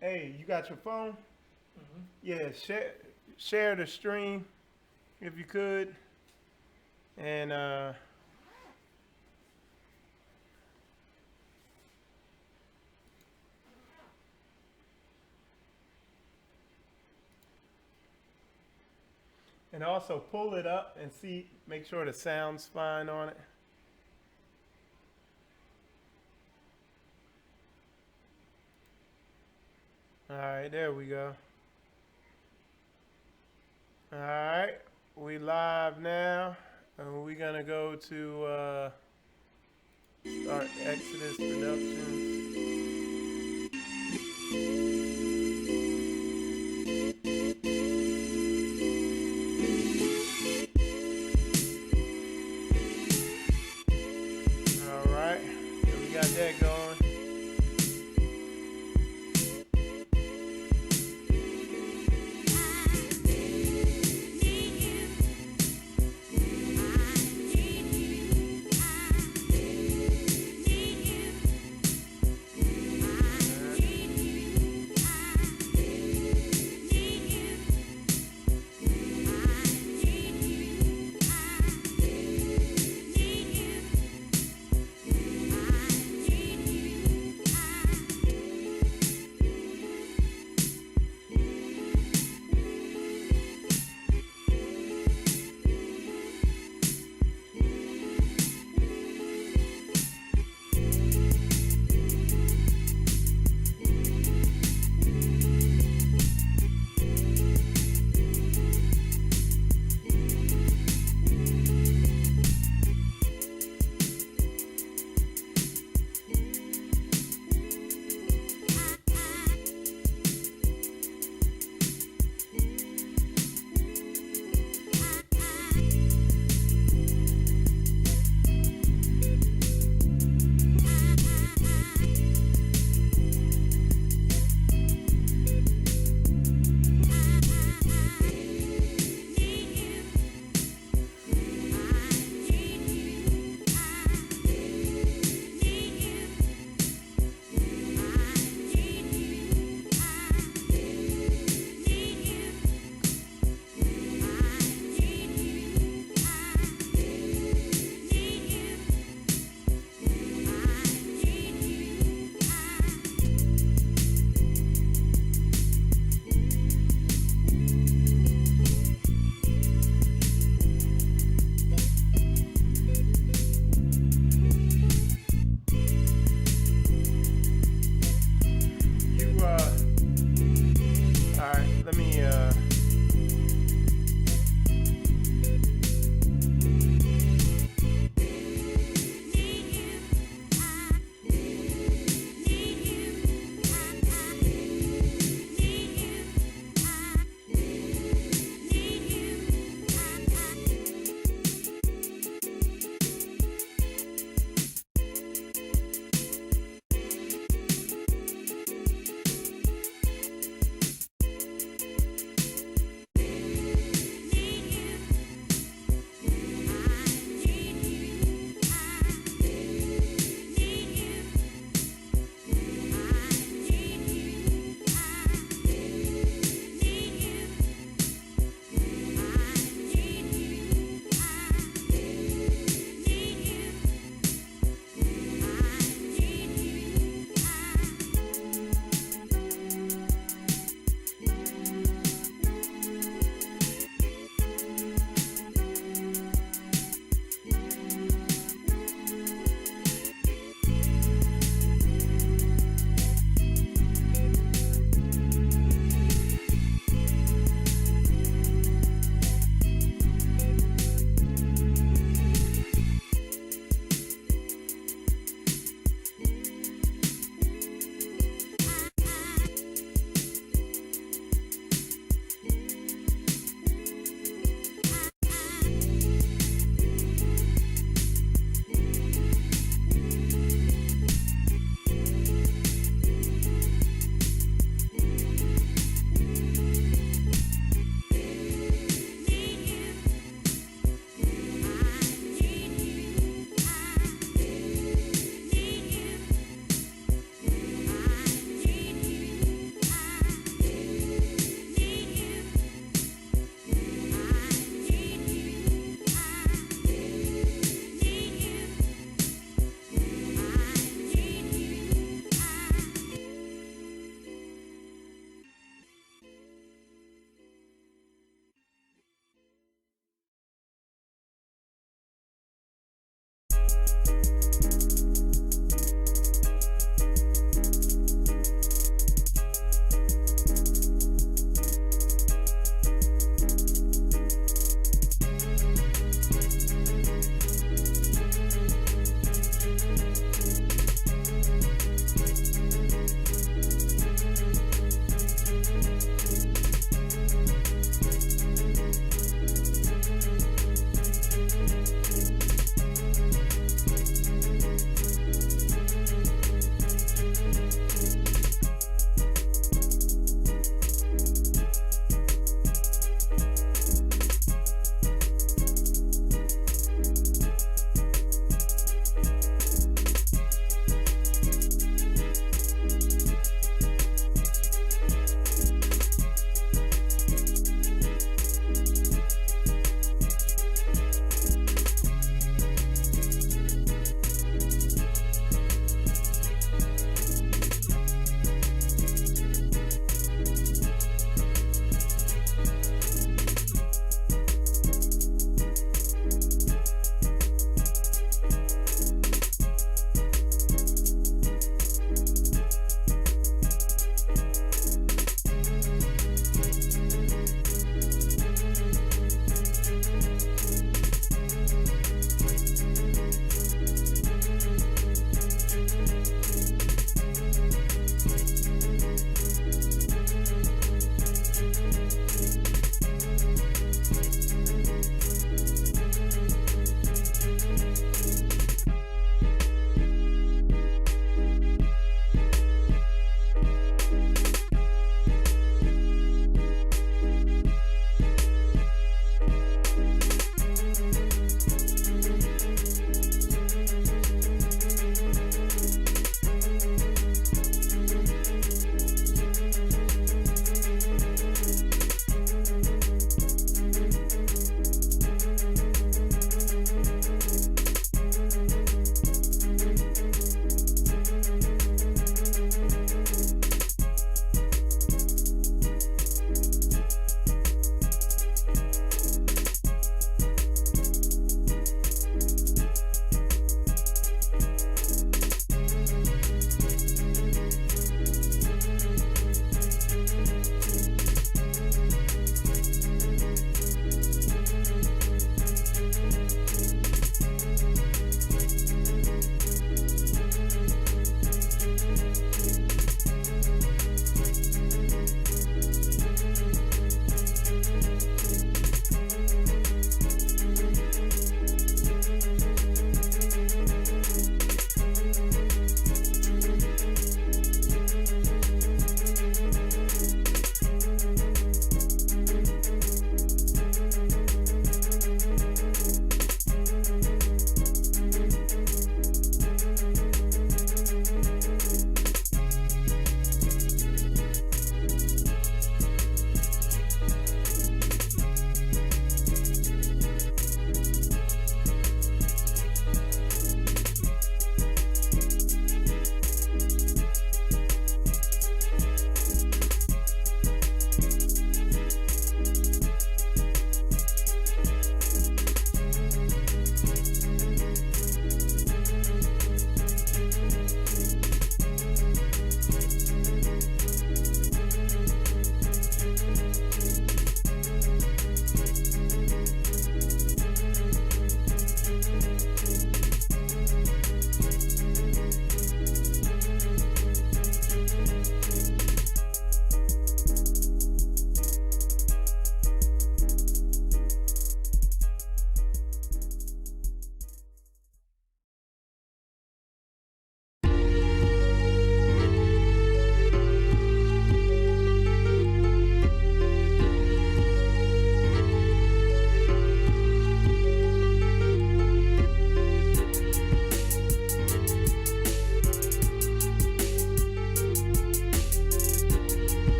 Hey, you got your phone? Mm-hmm. Yeah, share the stream if you could. And and also pull it up and see, make sure the sound's fine on it. All right, there we go. All right, we live now, and we're gonna go to start Exodus Productions. All right, so we got that going.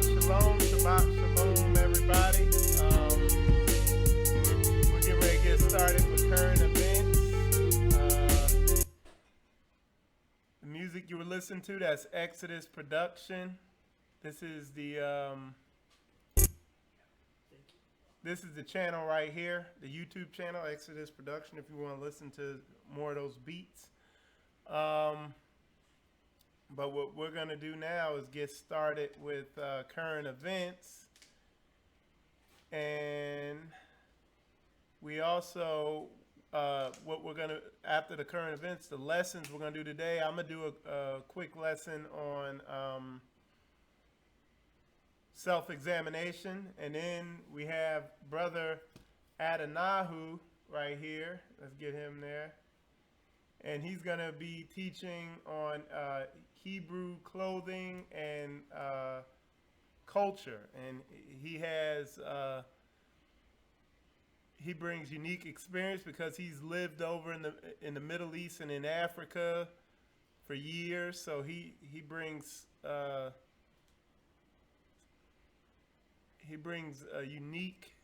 Shabbat Shalom, everybody. We're getting ready to get started with current events. The music you were listening to, that's Exodus Production. This is the channel right here, the YouTube channel, Exodus Production, if you want to listen to more of those beats. But what we're going to do now is get started with current events. And we also, what we're going to, after the current events, the lessons we're going to do today, I'm going to do a quick lesson on self-examination. And then we have Brother Adanahu right here. Let's get him there. And he's going to be teaching on Hebrew clothing and culture. And he has, he brings unique experience because he's lived over in the Middle East and in Africa for years. So he brings a unique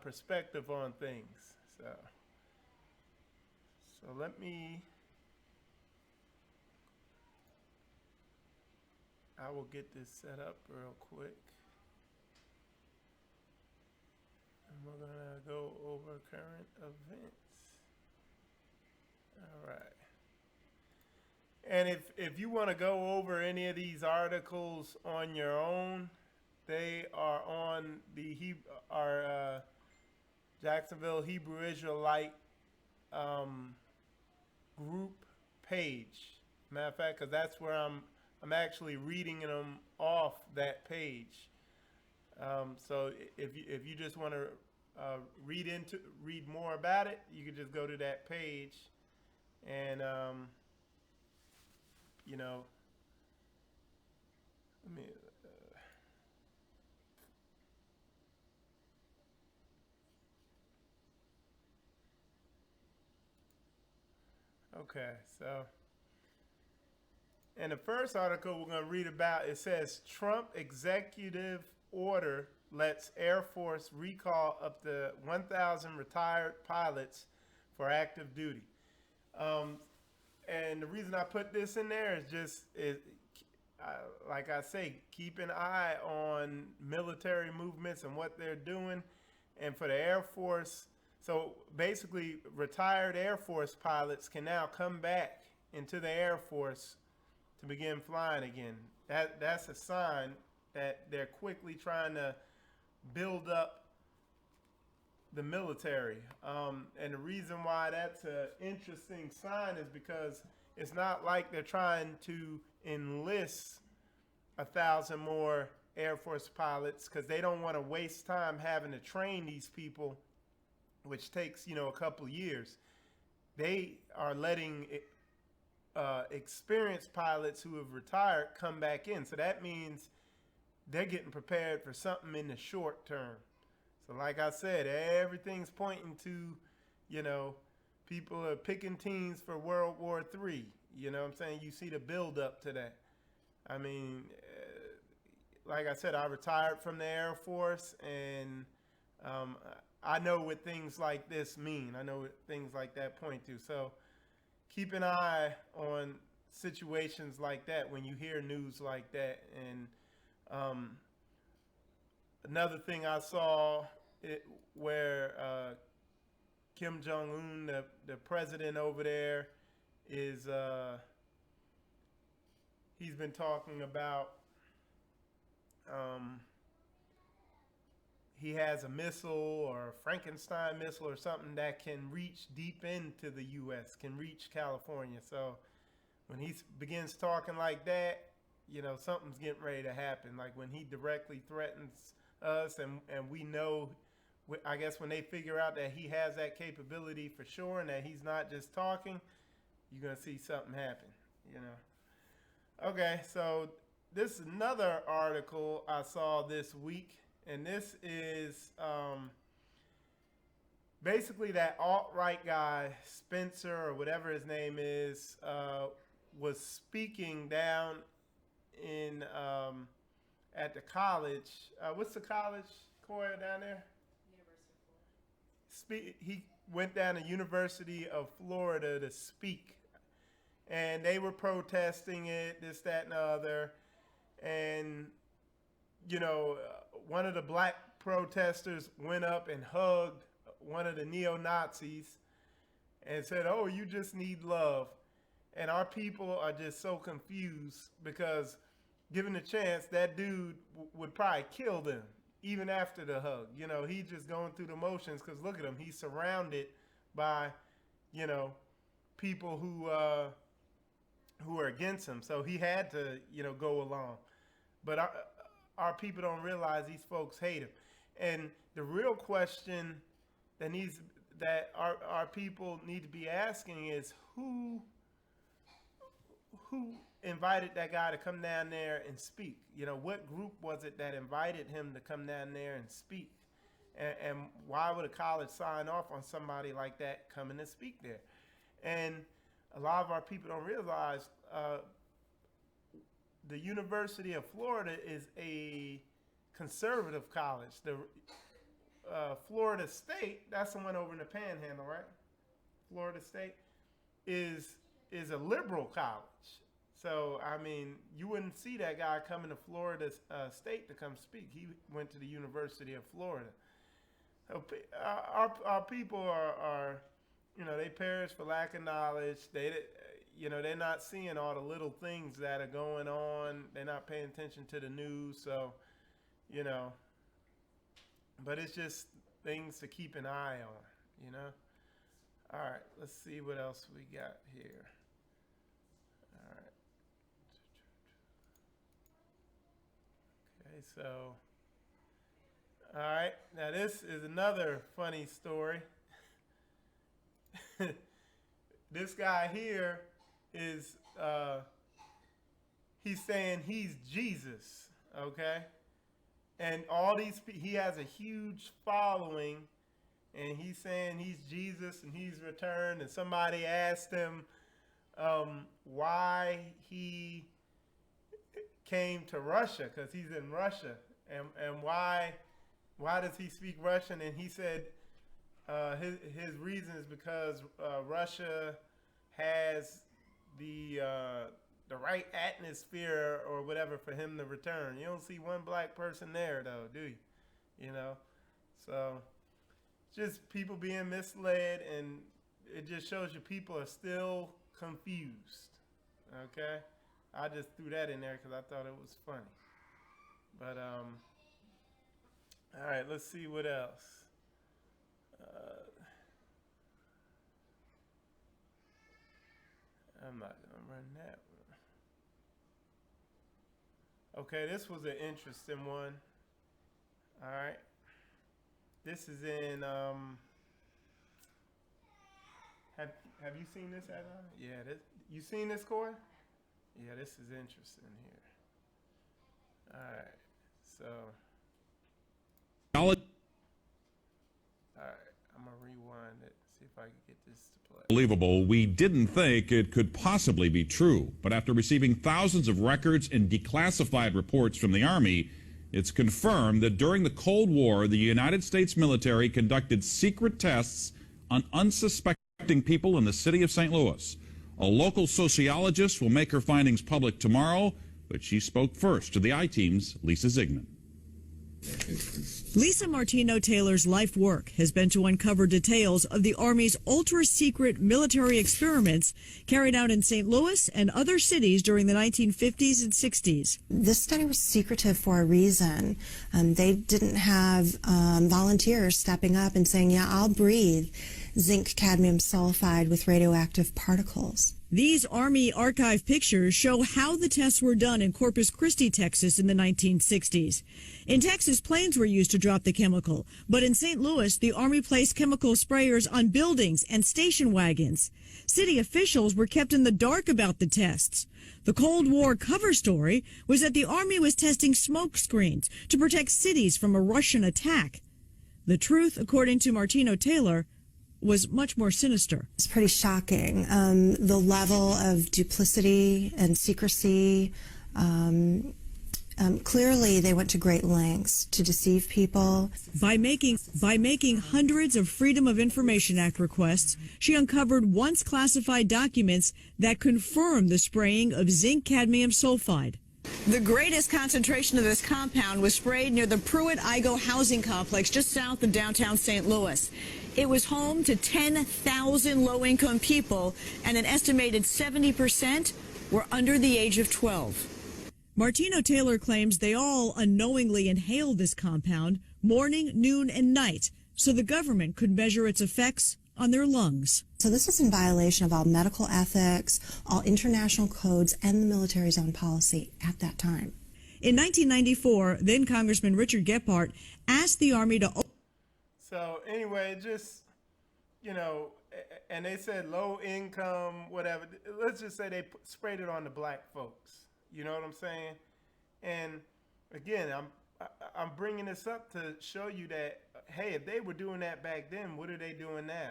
perspective on things. So let me. I will get this set up real quick. And we're going to go over current events. All right. And if you want to go over any of these articles on your own, they are on our Jacksonville Hebrew Israelite group page. Matter of fact, because that's where I'm actually reading them off that page. So if you just want to read more about it, you can just go to that page, and let me. Okay, so. And the first article we're going to read about, it says Trump executive order lets Air Force recall up to 1,000 retired pilots for active duty. And the reason I put this in there is just, like I say, keep an eye on military movements and what they're doing. And for the Air Force, so basically retired Air Force pilots can now come back into the Air Force to begin flying again. That's a sign that they're quickly trying to build up the military. And the reason why that's an interesting sign is because it's not like they're trying to enlist 1,000 more Air Force pilots, because they don't want to waste time having to train these people, which takes, a couple years. They are letting experienced pilots who have retired come back in. So that means they're getting prepared for something in the short term. So like I said, everything's pointing to, people are picking teams for World War III. You know what I'm saying? You see the build up to that. I mean, like I said, I retired from the Air Force, and I know what things like this mean. I know what things like that point to. So keep an eye on situations like that when you hear news like that. And another thing I saw where Kim Jong-un, the president over there, is he's been talking about he has a missile, or a Frankenstein missile or something, that can reach deep into the U.S., can reach California. So when he begins talking like that, something's getting ready to happen. Like when he directly threatens us, and we know, I guess when they figure out that he has that capability for sure, and that he's not just talking, you're going to see something happen, Okay, so this is another article I saw this week. And this is basically that alt-right guy, Spencer, or whatever his name is, was speaking down in at the college. What's the college, Cora, down there? He went down to University of Florida to speak, and they were protesting it, this, that, and the other. And one of the black protesters went up and hugged one of the neo-Nazis and said, "Oh, you just need love." And our people are just so confused because, given the chance, that dude would probably kill them even after the hug. He's just going through the motions because look at him. He's surrounded by, people who are against him. So he had to, go along. But our people don't realize these folks hate him. And the real question that our people need to be asking is who invited that guy to come down there and speak? What group was it that invited him to come down there and speak? And why would a college sign off on somebody like that coming to speak there? And a lot of our people don't realize the University of Florida is a conservative college. The Florida State, that's the one over in the Panhandle, right? Florida State is a liberal college. So, I mean, you wouldn't see that guy coming to Florida State to come speak. He went to the University of Florida. So, our people are they perish for lack of knowledge. They're not seeing all the little things that are going on. They're not paying attention to the news. So, but it's just things to keep an eye on, All right, let's see what else we got here. All right. Okay, so, all right, now this is another funny story. This guy here is, he's saying he's Jesus, okay? And he has a huge following, and he's saying he's Jesus and he's returned. And somebody asked him why he came to Russia, because he's in Russia, and why does he speak Russian? And he said his reason is because Russia has the right atmosphere or whatever for him to return. You don't see one black person there, though, do you? So just people being misled, and it just shows you people are still confused. Okay, I just threw that in there because I thought it was funny. But all right, let's see what else. I'm not gonna run that one. Okay, this was an interesting one. All right, this is in have you seen this, Adam? Yeah, you seen this, Corey? Yeah, this is interesting here. All right, so all right, I'm gonna rewind it, see if I can get this to play. Unbelievable. We didn't think it could possibly be true, but after receiving thousands of records and declassified reports from the Army, it's confirmed that during the Cold War, the United States military conducted secret tests on unsuspecting people in the city of St. Louis. A local sociologist will make her findings public tomorrow, but she spoke first to the I-Team's Lisa Zigman. Lisa Martino Taylor's life work has been to uncover details of the Army's ultra-secret military experiments carried out in St. Louis and other cities during the 1950s and 60s. This study was secretive for a reason. They didn't have volunteers stepping up and saying, yeah, I'll breathe zinc cadmium sulfide with radioactive particles. These Army archive pictures show how the tests were done in Corpus Christi, Texas in the 1960s. In Texas, planes were used to drop the chemical, but in St. Louis, the Army placed chemical sprayers on buildings and station wagons. City officials were kept in the dark about the tests. The Cold War cover story was that the Army was testing smoke screens to protect cities from a Russian attack. The truth, according to Martino Taylor, was much more sinister. It's pretty shocking. The level of duplicity and secrecy Clearly, they went to great lengths to deceive people. By making hundreds of Freedom of Information Act requests, she uncovered once classified documents that confirm the spraying of zinc cadmium sulfide. The greatest concentration of this compound was sprayed near the Pruitt-Igoe housing complex just south of downtown St. Louis. It was home to 10,000 low-income people, and an estimated 70% were under the age of 12. Martino Taylor claims they all unknowingly inhaled this compound morning, noon, and night so the government could measure its effects on their lungs. So this is in violation of all medical ethics, all international codes, and the military's own policy at that time. In 1994, then Congressman Richard Gephardt asked the Army to... So anyway, just, you know, and they said low income, whatever. Let's just say they sprayed it on the black folks. You know what I'm saying? And again, I'm bringing this up to show you that, hey, if they were doing that back then, what are they doing now?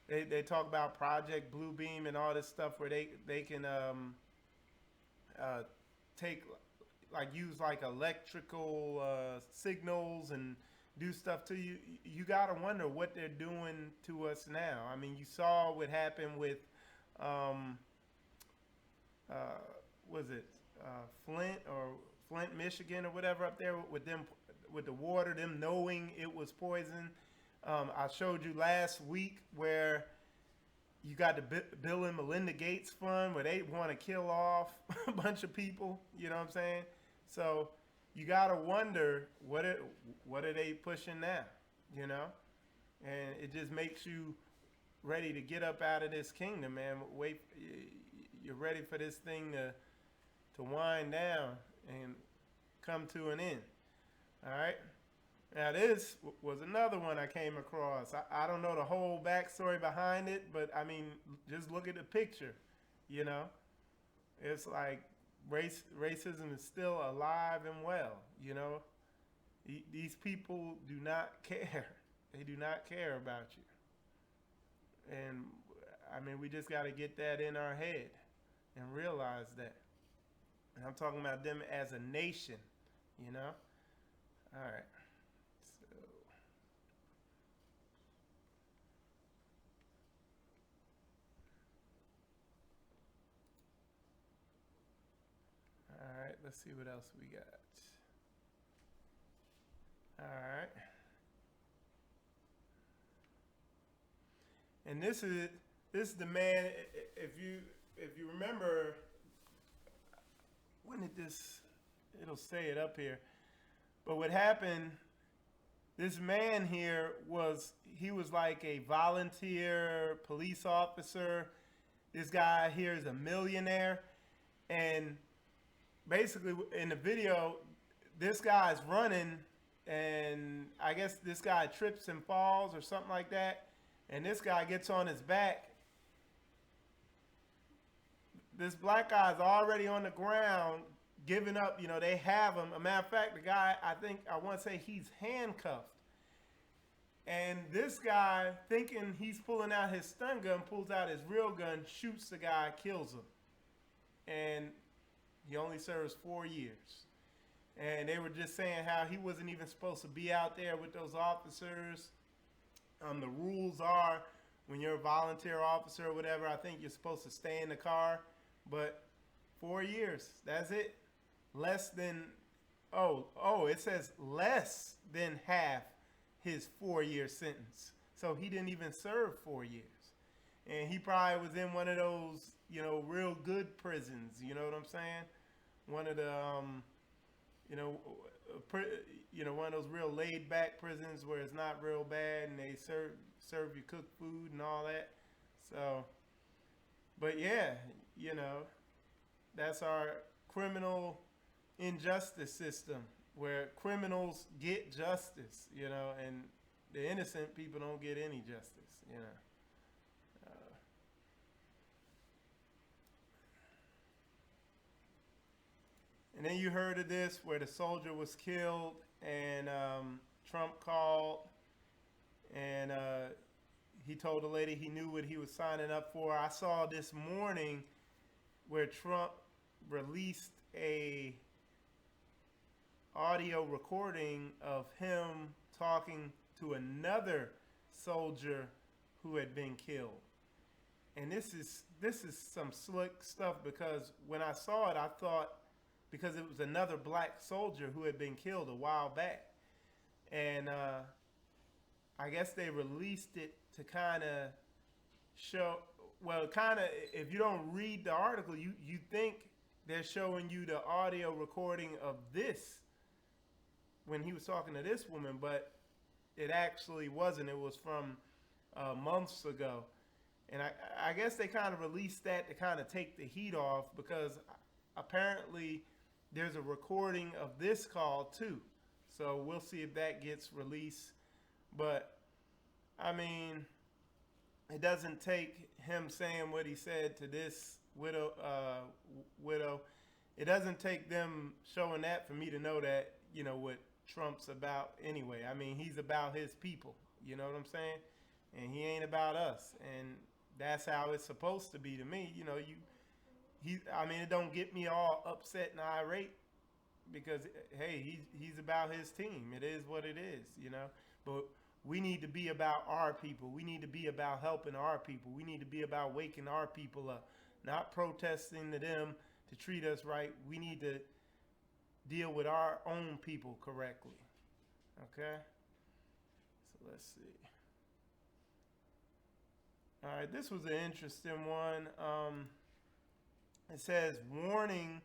They talk about Project Bluebeam and all this stuff where they can use like electrical signals and do stuff to you. You gotta wonder what they're doing to us now. I mean, you saw what happened with Flint, Michigan, or whatever up there with them, with the water, them knowing it was poison. I showed you last week where you got the Bill and Melinda Gates Fund where they want to kill off a bunch of people. You know what I'm saying? So you got to wonder what are they pushing now, you know? And it just makes you ready to get up out of this kingdom, man. Wait, you're ready for this thing to wind down and come to an end. All right? Now this was another one I came across. I don't know the whole backstory behind it, but I mean, just look at the picture, you know? It's like racism is still alive and well, you know? These people do not care. They do not care about you. And I mean, we just got to get that in our head and realize that. And I'm talking about them as a nation, you know? All right. So. All right, let's see what else we got. All right. And this is the man, if you remember, when did this, it'll say it up here. But what happened, this man here was like a volunteer police officer. This guy here is a millionaire. And basically in the video, this guy's running and I guess this guy trips and falls or something like that. And this guy gets on his back. This black guy's already on the ground, giving up. You know, they have him. A matter of fact, the guy, I want to say he's handcuffed. And this guy, thinking he's pulling out his stun gun, pulls out his real gun, shoots the guy, kills him. And he only serves 4 years. And they were just saying how he wasn't even supposed to be out there with those officers. The rules are when you're a volunteer officer or whatever, I think you're supposed to stay in the car. But 4 years, that's it. Less than, it says less than half his 4-year sentence. So he didn't even serve 4 years. And he probably was in one of those, you know, real good prisons. You know what I'm saying? One of the, one of those real laid back prisons where it's not real bad and they serve you cooked food and all that. So, but yeah, you know, that's our criminal injustice system where criminals get justice, you know, and the innocent people don't get any justice, you know. And then you heard of this where the soldier was killed and Trump called and he told the lady he knew what he was signing up for. I saw this morning where Trump released a audio recording of him talking to another soldier who had been killed. And this is some slick stuff, because when I saw it, I thought, because it was another black soldier who had been killed a while back. And I guess they released it to kind of show, well, kind of, if you don't read the article, you think they're showing you the audio recording of this when he was talking to this woman, but it actually wasn't. It was from months ago. And I guess they kind of released that to kind of take the heat off, because apparently there's a recording of this call too. So we'll see if that gets released. But I mean, it doesn't take him saying what he said to this widow. It doesn't take them showing that for me to know that, you know, what Trump's about anyway. I mean, he's about his people. You know what I'm saying? And he ain't about us. And that's how it's supposed to be to me. You know, I mean, it don't get me all upset and irate, because, hey, he's about his team. It is what it is, you know. But we need to be about our people. We need to be about helping our people. We need to be about waking our people up, not protesting to them to treat us right. We need to deal with our own people correctly. Okay? So let's see. All right, this was an interesting one. It says, warning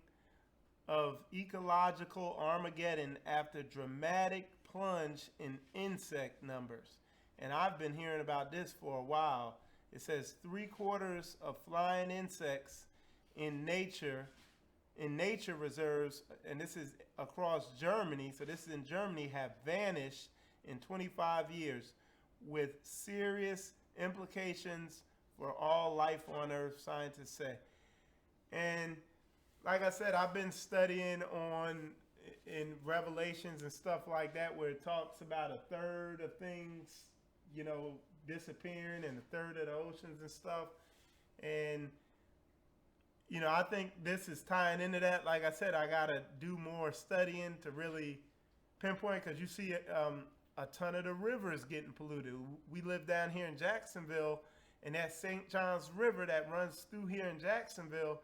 of ecological Armageddon after dramatic plunge in insect numbers. And I've been hearing about this for a while. It says 3/4 of flying insects in nature reserves, and this is across Germany, so this is in Germany, have vanished in 25 years, with serious implications for all life on Earth, scientists say. And like I said, I've been studying in Revelations and stuff like that, where it talks about 1/3 of things, you know, disappearing, and 1/3 of the oceans and stuff. And, you know, I think this is tying into that. Like I said, I got to do more studying to really pinpoint, because you see a ton of the rivers getting polluted. We live down here in Jacksonville, and that St. John's River that runs through here in Jacksonville,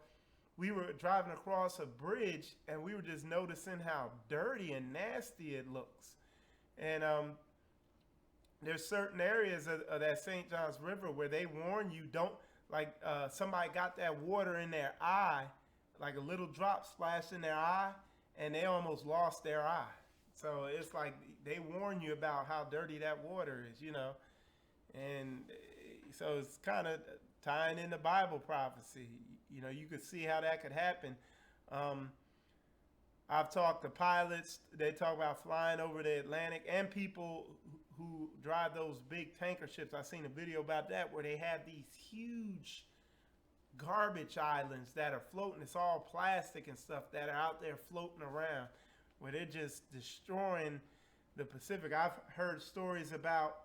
we were driving across a bridge, and we were just noticing how dirty and nasty it looks. And there's certain areas of that St. John's River where they warn you, don't, like somebody got that water in their eye, like a little drop splashed in their eye, and they almost lost their eye. So it's like they warn you about how dirty that water is, you know. And so it's kind of tying into Bible prophecy. You know, you could see how that could happen. I've talked to pilots. They talk about flying over the Atlantic, and people who drive those big tanker ships. I've seen a video about that, where they have these huge garbage islands that are floating. It's all plastic and stuff that are out there floating around, where they're just destroying the Pacific. I've heard stories about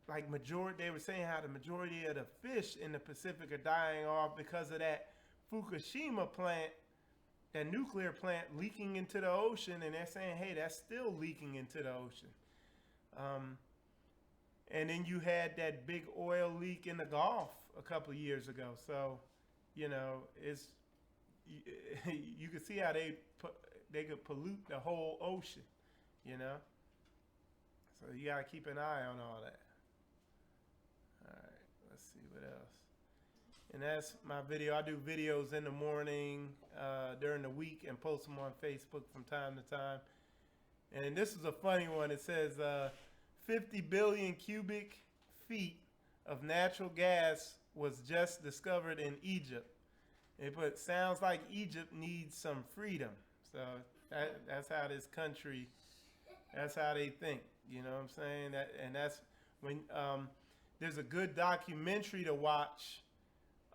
they were saying how the majority of the fish in the Pacific are dying off because of that Fukushima plant, that nuclear plant, leaking into the ocean. And they're saying, hey, that's still leaking into the ocean. And then you had that big oil leak in the Gulf a couple of years ago. So, you know, you can see how they could pollute the whole ocean, you know. So you got to keep an eye on all that. All right, let's see what else. And that's my video. I do videos in the morning, during the week, and post them on Facebook from time to time. And this is a funny one. It says 50 billion cubic feet of natural gas was just discovered in Egypt. It put, sounds like Egypt needs some freedom. So that's how this country, that's how they think. You know what I'm saying? And that's when there's a good documentary to watch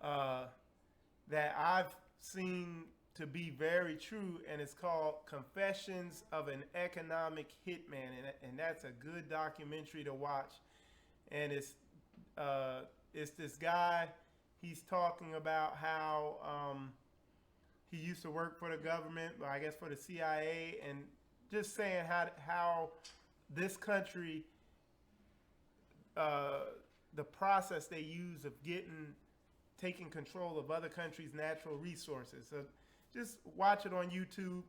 that I've seen to be very true, and it's called Confessions of an Economic Hitman, and that's a good documentary to watch. And it's this guy, he's talking about how he used to work for the government, I guess for the CIA, and just saying how this country, the process they use of taking control of other countries' natural resources. So just watch it on YouTube.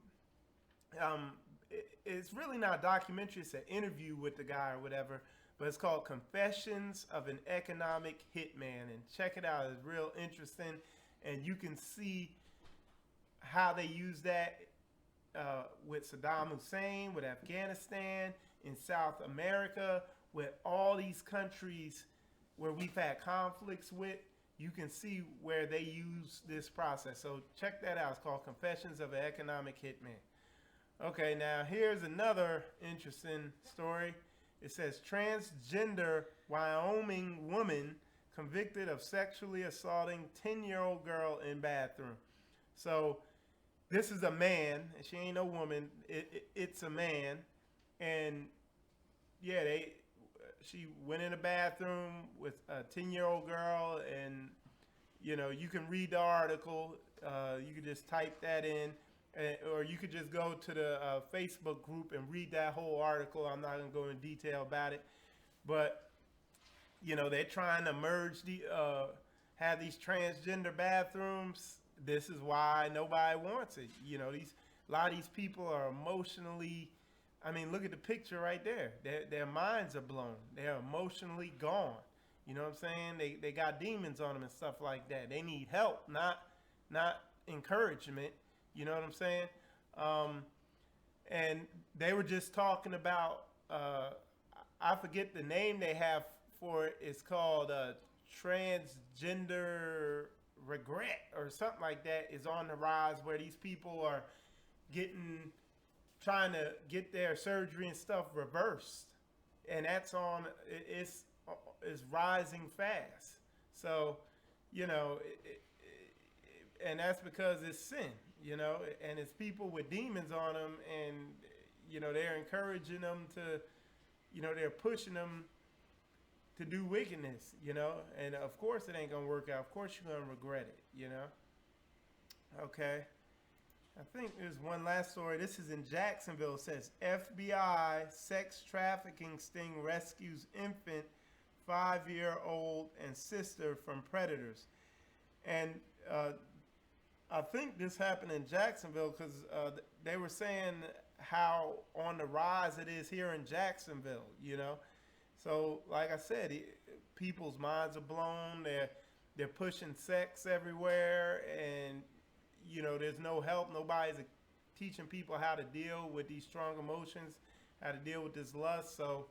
It's really not a documentary, it's an interview with the guy or whatever, but it's called Confessions of an Economic Hitman, and check it out. It's real interesting, and you can see how they use that with Saddam Hussein, with Afghanistan, in South America, with all these countries where we've had conflicts with. You can see where they use this process. So check that out. It's called Confessions of an Economic Hitman. Okay, now here's another interesting story. It says transgender Wyoming woman convicted of sexually assaulting 10-year-old girl in bathroom. So this is a man. She ain't no woman. It's a man. And yeah, she went in the bathroom with a 10-year-old girl, and you can read the article. You can just type that in. Or you could just go to the Facebook group and read that whole article. I'm not going to go in detail about it. But, they're trying to have these transgender bathrooms. This is why nobody wants it. A lot of these people are emotionally, look at the picture right there. Their minds are blown. They're emotionally gone. You know what I'm saying? They got demons on them and stuff like that. They need help, not encouragement. You know what I'm saying? And they were just talking about, I forget the name they have for it. It's called transgender regret or something like that is on the rise, where these people are trying to get their surgery and stuff reversed. And it's rising fast. So, and that's because it's sin. And it's people with demons on them, and they're encouraging them to, they're pushing them to do wickedness, and of course it ain't gonna work out. Of course you're gonna regret it, Okay, I think there's one last story. This is in Jacksonville. It says FBI sex trafficking sting rescues infant 5-year-old and sister from predators, and I think this happened in Jacksonville because they were saying how on the rise it is here in Jacksonville, So, like I said, people's minds are blown. They're pushing sex everywhere, and there's no help. Nobody's teaching people how to deal with these strong emotions, how to deal with this lust. So,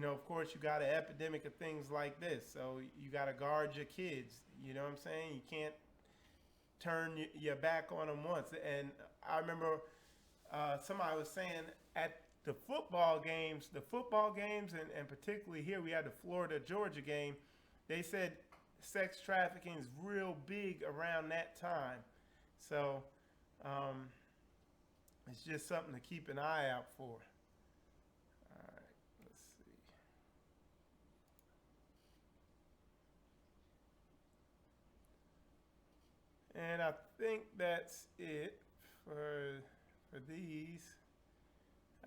of course, you got an epidemic of things like this. So you got to guard your kids. You know what I'm saying? You can't turn your back on them once. And I remember somebody was saying at the football games, and particularly here we had the Florida-Georgia game, they said sex trafficking is real big around that time. So it's just something to keep an eye out for. All right, let's see. And I think that's it for these.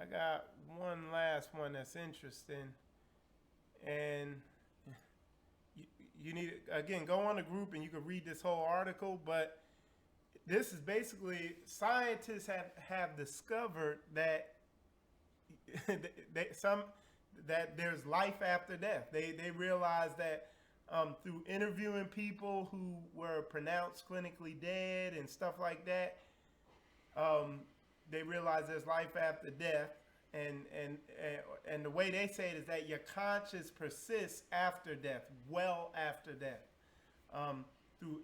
I got one last one that's interesting, and you need, again, go on the group and you can read this whole article, but this is basically scientists have discovered that that there's life after death. They realized that through interviewing people who were pronounced clinically dead and stuff like that, they realize there's life after death, and the way they say it is that your conscience persists after death, well after death, through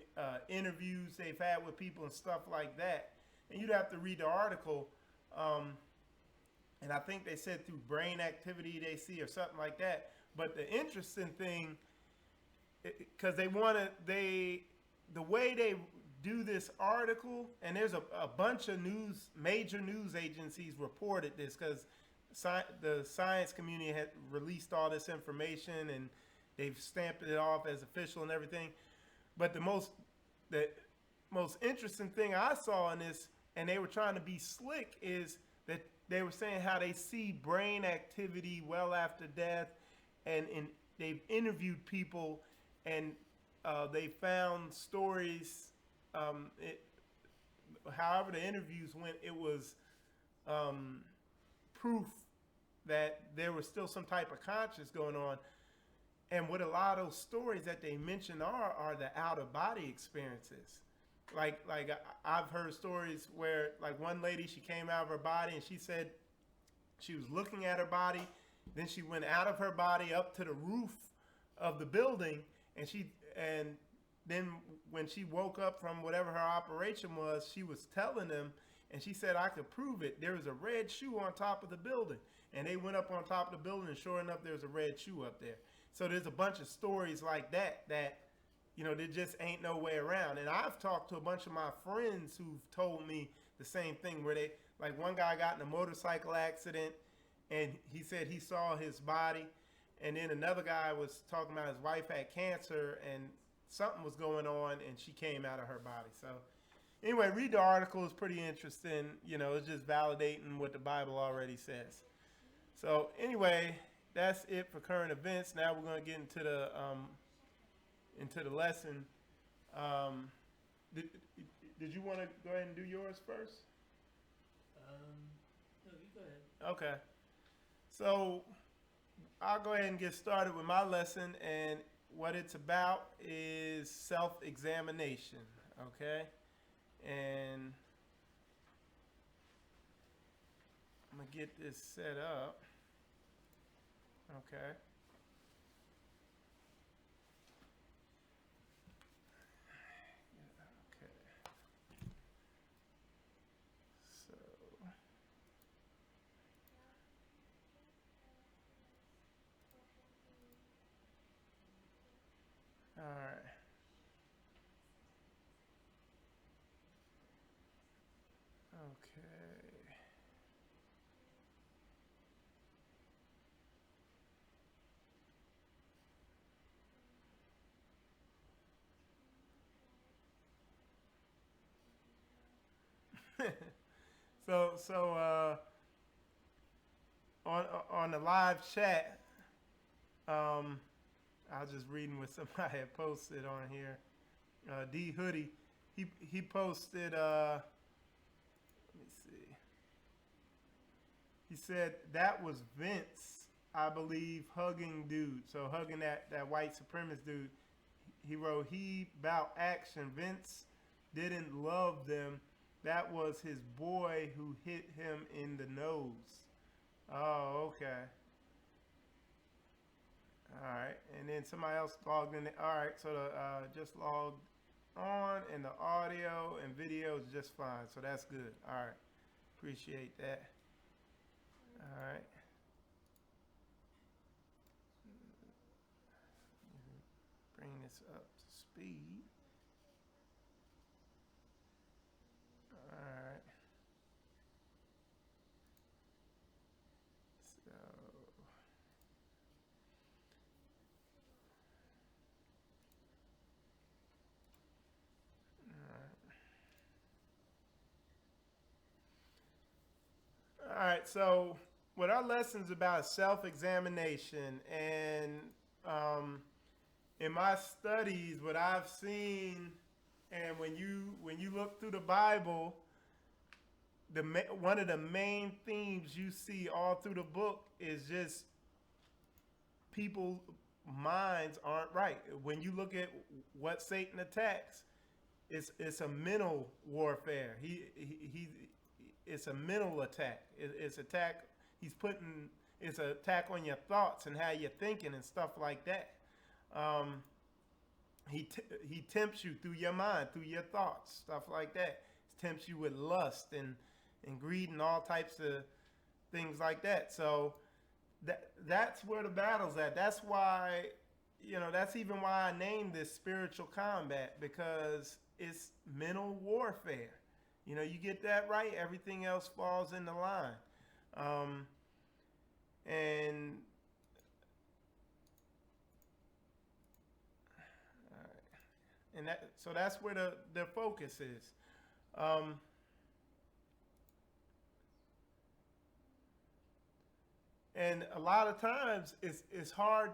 interviews they've had with people and stuff like that. And you'd have to read the article, and I think they said through brain activity they see or something like that. But the interesting thing, because the way they do this article, and there's a bunch of major news agencies reported this, because the science community had released all this information and they've stamped it off as official and everything. But most interesting thing I saw in this, and they were trying to be slick, is that they were saying how they see brain activity well after death, and they've interviewed people, and they found stories. However the interviews went, it was proof that there was still some type of conscience going on. And what a lot of those stories that they mention are the out of body experiences. Like I've heard stories where, like, one lady, she came out of her body and she said she was looking at her body, then she went out of her body up to the roof of the building, and then when she woke up from whatever her operation was, she was telling them, and she said, I could prove it. There was a red shoe on top of the building. And they went up on top of the building, and sure enough, there's a red shoe up there. So there's a bunch of stories like that, there just ain't no way around. And I've talked to a bunch of my friends who've told me the same thing, where they, like, one guy got in a motorcycle accident, and he said he saw his body. And then another guy was talking about his wife had cancer, and something was going on, and she came out of her body. So anyway, read the article. It's pretty interesting. It's just validating what the Bible already says. So anyway, that's it for current events. Now we're going to get into the lesson. Did you want to go ahead and do yours first? No, you go ahead. Okay. So I'll go ahead and get started with my lesson, and what it's about is self-examination. Okay. And I'm going to get this set up. Okay. Okay. So, all right. Okay. So on the live chat, I was just reading what somebody had posted on here. D Hoodie, he posted. Let me see. He said that was Vince, I believe, hugging dude. So hugging that white supremacist dude. He wrote, he about action. Vince didn't love them. That was his boy who hit him in the nose. Oh, okay. All right. And then somebody else logged in. All right. So just logged on, and the audio and video is just fine. So that's good. All right. Appreciate that. All right. Bring this up to speed. All right. So, all right. So what our lesson's about is self-examination, and in my studies, what I've seen, and when you look through the Bible, one of the main themes you see all through the book is just people's minds aren't right. When you look at what Satan attacks, it's a mental warfare. It's a mental attack. It's attack. It's an attack on your thoughts and how you're thinking and stuff like that. He tempts you through your mind, through your thoughts, stuff like that. He tempts you with lust and greed and all types of things like that. So that's where the battle's at. That's why, that's even why I named this spiritual combat, because it's mental warfare. You get that right, everything else falls into line. and so that's where the focus is. Um, and a lot of times it's hard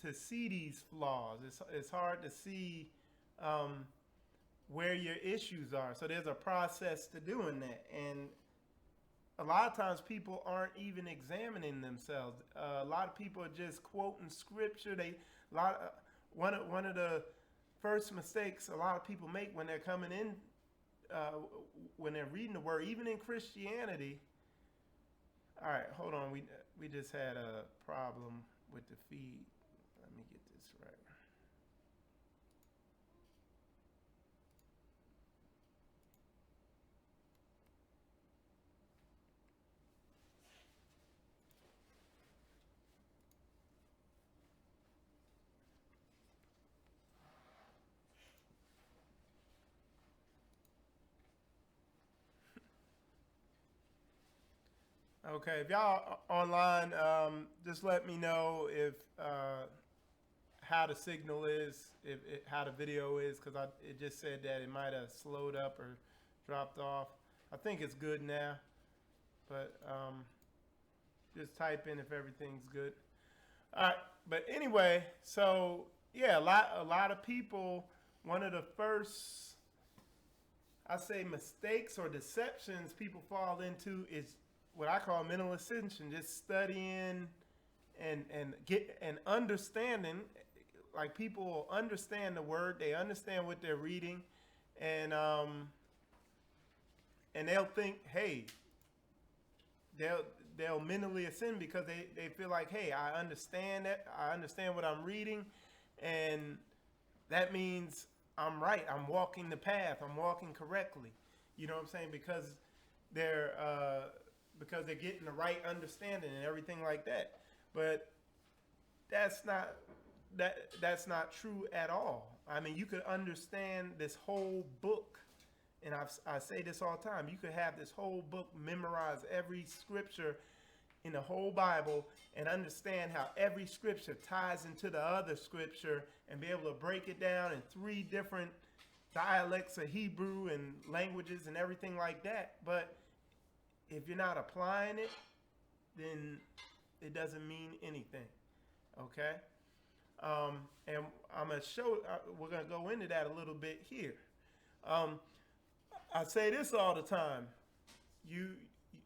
to see these flaws. It's hard to see where your issues are. So there's a process to doing that, and a lot of times people aren't even examining themselves. A lot of people are just quoting scripture. One of the first mistakes a lot of people make when they're coming in, when they're reading the word, even in Christianity. All right, hold on. We just had a problem with the feed. Let me get this right. Okay, if y'all online, just let me know if how the signal is, how the video is, because it just said that it might have slowed up or dropped off. I think it's good now, but just type in if everything's good. All right, but anyway, so yeah, a lot of people. One of the first, I say, mistakes or deceptions people fall into is what I call mental ascension, just studying and get and understanding. Like, people understand the word, they understand what they're reading, and they'll think, hey, they'll mentally ascend because they feel like, hey, I understand that, I understand what I'm reading, and that means I'm right, I'm walking the path, I'm walking correctly. You know what I'm saying? Because they're getting the right understanding and everything like that. But that's not true at all. I mean, you could understand this whole book, and I say this all the time. You could have this whole book, memorize every scripture in the whole Bible, and understand how every scripture ties into the other scripture, and be able to break it down in 3 different dialects of Hebrew and languages and everything like that. But if you're not applying it, then it doesn't mean anything. Okay? And I'm going to show, we're going to go into that a little bit here. I say this all the time.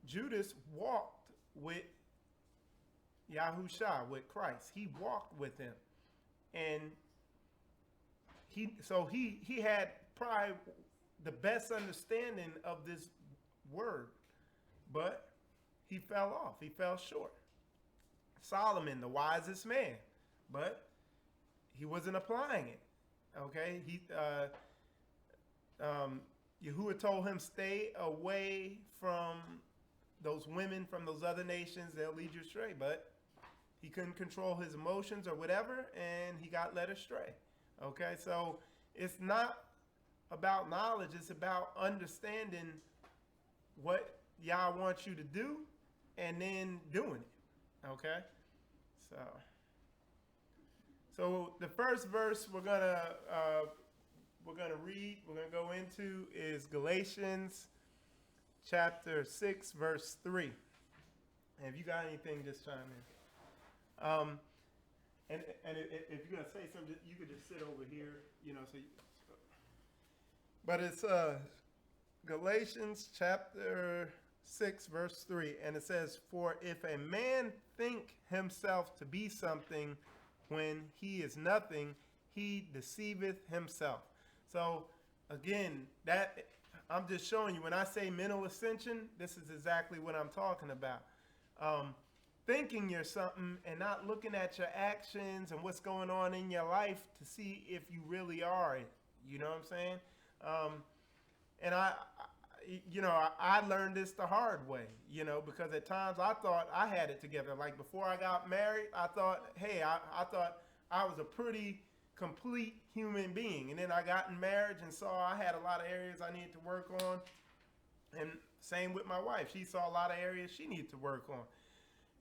Judas walked with Yahusha, with Christ. He walked with him. And he had probably the best understanding of this word. But he fell off. He fell short. Solomon, the wisest man, but he wasn't applying it. Okay, Yahuwah told him, stay away from those women from those other nations. They'll lead you astray. But he couldn't control his emotions or whatever, and he got led astray. Okay, so it's not about knowledge. It's about understanding what Yah wants you to do, and then doing it. Okay, so the first verse we're gonna read, we're gonna go into, is Galatians chapter 6, verse 3. And if you got anything, just chime in. And if you're gonna say something, you could just sit over here, but it's Galatians chapter 6, verse 3, and it says, for if a man think himself to be something when he is nothing, he deceiveth himself. So again, that I'm just showing you, when I say mental ascension, this is exactly what I'm talking about. Thinking you're something and not looking at your actions and what's going on in your life to see if you really are it. You know what I'm saying? And I learned this the hard way, because at times I thought I had it together. Like, before I got married, I thought, hey, I thought I was a pretty complete human being. And then I got in marriage and saw I had a lot of areas I needed to work on. And same with my wife. She saw a lot of areas she needed to work on.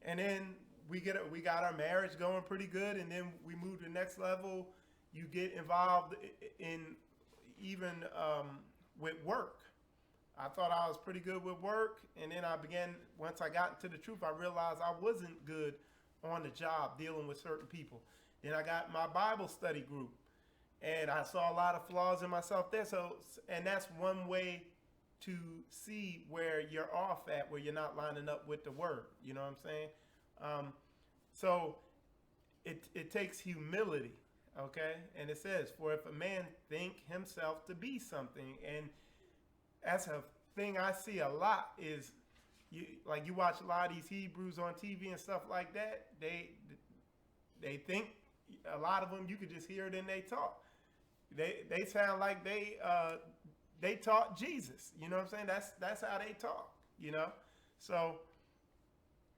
And then we got our marriage going pretty good. And then we moved to the next level. You get involved in even with work. I thought I was pretty good with work, and then once I got into the truth, I realized I wasn't good on the job dealing with certain people. Then I got my Bible study group, and I saw a lot of flaws in myself there. And that's one way to see where you're off at, where you're not lining up with the word. You know what I'm saying? So it takes humility, okay? And it says, for if a man think himself to be something, and that's a thing I see a lot is, you watch a lot of these Hebrews on TV and stuff like that. They think, a lot of them, you could just hear it in they talk. They sound like they taught Jesus. You know what I'm saying? That's how they talk. You know, so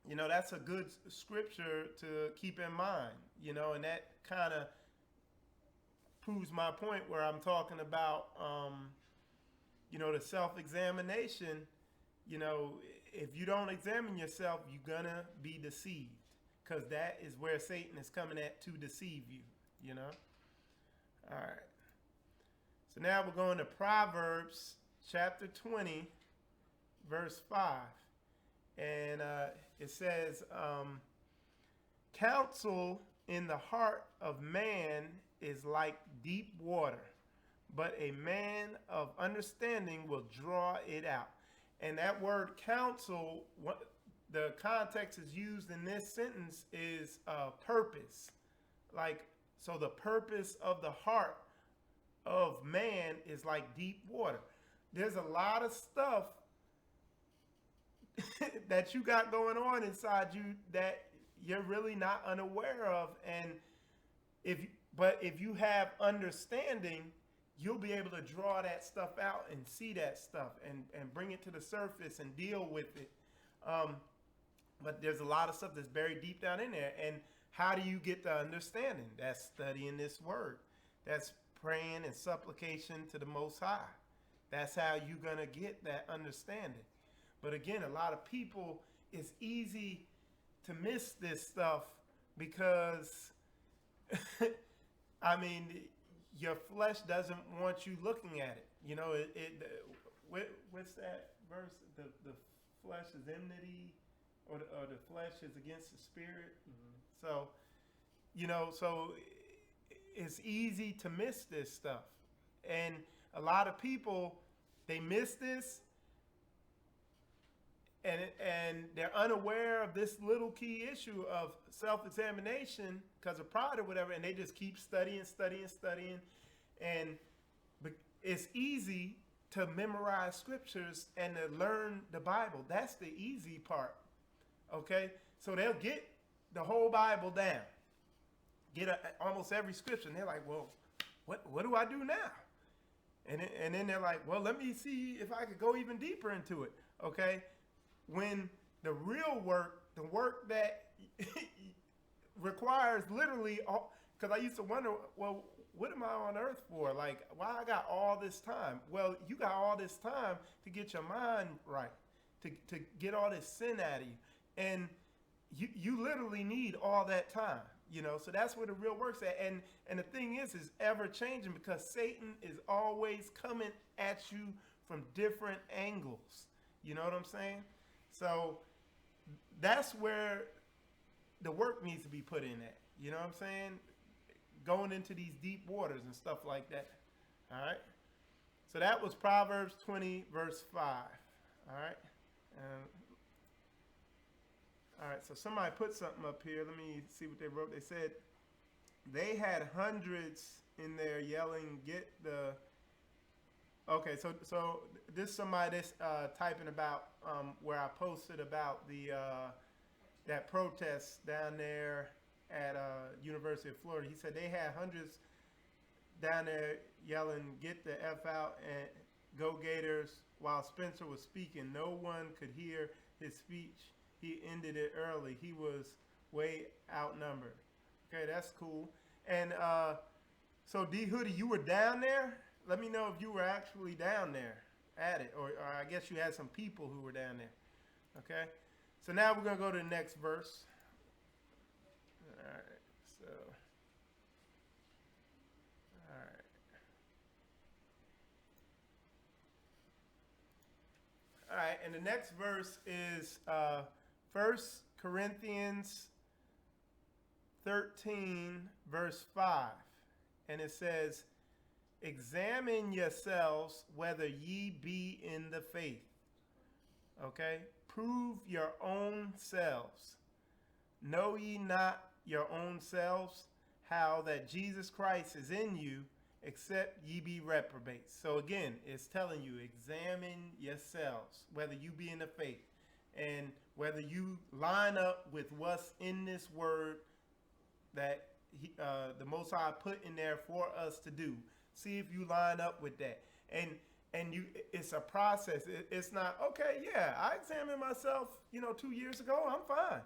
you know that's a good scripture to keep in mind. You know, and that kind of proves my point where I'm talking about. You know, the self-examination, you know, if you don't examine yourself, you're going to be deceived, because that is where Satan is coming at to deceive you, you know. All right. So now we're going to Proverbs chapter 20, verse 5. And it says, counsel in the heart of man is like deep water, but a man of understanding will draw it out. And that word counsel, what the context is used in this sentence is purpose. Like, so the purpose of the heart of man is like deep water. There's a lot of stuff that you got going on inside you that you're really not unaware of. And if you have understanding, you'll be able to draw that stuff out and see that stuff and bring it to the surface and deal with it. But there's a lot of stuff that's buried deep down in there. And how do you get the understanding? That's studying this word. That's praying and supplication to the Most High. That's how you're going to get that understanding. But again, a lot of people, it's easy to miss this stuff because, I mean, your flesh doesn't want you looking at it. You know, what's that verse? The flesh is enmity, or the flesh is against the spirit. Mm-hmm. So, you know, so it's easy to miss this stuff. And a lot of people, they miss this, and they're unaware of this little key issue of self-examination because of pride or whatever, and they just keep studying. And it's easy to memorize scriptures and to learn the Bible. That's the easy part, okay? So they'll get the whole Bible down, get almost every scripture, and they're like, well, what do I do now? And then they're like, well, let me see if I could go even deeper into it, okay? When the real work, the work that requires literally, because I used to wonder, well, what am I on earth for? Like, why I got all this time? Well, you got all this time to get your mind right, to get all this sin out of you. And you literally need all that time, you know? So that's where the real work's at. And the thing is ever changing, because Satan is always coming at you from different angles. You know what I'm saying? So that's where the work needs to be put in at. You know what I'm saying? Going into these deep waters and stuff like that. All right. So that was Proverbs 20, verse 5. All right. All right. So somebody put something up here. Let me see what they wrote. They said they had hundreds in there yelling, "Get the." Okay, so this is somebody that's typing about where I posted about the that protest down there at University of Florida. He said they had hundreds down there yelling, "Get the F out," and "Go Gators," while Spencer was speaking. No one could hear his speech. He ended it early. He was way outnumbered. Okay, that's cool. And so D Hoodie, you were down there? Let me know if you were actually down there at it, or I guess you had some people who were down there. Okay, so now we're gonna go to the next verse. All right, so all right, right, and the next verse is 1 Corinthians 13, verse 5. And it says, examine yourselves whether ye be in the faith. Okay? Prove your own selves. Know ye not your own selves, how that Jesus Christ is in you, except ye be reprobates. So again, it's telling you, examine yourselves, whether you be in the faith, and whether you line up with what's in this word that the Most High put in there for us to do. See if you line up with that. And you, it's a process. It's not, okay, yeah, I examined myself, 2 years ago, I'm fine.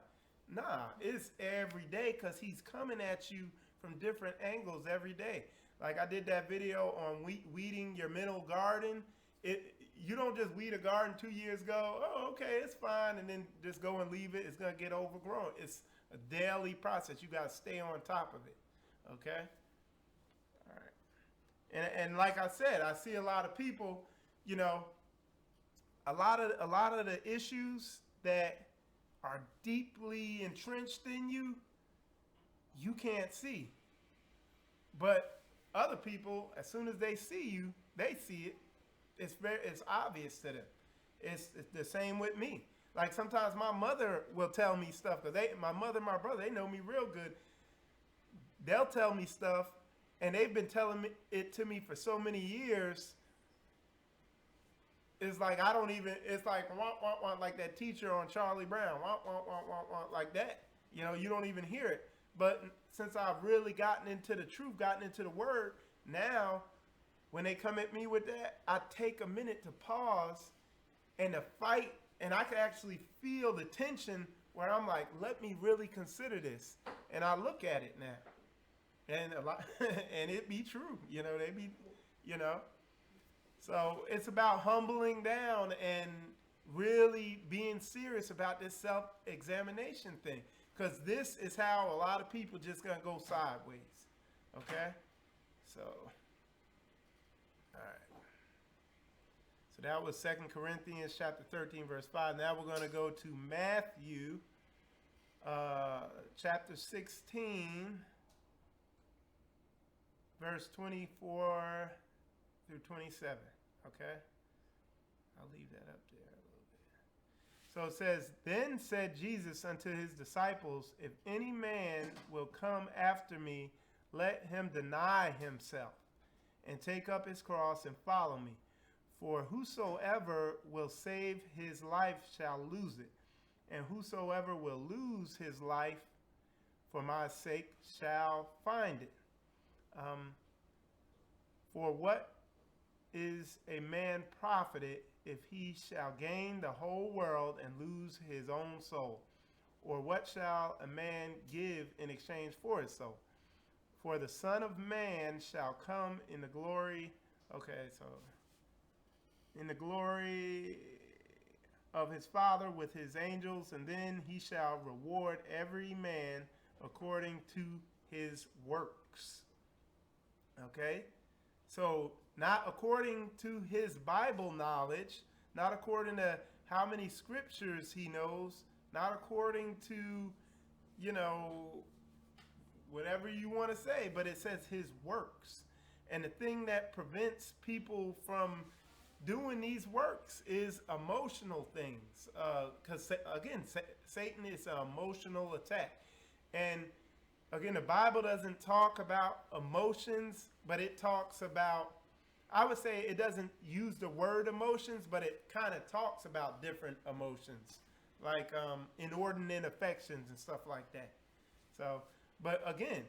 Nah, it's every day, because he's coming at you from different angles every day. Like I did that video on weeding your mental garden. You don't just weed a garden 2 years ago, oh, okay, it's fine, and then just go and leave it. It's going to get overgrown. It's a daily process. You got to stay on top of it, okay? All right. And like I said, I see a lot of people, a lot of the issues that are deeply entrenched in you, you can't see. But other people, as soon as they see you, they see it. It's obvious to them. It's the same with me. Like sometimes my mother will tell me stuff, because my mother and my brother, they know me real good. They'll tell me stuff, and they've been telling it to me for so many years. It's like I don't even. It's like like that teacher on Charlie Brown, like that. You don't even hear it. But since I've really gotten into the truth, gotten into the word, now when they come at me with that, I take a minute to pause and to fight, and I can actually feel the tension where I'm like, let me really consider this. And I look at it now. And a lot and it be true. They be, So it's about humbling down and really being serious about this self-examination thing. Because this is how a lot of people just going to go sideways. Okay? So, all right. So that was 2 Corinthians chapter 13, verse 5. Now we're going to go to Matthew chapter 16, verse 24 through 27. Okay? I'll leave that up there. So it says, then said Jesus unto his disciples, if any man will come after me, let him deny himself and take up his cross and follow me. For whosoever will save his life shall lose it, and whosoever will lose his life for my sake shall find it. For what is a man profited if he shall gain the whole world and lose his own soul? Or what shall a man give in exchange for his soul? For the Son of Man shall come in the glory, in the glory of his Father with his angels, and then he shall reward every man according to his works. Okay? So, not according to his Bible knowledge, not according to how many scriptures he knows, not according to, whatever you want to say, but it says his works. And the thing that prevents people from doing these works is emotional things. Because, again, Satan is an emotional attack. And, again, the Bible doesn't talk about emotions, but it talks about, I would say it doesn't use the word emotions, but it kind of talks about different emotions, like inordinate affections and stuff like that. So, but again,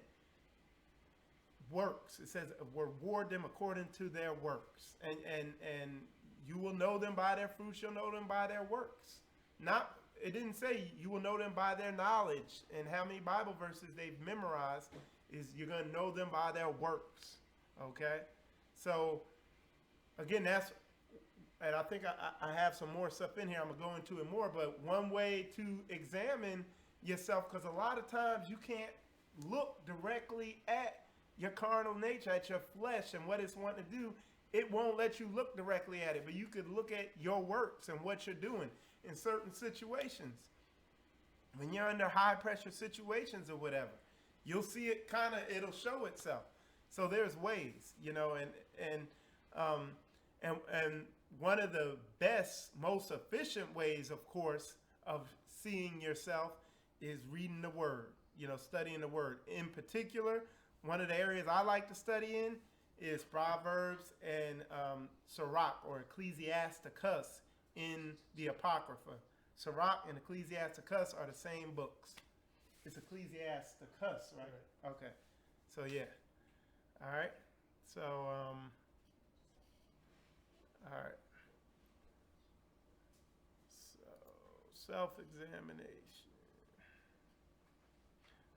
works. It says reward them according to their works, and you will know them by their fruits. You'll know them by their works. Not, it didn't say you will know them by their knowledge and how many Bible verses they've memorized. Is you're going to know them by their works. Okay, so again, that's, and I think I have some more stuff in here. I'm going to go into it more, but one way to examine yourself, because a lot of times you can't look directly at your carnal nature, at your flesh and what it's wanting to do, it won't let you look directly at it, but you could look at your works and what you're doing in certain situations. When you're under high pressure situations or whatever, you'll see it it'll show itself. So there's ways, and one of the best, most efficient ways, of course, of seeing yourself is reading the Word, studying the Word. In particular, one of the areas I like to study in is Proverbs and Sirach, or Ecclesiasticus in the Apocrypha. Sirach and Ecclesiasticus are the same books. It's Ecclesiasticus, right? Okay. So, yeah. All right. So, all right. So, self-examination.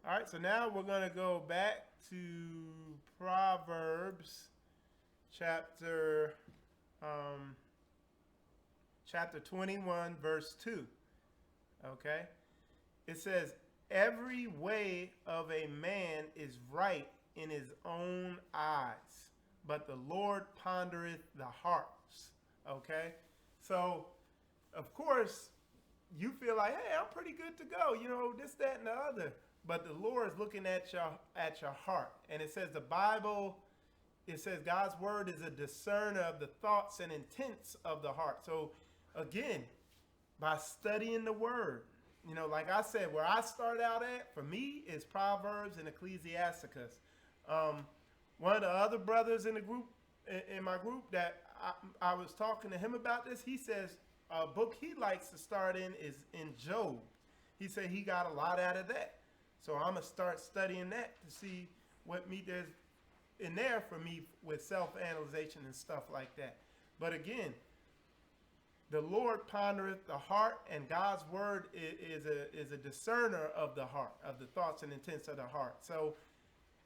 All right. So now we're going to go back to Proverbs chapter 21, verse 2. Okay. It says, every way of a man is right in his own eyes, but the Lord pondereth the hearts. Okay. So, of course, you feel like, hey, I'm pretty good to go, this, that, and the other. But the Lord is looking at your heart. And it says God's word is a discerner of the thoughts and intents of the heart. So again, by studying the word, like I said, where I start out at, for me, is Proverbs and Ecclesiasticus. One of the other brothers in the group, in my group, that I was talking to him about this, he says a book he likes to start in is in Job. He said he got a lot out of that. So I'm going to start studying that to see what there's in there for me with self-analyzation and stuff like that. But again, the Lord pondereth the heart, and God's word is a discerner of the heart, of the thoughts and intents of the heart. So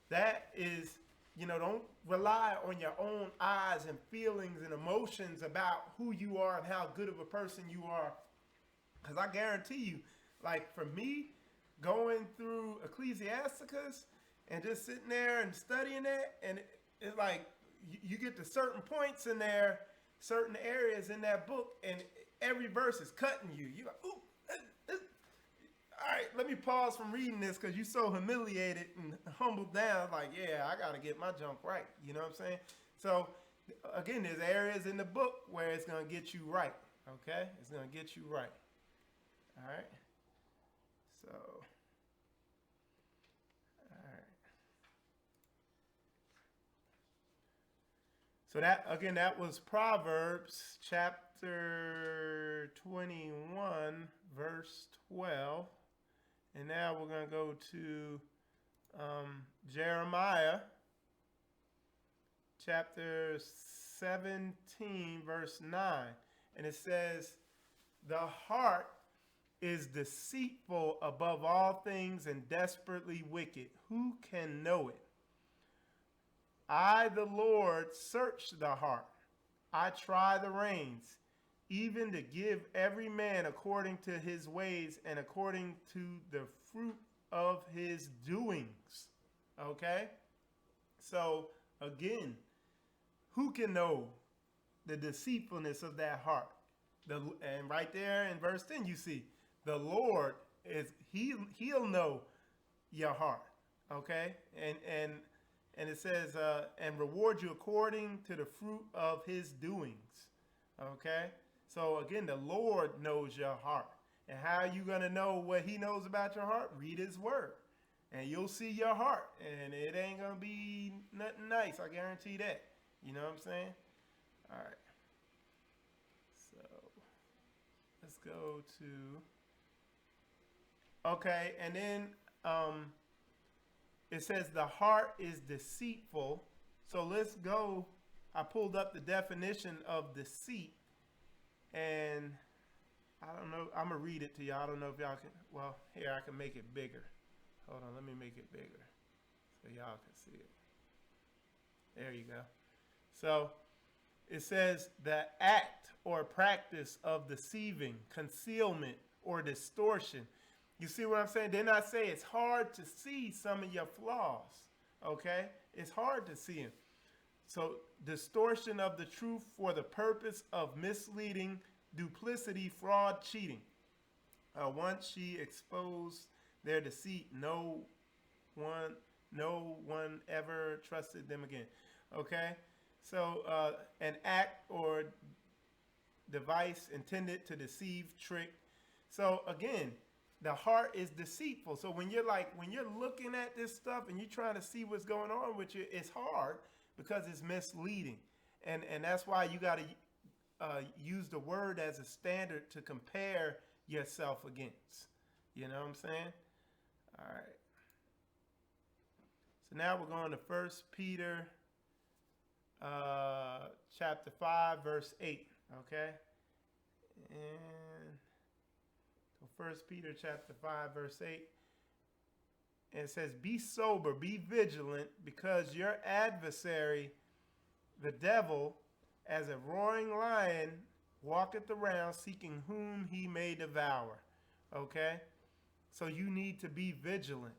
that is, don't rely on your own eyes and feelings and emotions about who you are and how good of a person you are. Because I guarantee you, like for me, going through Ecclesiasticus and just sitting there and studying that, and it's like you get to certain points in there, certain areas in that book, and every verse is cutting you. You're like, ooh, all right, let me pause from reading this because you're so humiliated and humbled down. Like, yeah, I got to get my junk right. You know what I'm saying? So, again, there's areas in the book where it's going to get you right. Okay? It's going to get you right. All right? So, all right. So that was Proverbs chapter 21, verse 12. And now we're going to go to Jeremiah chapter 17, verse 9. And it says, the heart is deceitful above all things and desperately wicked. Who can know it? I, the Lord, search the heart. I try the reins, even to give every man according to his ways and according to the fruit of his doings. Okay? So, again, who can know the deceitfulness of that heart? And right there in verse 10, you see, the Lord he'll know your heart. Okay? And it says, and reward you according to the fruit of his doings. Okay? So again, the Lord knows your heart. And how are you going to know what he knows about your heart? Read his word. And you'll see your heart. And it ain't going to be nothing nice. I guarantee that. You know what I'm saying? All right. So let's go to... Okay. And then it says the heart is deceitful. So let's go. I pulled up the definition of deceit. And I don't know. I'm going to read it to y'all. I don't know if y'all can. Well, here, I can make it bigger. Hold on. Let me make it bigger so y'all can see it. There you go. So it says the act or practice of deceiving, concealment, or distortion. You see what I'm saying? Then I say it's hard to see some of your flaws. Okay? It's hard to see them. So distortion of the truth for the purpose of misleading, duplicity, fraud, cheating. Once she exposed their deceit, no one ever trusted them again. Okay, so an act or device intended to deceive, trick. So again, the heart is deceitful. So when you're looking at this stuff and you're trying to see what's going on with you, it's hard because it's misleading, and that's why you got to use the word as a standard to compare yourself against. You know what I'm saying? All right. So now we're going to 1 Peter chapter 5, verse 8. Okay? And so 1 Peter chapter 5, verse 8. And it says, be sober, be vigilant, because your adversary, the devil, as a roaring lion, walketh around seeking whom he may devour. Okay? So you need to be vigilant.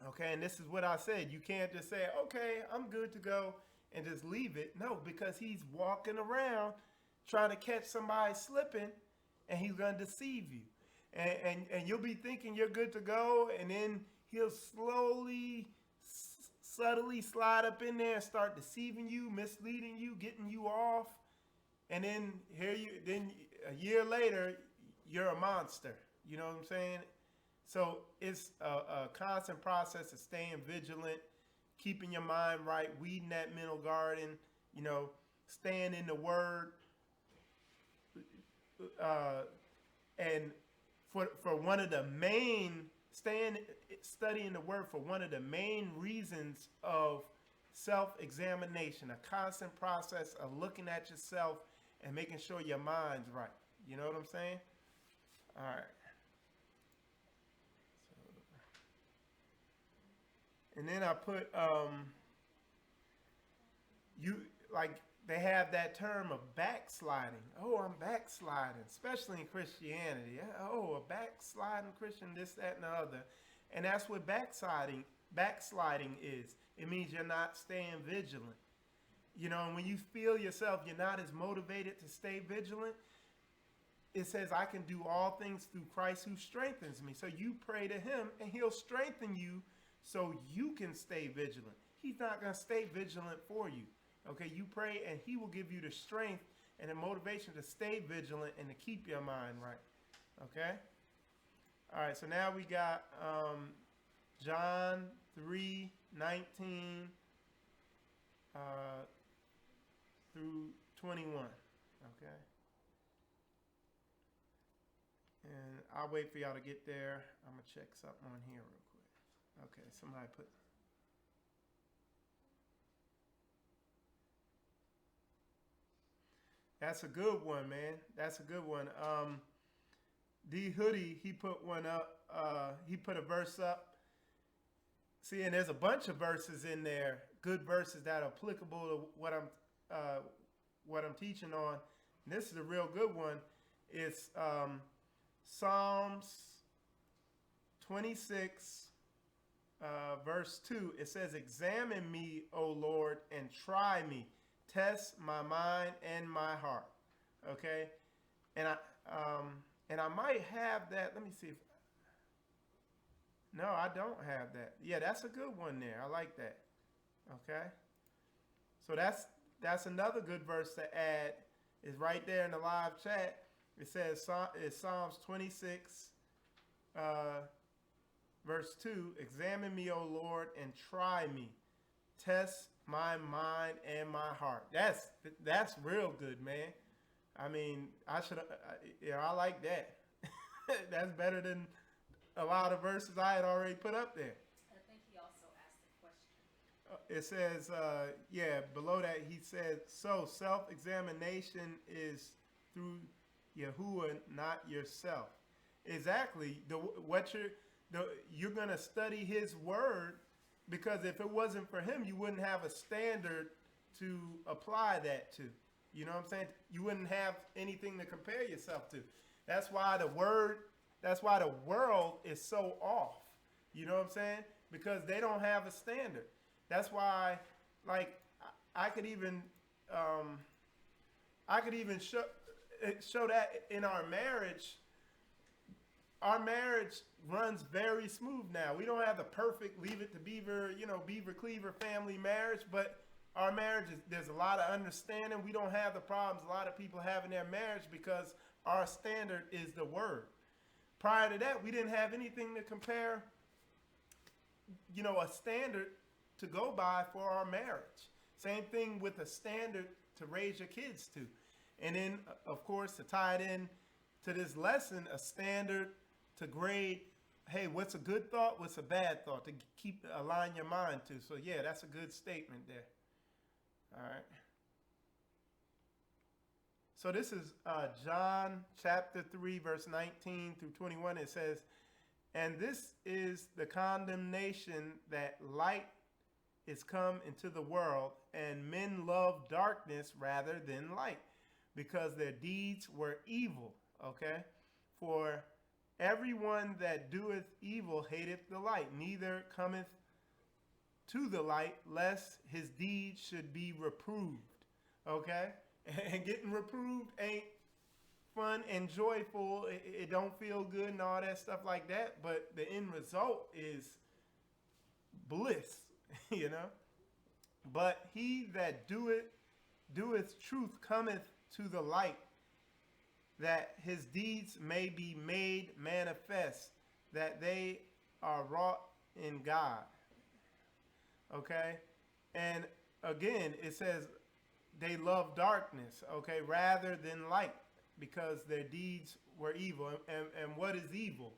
Okay? And this is what I said. You can't just say, okay, I'm good to go, and just leave it. No, because he's walking around trying to catch somebody slipping, and he's going to deceive you. And you'll be thinking you're good to go, and then he'll slowly, subtly slide up in there and start deceiving you, misleading you, getting you off. And then then a year later, you're a monster. You know what I'm saying? So it's a constant process of staying vigilant, keeping your mind right, weeding that mental garden, staying in the word. And for one of the main, studying the word for one of the main reasons of self-examination, a constant process of looking at yourself and making sure your mind's right. You know what I'm saying? All right. And then I put, they have that term of backsliding. Oh, I'm backsliding, especially in Christianity. Oh, a backsliding Christian, this, that, and the other. And that's what backsliding is. It means you're not staying vigilant. And when you feel yourself, you're not as motivated to stay vigilant, it says, I can do all things through Christ who strengthens me. So you pray to him and he'll strengthen you so you can stay vigilant. He's not going to stay vigilant for you. Okay, you pray and he will give you the strength and the motivation to stay vigilant and to keep your mind right. Okay? All right, so now we got John 3:19 through 21. Okay? And I'll wait for y'all to get there. I'm going to check something on here real quick. Okay, somebody put... That's a good one, man. That's a good one. D Hoodie, he put one up. He put a verse up. See, and there's a bunch of verses in there, good verses that are applicable to what I'm teaching on. And this is a real good one. It's Psalms 26, verse 2. It says, examine me, O Lord, and try me. Test my mind and my heart. Okay? And I might have that. Let me see if... No, I don't have that. Yeah, that's a good one there. I like that. Okay? So that's another good verse to add. It's right there in the live chat. It says, it's Psalms 26, verse 2. Examine me, O Lord, and try me. Test my mind and my heart. That's real good, man. I mean, I like that. That's better than a lot of verses I had already put up there. I think he also asked a question. It says, below that he said, so self-examination is through Yahuwah, not yourself. Exactly. You're going to study his word, because if it wasn't for him, you wouldn't have a standard to apply that to. You know what I'm saying? You wouldn't have anything to compare yourself to. That's why the world is so off. You know what I'm saying? Because they don't have a standard. That's why, I could even show that in our marriage. Our marriage runs very smooth now. We don't have the perfect Leave It to Beaver, Beaver Cleaver family marriage, but our marriage there's a lot of understanding. We don't have the problems a lot of people have in their marriage because our standard is the word. Prior to that, we didn't have anything to compare, a standard to go by for our marriage. Same thing with a standard to raise your kids to. And then, of course, to tie it in to this lesson, a standard to grade, hey, what's a good thought, what's a bad thought, to align your mind to. So, yeah, that's a good statement there. All right. So this is John chapter 3, verse 19 through 21. It says, and this is the condemnation that light is come into the world, and men love darkness rather than light, because their deeds were evil. Okay? For everyone that doeth evil hateth the light, neither cometh to the light, lest his deeds should be reproved. Okay? And getting reproved ain't fun and joyful. It don't feel good and all that stuff like that. But the end result is bliss, But he that doeth truth cometh to the light, that his deeds may be made manifest, that they are wrought in God. Okay? And again, it says they love darkness, okay, rather than light, because their deeds were evil. And what is evil?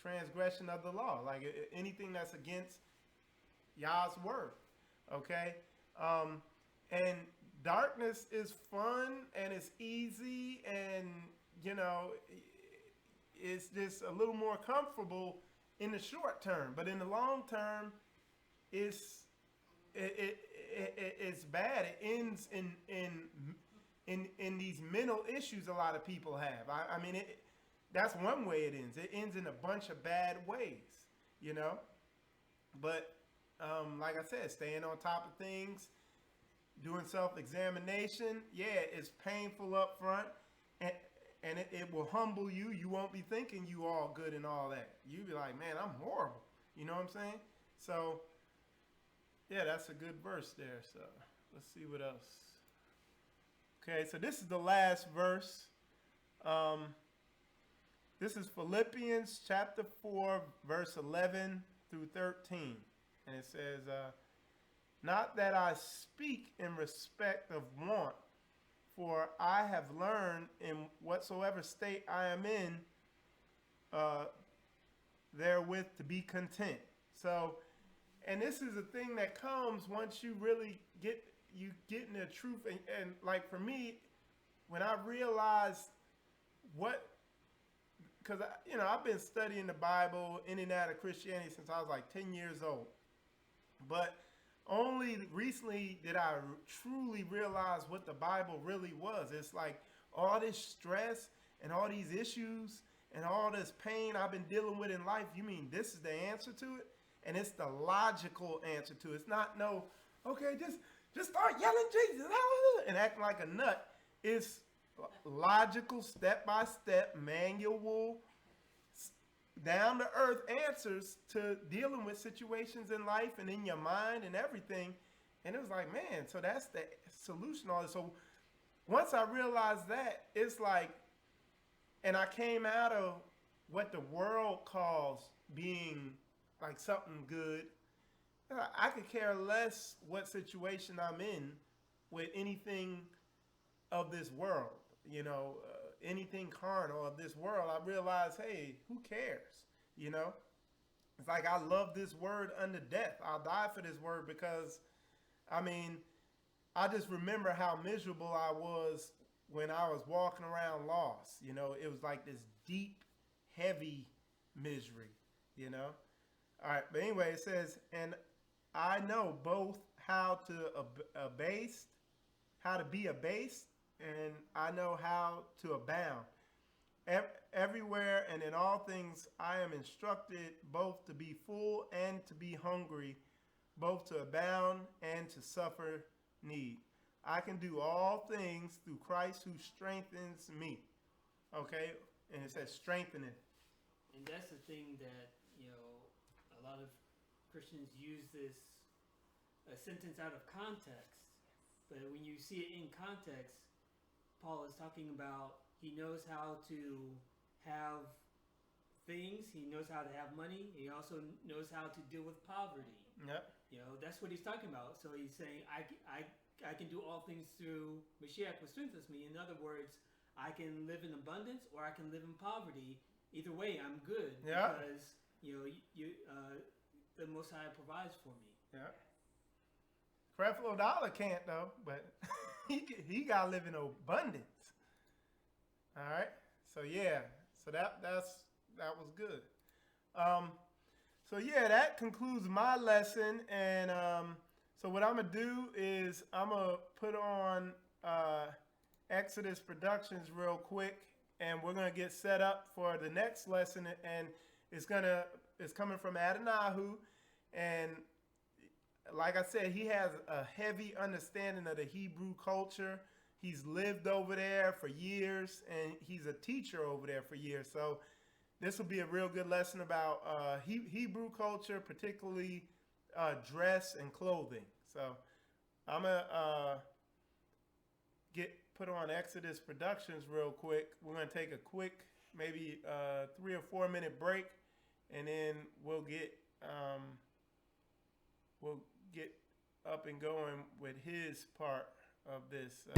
Transgression of the law, like anything that's against Yah's word, okay? And darkness is fun and it's easy and, it's just a little more comfortable in the short term. But in the long term, it's bad. It ends in these mental issues a lot of people have. I mean, that's one way it ends. It ends in a bunch of bad ways, But like I said, staying on top of things, doing self-examination, it's painful up front, and it will humble you. You won't be thinking you all good and all that. You'll be like, man, I'm horrible. You know what I'm saying? So, yeah, that's a good verse there. So let's see what else. Okay, so this is the last verse. This is Philippians chapter 4, verse 11 through 13. And it says, not that I speak in respect of want, for I have learned in whatsoever state I am in, therewith to be content. So, and this is a thing that comes once you really get in the truth. And like for me, when I realized because I've been studying the Bible in and out of Christianity since I was like 10 years old. But only recently did I truly realize what the Bible really was. It's like all this stress and all these issues and all this pain I've been dealing with in life. You mean this is the answer to it? And it's the logical answer to it. It's not okay, just start yelling Jesus and acting like a nut. It's logical, step-by-step, manual, down-to-earth answers to dealing with situations in life and in your mind and everything. And it was like, man, so that's the solution. All this. So once I realized that, it's like, and I came out of what the world calls being like something good. I could care less what situation I'm in with anything of this world, anything carnal of this world. I realize, hey, who cares? It's like I love this word unto death. I'll die for this word because, I just remember how miserable I was when I was walking around lost. It was like this deep, heavy misery, All right, but anyway, it says, and I know both how to be abased, and I know how to abound. Everywhere and in all things I am instructed both to be full and to be hungry, both to abound and to suffer need. I can do all things through Christ who strengthens me. Okay? And it says strengthening. And that's the thing that, a lot of Christians use this sentence out of context. But when you see it in context, Paul is talking about he knows how to have things. He knows how to have money. He also knows how to deal with poverty. Yep. That's what he's talking about. So he's saying, I can do all things through Mashiach who strengthens me. In other words, I can live in abundance or I can live in poverty. Either way, I'm good because the Most High provides for me. Yeah. Creflo Dollar can't though, but he got to live in abundance. All right. So yeah. So that was good. So yeah, that concludes my lesson. And so what I'm gonna do is I'm gonna put on Exodus Productions real quick, and we're gonna get set up for the next lesson. And it's coming from Adonai, and like I said, he has a heavy understanding of the Hebrew culture. He's lived over there for years, and he's a teacher over there for years. So this will be a real good lesson about Hebrew culture, particularly dress and clothing. So I'm going to put on Exodus Productions real quick. We're going to take a quick, maybe 3 or 4 minute break, and then we'll get up and going with his part of this.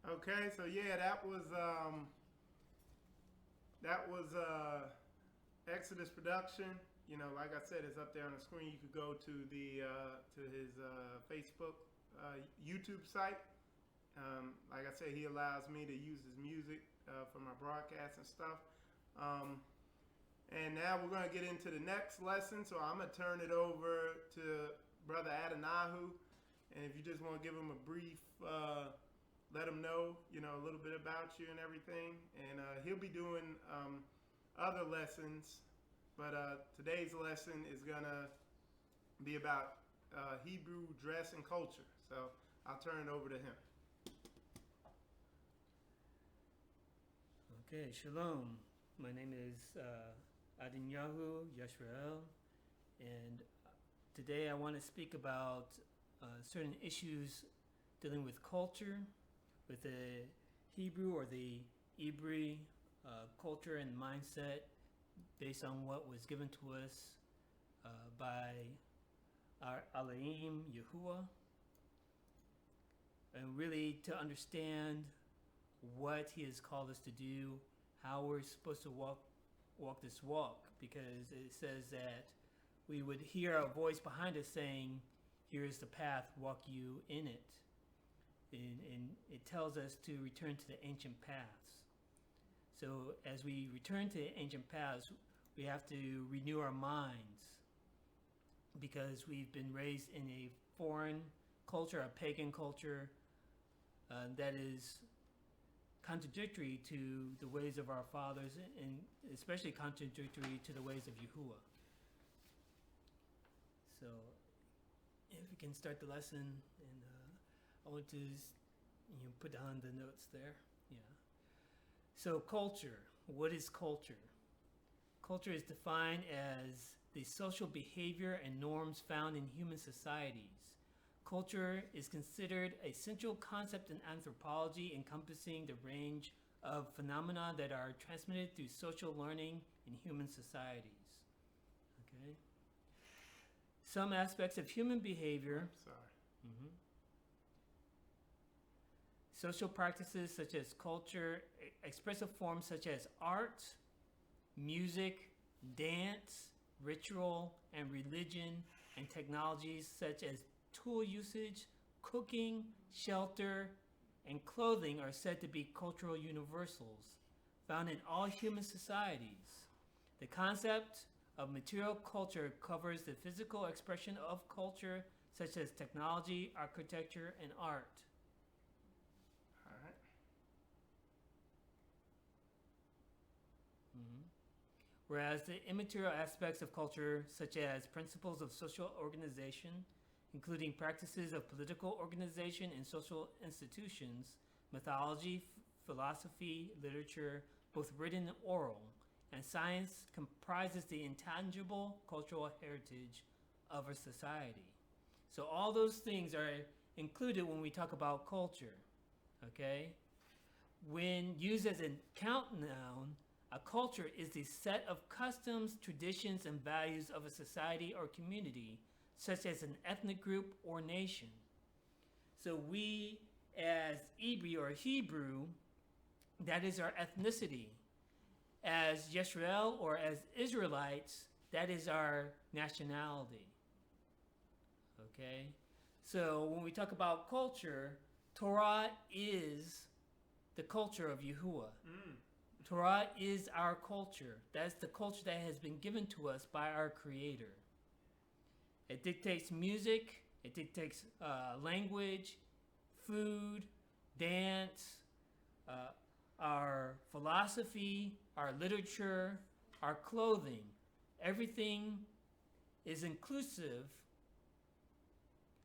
Okay, so yeah, that was Exodus production. You know, like I said, it's up there on the screen. You could go to his Facebook, YouTube site. Like I said, he allows me to use his music for my broadcasts and stuff. And now we're going to get into the next lesson. So I'm going to turn it over to Brother Adanahu. And if you just want to give him a brief, let him know, a little bit about you and everything. And he'll be doing other lessons. But today's lesson is going to be about Hebrew dress and culture. So I'll turn it over to him. Okay, shalom. My name is Adinyahu Yashrael, and today I want to speak about certain issues dealing with culture, with the Hebrew or the Hebrew culture and mindset based on what was given to us by our Elohim Yahuwah, and really to understand what he has called us to do, how we're supposed to walk this walk, because it says that we would hear a voice behind us saying, "Here is the path, walk you in it." And it tells us to return to the ancient paths. So as we return to the ancient paths, we have to renew our minds, because we've been raised in a foreign culture, a pagan culture, that is contradictory to the ways of our fathers, and especially contradictory to the ways of Yahuwah. So if we can start the lesson, and I want to put down the notes there. Yeah. So culture. What is culture? Culture is defined as the social behavior and norms found in human societies. Culture is considered a central concept in anthropology, encompassing the range of phenomena that are transmitted through social learning in human societies. Okay. Some aspects of human behavior. Social practices such as culture, expressive forms such as art, music, dance, ritual, and religion, and technologies such as tool usage, cooking, shelter, and clothing are said to be cultural universals found in all human societies. The concept of material culture covers the physical expression of culture, such as technology, architecture, and art. All right. Whereas the immaterial aspects of culture, such as principles of social organization, including practices of political organization and social institutions, mythology, philosophy, literature, both written and oral, and science, comprises the intangible cultural heritage of a society. So all those things are included when we talk about culture, okay? When used as a count noun, a culture is the set of customs, traditions, and values of a society or community, such as an ethnic group or nation. So we, as Hebrew or Hebrew, that is our ethnicity. As Yisrael or as Israelites, that is our nationality. Okay? So when we talk about culture, Torah is the culture of Yahuwah. Torah is our culture. That's the culture that has been given to us by our Creator. It dictates music, it dictates language, food, dance, our philosophy, our literature, our clothing. Everything is inclusive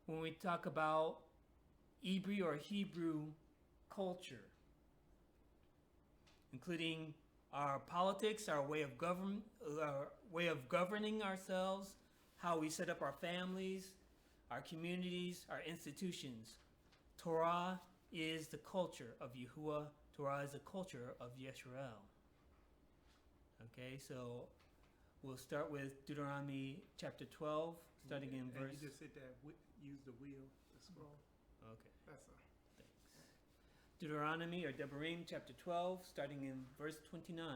when we talk about Hebrew or Hebrew culture, including our politics, our way of governing ourselves, how we set up our families, our communities, our institutions. Torah is the culture of Yahuwah. Torah is the culture of Yisrael. Okay, so we'll start with Deuteronomy chapter 12, starting in verse. You just hit that, use the wheel to scroll. Okay. That's all. Thanks. Deuteronomy or Devarim chapter 12, starting in verse 29.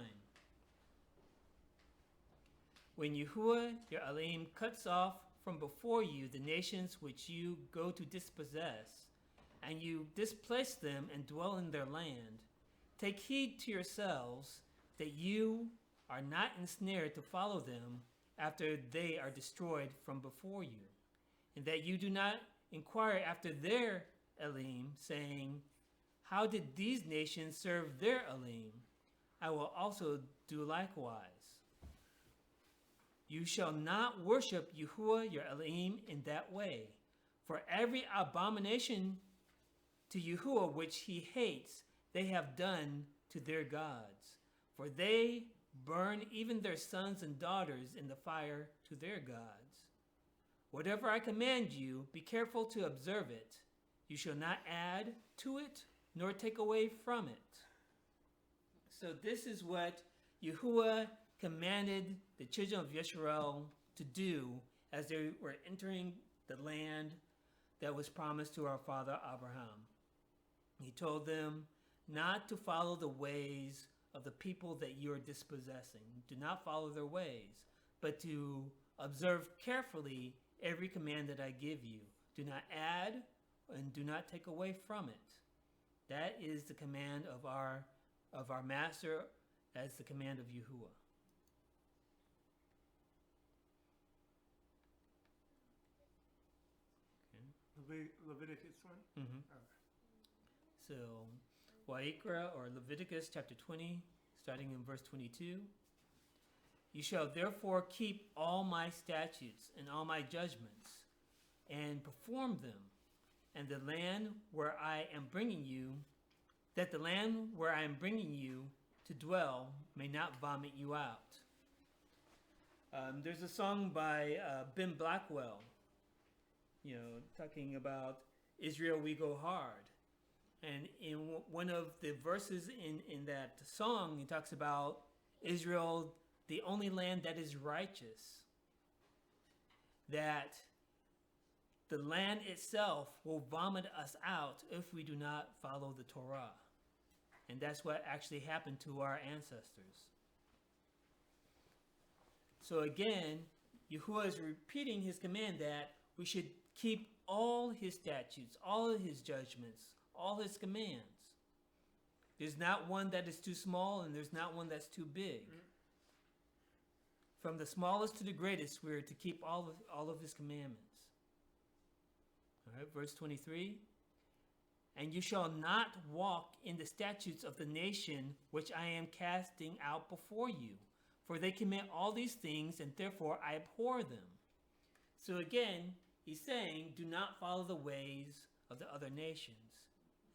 When Yahuwah your Elohim cuts off from before you the nations which you go to dispossess, and you displace them and dwell in their land, take heed to yourselves that you are not ensnared to follow them after they are destroyed from before you, and that you do not inquire after their Elohim, saying, how did these nations serve their Elohim? I will also do likewise. You shall not worship Yahuwah your Elohim in that way, for every abomination to Yahuwah which he hates they have done to their gods, for they burn even their sons and daughters in the fire to their gods. Whatever I command you, be careful to observe it. You shall not add to it nor take away from it. So this is what Yahuwah commanded the children of Israel to do as they were entering the land that was promised to our father Abraham. He told them not to follow the ways of the people that you are dispossessing. Do not follow their ways, but to observe carefully every command that I give you. Do not add and do not take away from it. That is the command of our master, as the command of Yahuwah. Leviticus 20? Mm-hmm. Okay. So, Wa'ikra, or Leviticus chapter 20, starting in verse 22. You shall therefore keep all my statutes and all my judgments, and perform them, and the land where I am bringing you, that the land where I am bringing you to dwell may not vomit you out. There's a song by Ben Blackwell, talking about Israel, we go hard. And in one of the verses in that song, he talks about Israel, the only land that is righteous. That the land itself will vomit us out if we do not follow the Torah. And that's what actually happened to our ancestors. So again, Yahuwah is repeating his command that we should keep all his statutes, all of his judgments, all his commands. There's not one that is too small, and there's not one that's too big. From the smallest to the greatest, we're to keep all of his commandments. All right, verse 23. And you shall not walk in the statutes of the nation which I am casting out before you, for they commit all these things, and therefore I abhor them. So again, he's saying, do not follow the ways of the other nations.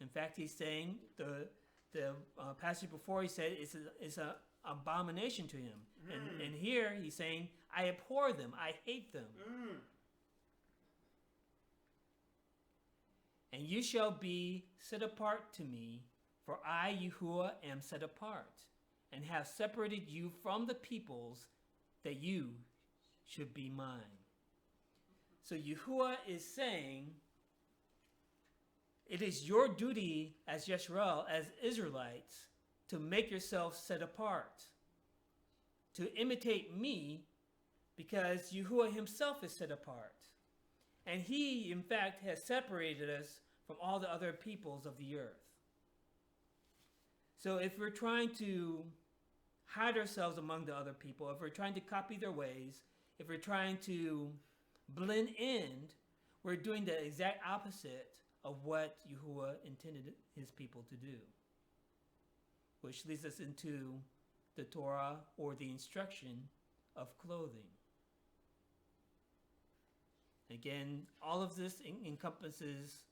In fact, he's saying, the passage before he said it's an abomination to him. And here he's saying, I abhor them, I hate them. And you shall be set apart to me, for I, Yahuwah, am set apart, and have separated you from the peoples, that you should be mine. So Yahuwah is saying, it is your duty as Yisrael, as Israelites, to make yourself set apart, to imitate me, because Yahuwah himself is set apart. And he, in fact, has separated us from all the other peoples of the earth. So if we're trying to hide ourselves among the other people, if we're trying to copy their ways, if we're trying to blend in, we're doing the exact opposite of what Yahuwah intended his people to do. Which leads us into the Torah, or the instruction of clothing. Again, all of this encompasses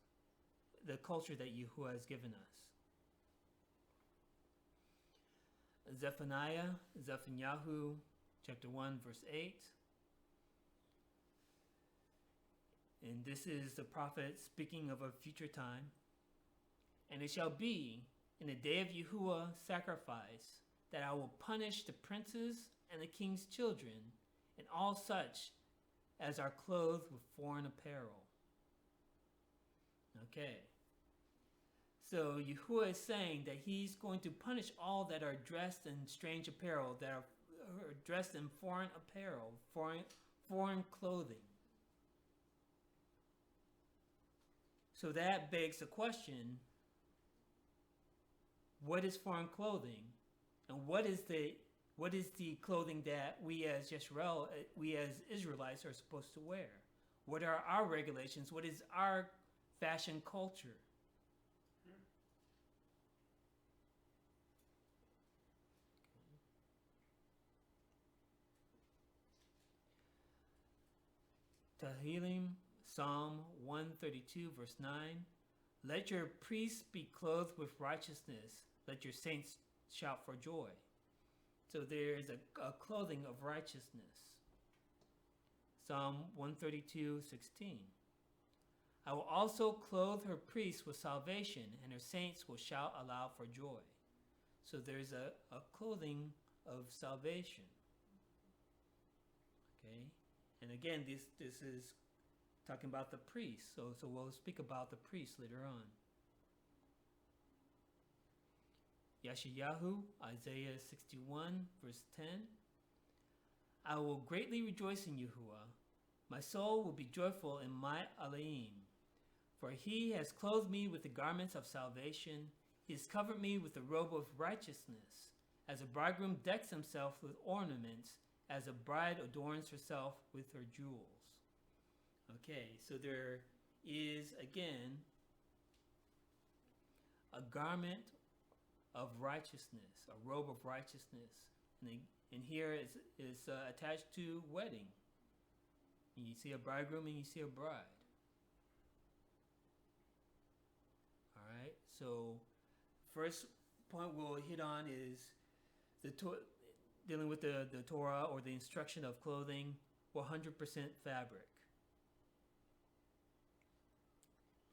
the culture that Yahuwah has given us. Zephaniah, chapter 1, verse 8. And this is the prophet speaking of a future time. And it shall be in the day of Yahuwah sacrifice that I will punish the princes and the king's children and all such as are clothed with foreign apparel. Okay. So Yahuwah is saying that he's going to punish all that are dressed in strange apparel, that are dressed in foreign apparel, foreign clothing. So that begs the question, what is foreign clothing? And what is the clothing that we as Yisrael, we as Israelites are supposed to wear? What are our regulations? What is our fashion culture? Tehillim, Psalm 132, verse 9. Let your priests be clothed with righteousness. Let your saints shout for joy. So there is a clothing of righteousness. Psalm 132:16. I will also clothe her priests with salvation, and her saints will shout aloud for joy. So there's a clothing of salvation. Okay? And again, this is talking about the priests. So we'll speak about the priests later on. Yeshayahu, Isaiah 61, verse 10. I will greatly rejoice in Yahuwah. My soul will be joyful in my Elohim. For he has clothed me with the garments of salvation. He has covered me with the robe of righteousness. As a bridegroom decks himself with ornaments, as a bride adorns herself with her jewels. Okay, so there is, again, a garment of righteousness, a robe of righteousness. And here is attached to wedding. And you see a bridegroom and you see a bride. All right, so first point we'll hit on is dealing with the Torah, or the instruction of clothing, 100% fabric.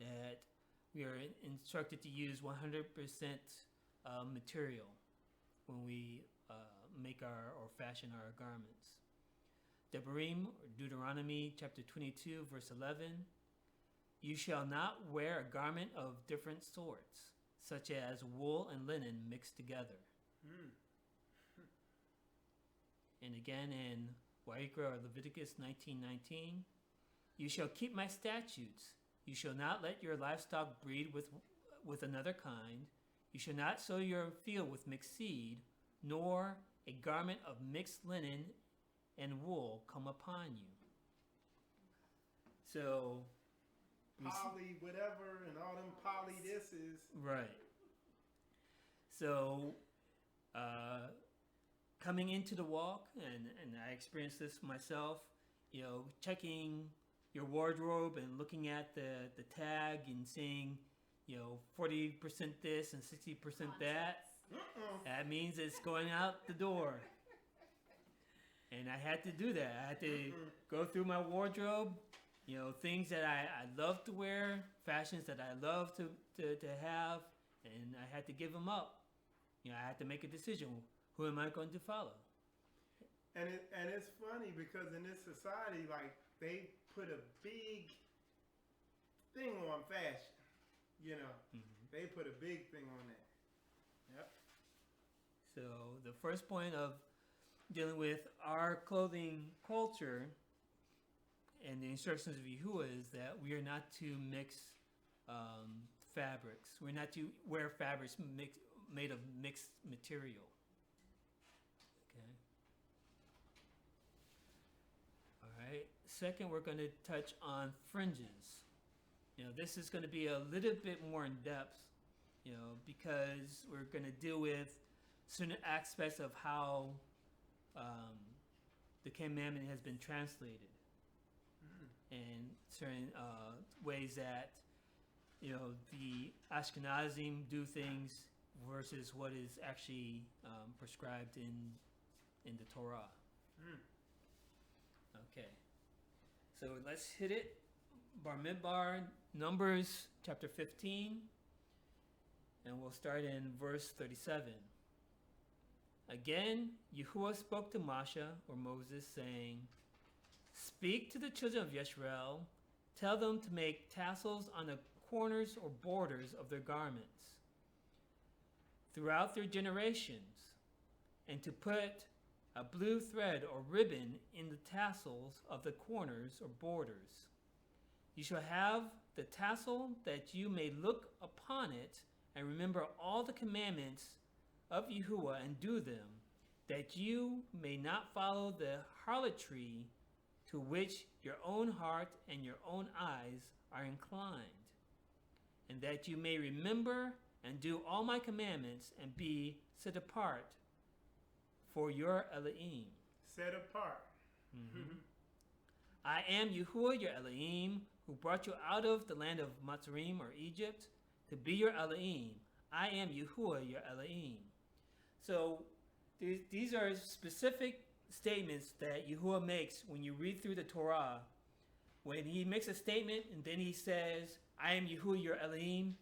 That we are instructed to use 100% material when we make or fashion our garments. Devarim, or Deuteronomy chapter 22, verse 11. You shall not wear a garment of different sorts, such as wool and linen mixed together. And again in Wayikra, or Leviticus 19:19, you shall keep my statutes. You shall not let your livestock breed with another kind. You shall not sow your field with mixed seed, nor a garment of mixed linen and wool come upon you. So, poly whatever and all them poly this is. Right. So, coming into the walk, and I experienced this myself, checking your wardrobe and looking at the tag and seeing, 40% this and 60% that. That means it's going out the door. And I had to do that. I had to go through my wardrobe, things that I love to wear, fashions that I love to have, and I had to give them up. I had to make a decision. Who am I going to follow? And it's funny because in this society, like, they put a big thing on fashion. They put a big thing on that. Yep. So the first point of dealing with our clothing culture and the instructions of Yahuwah is that we are not to mix fabrics. We're not to wear fabrics made of mixed material. Okay. All right. Second, we're going to touch on fringes. This is going to be a little bit more in depth, because we're going to deal with certain aspects of how the commandment has been translated, and certain ways that the Ashkenazim do things versus what is actually prescribed in the Torah. Okay, so let's hit it. Bar Midbar, Numbers chapter 15, and we'll start in verse 37. Again, Yahuwah spoke to Moshe, or Moses, saying, Speak to the children of Yisrael, tell them to make tassels on the corners or borders of their garments throughout their generations, and to put a blue thread or ribbon in the tassels of the corners or borders. You shall have the tassel that you may look upon it and remember all the commandments of Yahuwah and do them, that you may not follow the harlotry to which your own heart and your own eyes are inclined, and that you may remember and do all my commandments and be set apart for your Elohim. Set apart. Mm-hmm. I am Yahuwah your Elohim, who brought you out of the land of Mitzrayim or Egypt to be your Elohim. I am Yahuwah your Elohim. So these are specific statements that Yahuwah makes when you read through the Torah. When he makes a statement and then he says, I am Yahuwah your Elohim,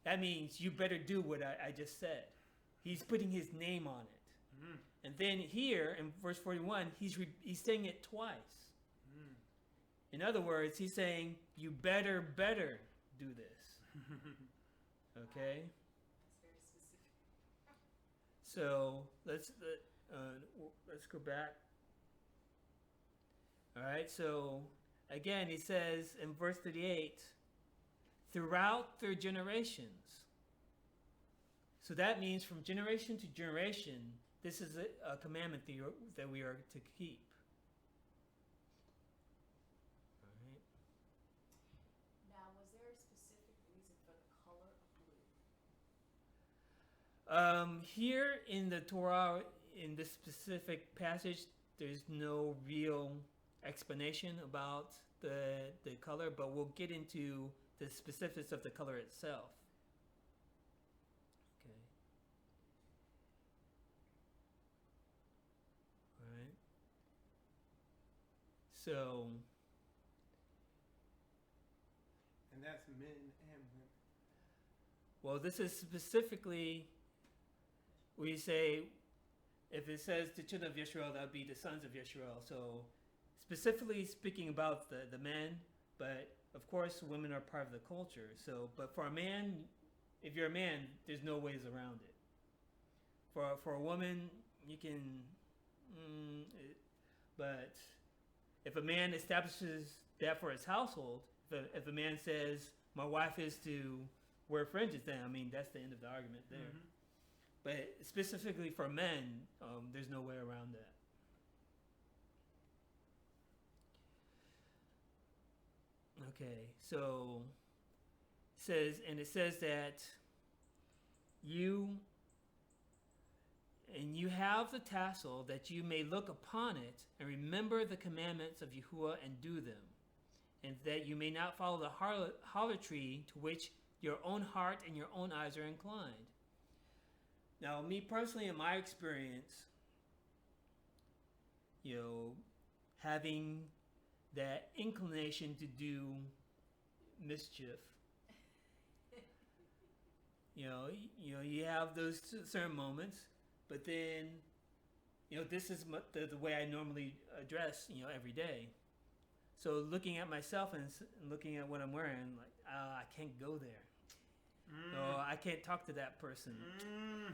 that means you better do what I just said. He's putting his name on it. Mm-hmm. And then here in verse 41, he's saying it twice. In other words, he's saying, you better do this. Okay? That's very specific. So let's go back. All right, so again, he says in verse 38, throughout their generations. So that means from generation to generation, this is a commandment that we are to keep. Now, was there a specific reason for the color of blue? Here in the Torah, in this specific passage, there's no real explanation about the color, but we'll get into the specifics of the color itself. Okay. All right. So. And that's men and women. Well, this is specifically, we say, if it says the children of Yisrael, that would be the sons of Yisrael. So specifically speaking about the men, but of course women are part of the culture. So, but for a man, if you're a man, there's no ways around it. For a woman, you can, but if a man establishes that for his household, if a man says, my wife is to wear fringes, then, I mean, that's the end of the argument there. Mm-hmm. But specifically for men, there's no way around that. Okay, so it says that you have the tassel that you may look upon it and remember the commandments of Yahuwah and do them, and that you may not follow the harlotry to which your own heart and your own eyes are inclined. Now, me personally, in my experience, having that inclination to do mischief, you have those certain moments, but then, this is the way I normally dress, every day. So looking at myself and looking at what I'm wearing, like, I can't go there. No, I can't talk to that person.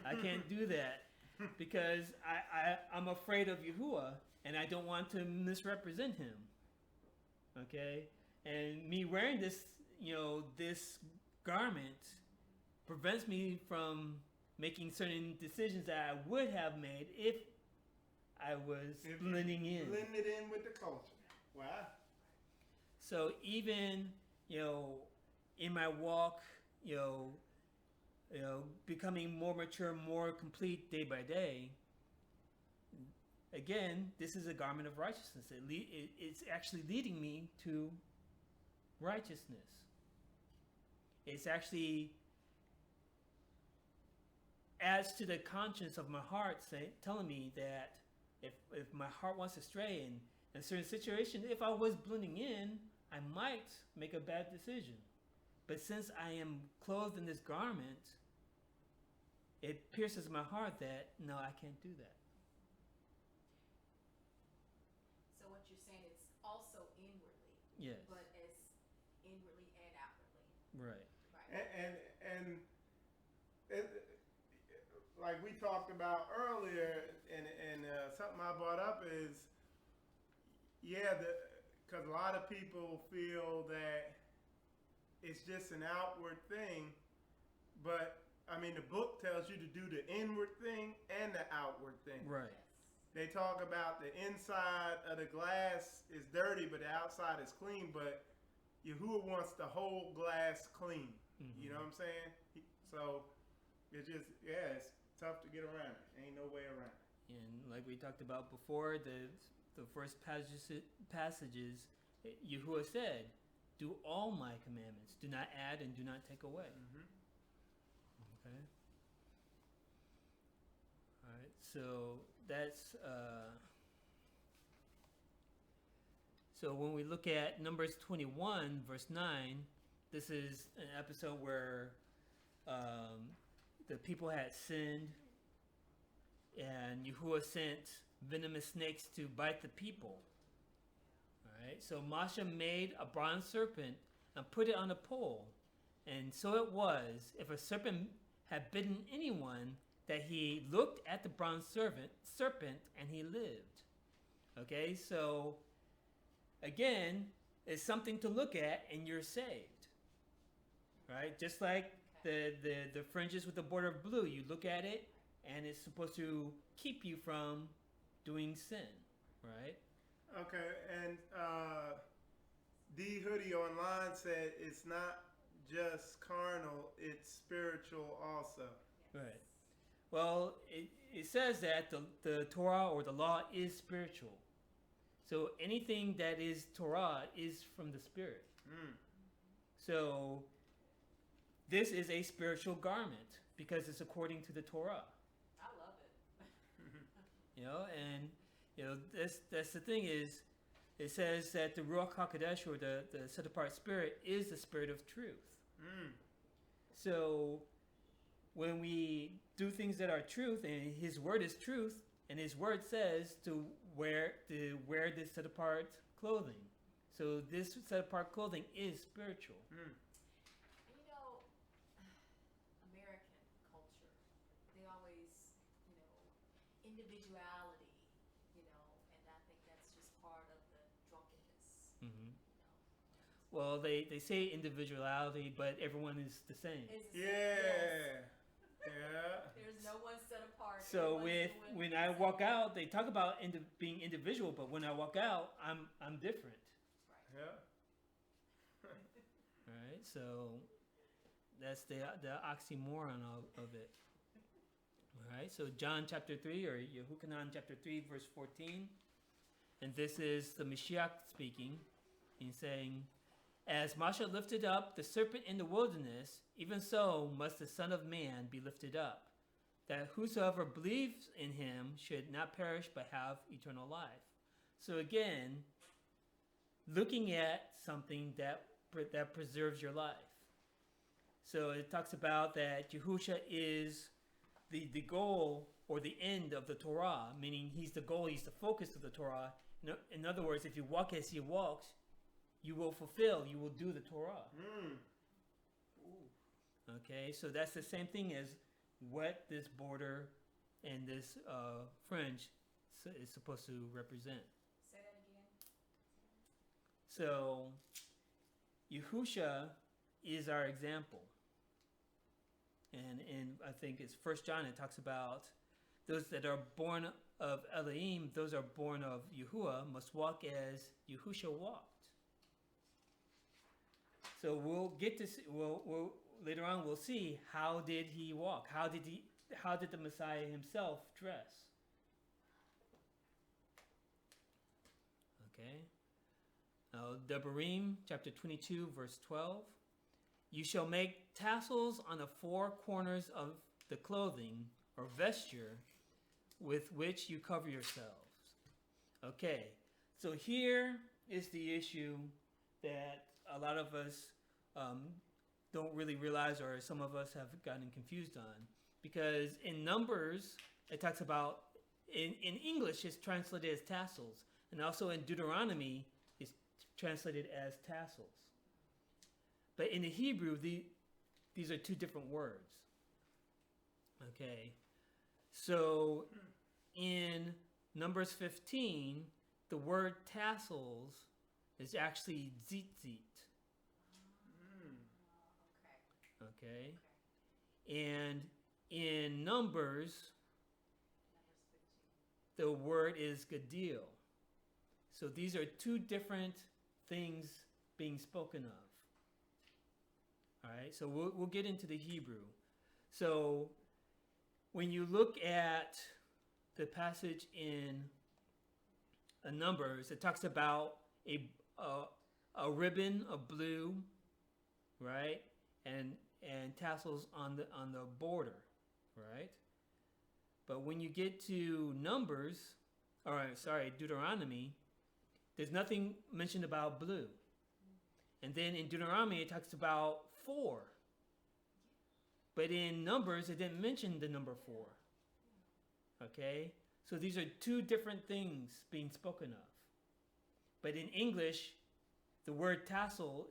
I can't do that because I'm afraid of Yahuwah and I don't want to misrepresent him. Okay? And me wearing this, this garment prevents me from making certain decisions that I would have made if I was blending in. Blended in with the culture. Wow. So even, in my walk, becoming more mature, more complete day by day, again, this is a garment of righteousness. It's actually leading me to righteousness. It's actually adds to the conscience of my heart, telling me that if my heart wants to stray in a certain situation, if I was blending in, I might make a bad decision. But since I am clothed in this garment, it pierces my heart that, no, I can't do that. So what you're saying, it's also inwardly. Yes. But it's inwardly and outwardly. Right. By And it, like we talked about earlier, and something I brought up is, because a lot of people feel that it's just an outward thing, but I mean the book tells you to do the inward thing and the outward thing. Right. They talk about the inside of the glass is dirty, but the outside is clean. But Yahuwah wants the whole glass clean. Mm-hmm. You know what I'm saying? So it's just, it's tough to get around it. Ain't no way around it. And like we talked about before, the first passages, Yahuwah said, "Do all my commandments. Do not add and do not take away." Mm-hmm. Okay. All right. So that's so when we look at Numbers 21, verse 9, this is an episode where the people had sinned, and Yahuwah sent venomous snakes to bite the people. All right. So Moshe made a bronze serpent and put it on a pole, and so it was, if a serpent had bitten anyone, that he looked at the bronze serpent and he lived. Okay, so again, it's something to look at and you're saved. Right? Just like the fringes with the border of blue, you look at it and it's supposed to keep you from doing sin. Right? Okay, and D Hoodie online said it's not just carnal, it's spiritual also. Right. Well, it says that the Torah or the law is spiritual. So anything that is Torah is from the Spirit. Mm. So this is a spiritual garment because it's according to the Torah. I love it. You know, and you know that's the thing is, it says that the Ruach HaKodesh, or the set apart Spirit, is the Spirit of truth. Mm. So when we do things that are truth, and His word is truth, and His word says to wear this set apart clothing. So this set apart clothing is spiritual. Mm. You know, American culture, they always, individuality, and I think that's just part of the drunkenness. Mm-hmm. Well, they say individuality, but everyone is the same. It's the same, Yeah. yes. Yeah. There's no one set apart. So Everyone's doing when I walk out, they talk about being individual, but when I walk out, I'm different. Yeah. All right, so that's the oxymoron of it. All right, so John chapter 3, or Yehukanan chapter 3, verse 14, and this is the Mashiach speaking. He's saying, "As Moshe lifted up the serpent in the wilderness, even so must the Son of Man be lifted up, that whosoever believes in him should not perish but have eternal life." So again, looking at something that preserves your life. So it talks about that Yahusha is the goal or the end of the Torah, meaning he's the goal, he's the focus of the Torah. In other words, if you walk as he walks, you will fulfill, you will do the Torah. Mm. Okay, so that's the same thing as what this border and this fringe is supposed to represent. Say that again. So, Yahusha is our example. And I think it's 1 John, it talks about those that are born of Elohim, those are born of Yahuwah, must walk as Yahusha walked. So we'll get to see, we'll later on we'll see how did he walk? How did the Messiah himself dress? Okay. Now, Devarim, chapter 22, verse 12. "You shall make tassels on the four corners of the clothing or vesture with which you cover yourselves." Okay, so here is the issue that a lot of us don't really realize, or some of us have gotten confused on. Because in Numbers, it talks about, in English, it's translated as tassels. And also in Deuteronomy, it's translated as tassels. But in the Hebrew, these are two different words. Okay, so in Numbers 15, the word tassels is actually tzitzit. Okay. Okay, and in Numbers, Numbers 15. the word is gadil. So these are two different things being spoken of. All right, so we'll get into the Hebrew. So when you look at the passage in Numbers, it talks about a ribbon of blue, right, and tassels on the border, right. But when you get to Deuteronomy, there's nothing mentioned about blue. And then in Deuteronomy, it talks about 4. But in Numbers, it didn't mention the number 4. Okay? So these are two different things being spoken of. But in English, the word tassel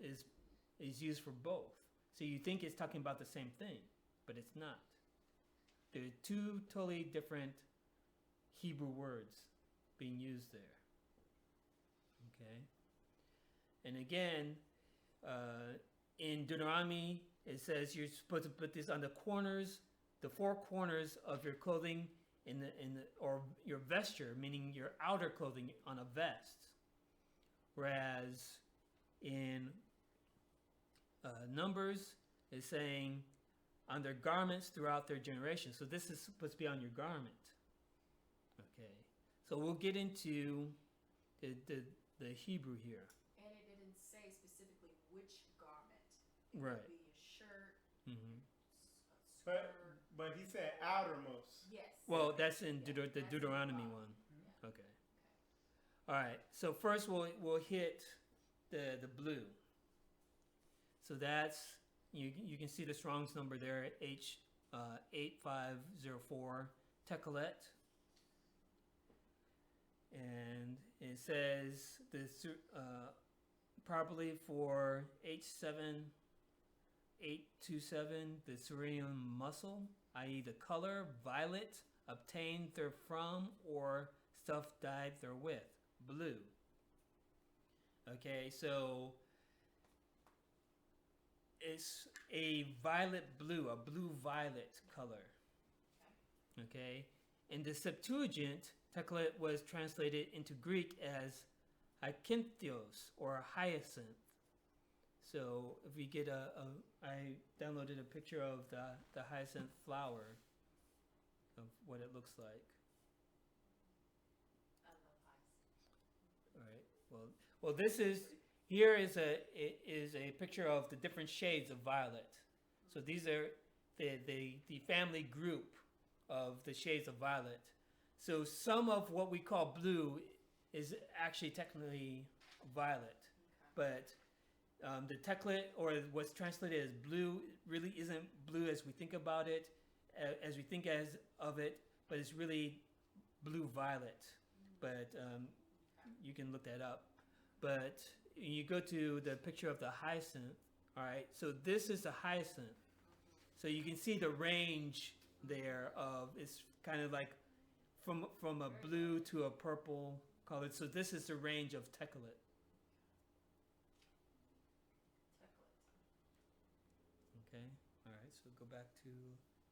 is used for both. So you think it's talking about the same thing, but it's not. There are two totally different Hebrew words being used there. Okay? And again, in Deuteronomy, it says you're supposed to put this on the corners, the 4 corners of your clothing or your vesture, meaning your outer clothing on a vest. Whereas in Numbers, it's saying on their garments throughout their generation. So this is supposed to be on your garment. Okay. So we'll get into the Hebrew here. And it didn't say specifically which garment. It Right. could be a shirt, Mm-hmm. a skirt. But he said outermost. Yes. Well, that's in Yeah, the that's Deuteronomy in one. Yeah. Okay. All right. So first we'll hit the blue. So that's you can see the Strong's number there, H8504 Tekelet. And it says this probably for H7827, the Syrian muscle, i.e. the color violet obtained therefrom or stuff dyed therewith, blue. Okay, so it's a violet blue, a blue violet color. Okay, in the Septuagint, Tekelet was translated into Greek as Akinthios or hyacinth. So if we get I downloaded a picture of the hyacinth flower, of what it looks like. I love hyacinth. All right. Well, this is here is a picture of the different shades of violet. So these are the family group of the shades of violet. So some of what we call blue is actually technically violet, but the Tekelet, or what's translated as blue, really isn't blue as we think about it, as we think of it, but it's really blue violet. But you can look that up. But you go to the picture of the hyacinth. All right, so this is the hyacinth. So you can see the range there of it's kind of like from a blue to a purple color. So this is the range of Tekelet. Okay. All right. So go back to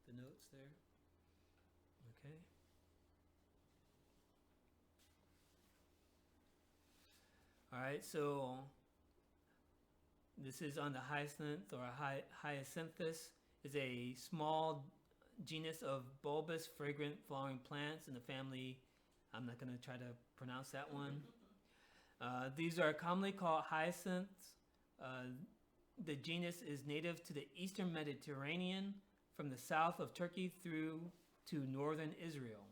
the notes there. Okay. All right. So this is on the hyacinth or hyacinthus. Is a small genus of bulbous, fragrant flowering plants in the family. I'm not going to try to pronounce that one. These are commonly called hyacinths. The genus is native to the eastern Mediterranean, from the south of Turkey through to northern Israel.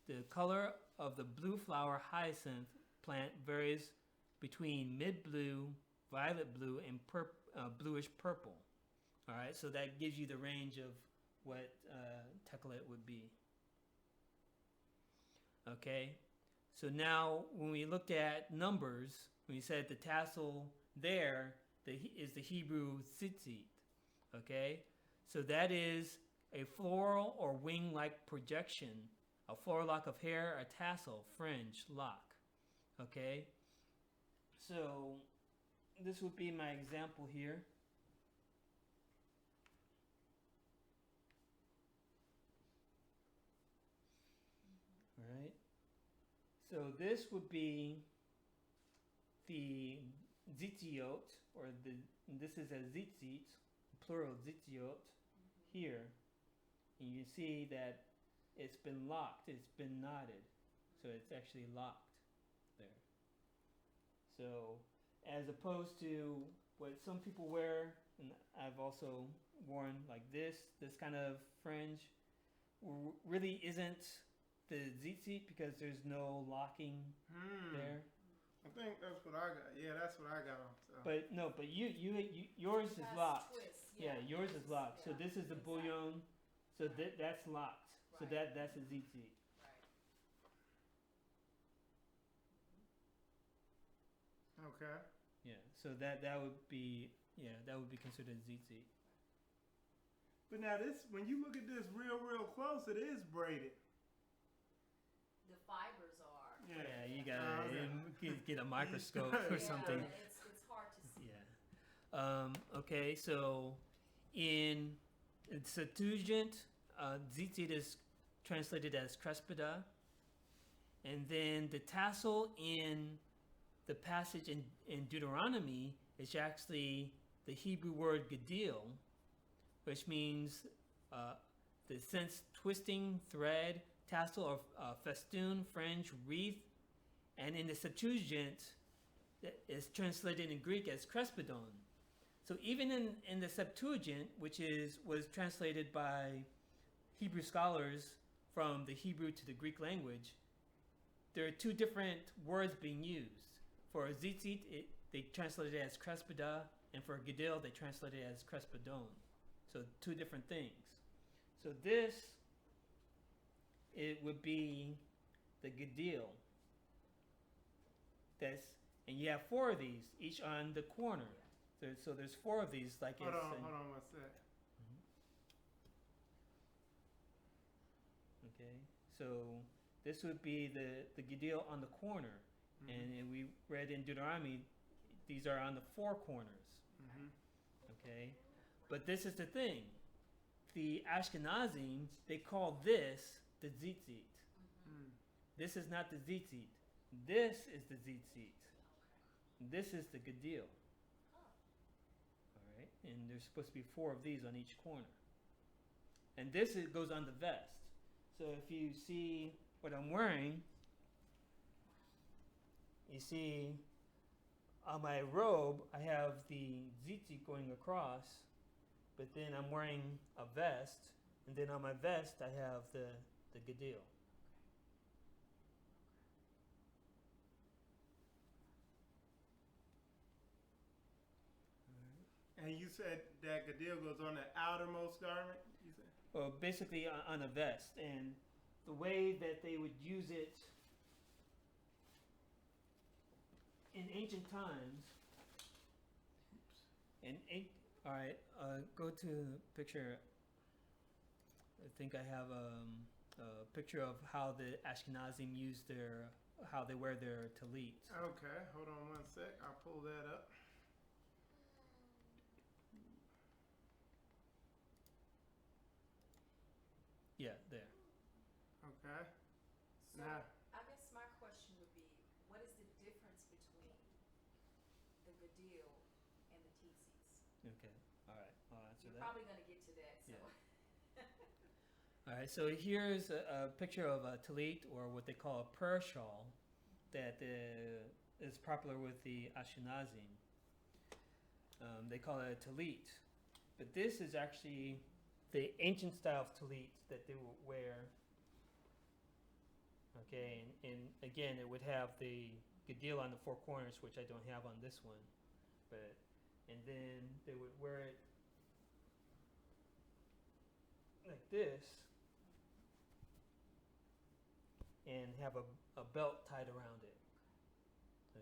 The color of the blue flower hyacinth plant varies between mid-blue, violet blue, and bluish purple. All right, so that gives you the range of what Tekelet would be. Okay, so now when we looked at Numbers, when we said the tassel there is the Hebrew tzitzit. Okay, so that is a floral or wing-like projection, a floral lock of hair, a tassel, fringe, lock. Okay, so this would be my example here. All right, so this would be the zitziot, or this is a zitzit, plural zitziot, here, and you see that it's been locked, it's been knotted, so it's actually locked there. So as opposed to what some people wear, and I've also worn like this kind of fringe, really isn't the zitzit because there's no locking there. I think that's what I got. Yeah, that's what I got on. So. But no, but yours is That's locked. twist, Yeah, yours is locked. So yeah, this is the exactly. bouillon. So that's locked. So Right. that's a zitzit. Right. Okay. Yeah. So that would be considered a zitzit. But now this, when you look at this real close, it is braided. The fibers are. Yeah, you gotta get a microscope or Yeah, something. It's hard to see. Yeah. Okay. So in Septuagint, zitzit is translated as crespida, and then the tassel in the passage in Deuteronomy is actually the Hebrew word gadil, which means the sense twisting, thread, tassel, or festoon, fringe, wreath, and in the Septuagint, it's translated in Greek as crespidon. So even in the Septuagint, which was translated by Hebrew scholars from the Hebrew to the Greek language, there are two different words being used. For zitzit, they translate it as crespida, and for gadil, they translate it as crespidon. So two different things. So this, it would be the gadil. And you have four of these, each on the corner. So there's four of these, like Hold on, what's that? Okay, so this would be the gadil on the corner, and we read in Deuteronomy, these are on the four corners. Okay, but this is the thing: the Ashkenazim, they call this the zitzit. This is not the zitzit. This is the zitzit. This is the gadil. All right, and there's supposed to be four of these on each corner. And this goes on the vest. So if you see what I'm wearing, you see on my robe I have the zitzit going across, but then I'm wearing a vest, and then on my vest I have the gadil. And you said that gadil goes on the outermost garment? You said? Well, basically on a vest, and the way that they would use it in ancient times. All right, go to the picture. I think I have a picture of how the Ashkenazim use how they wear their talit. Okay, hold on one sec. I'll pull that up. Yeah, there. Okay. So Now, I guess my question would be, what is the difference between the gadil and the tzitzits? Okay. All right. I'll answer You're that. probably going to get to that. So. Yeah. All right. So here's a picture of a talit, or what they call a prayer shawl, that is popular with the Ashkenazim. They call it a talit, but this is actually the ancient style of talit that they would wear. Okay, and again, it would have the gadil on the four corners, which I don't have on this one, and then they would wear it like this, and have a belt tied around it.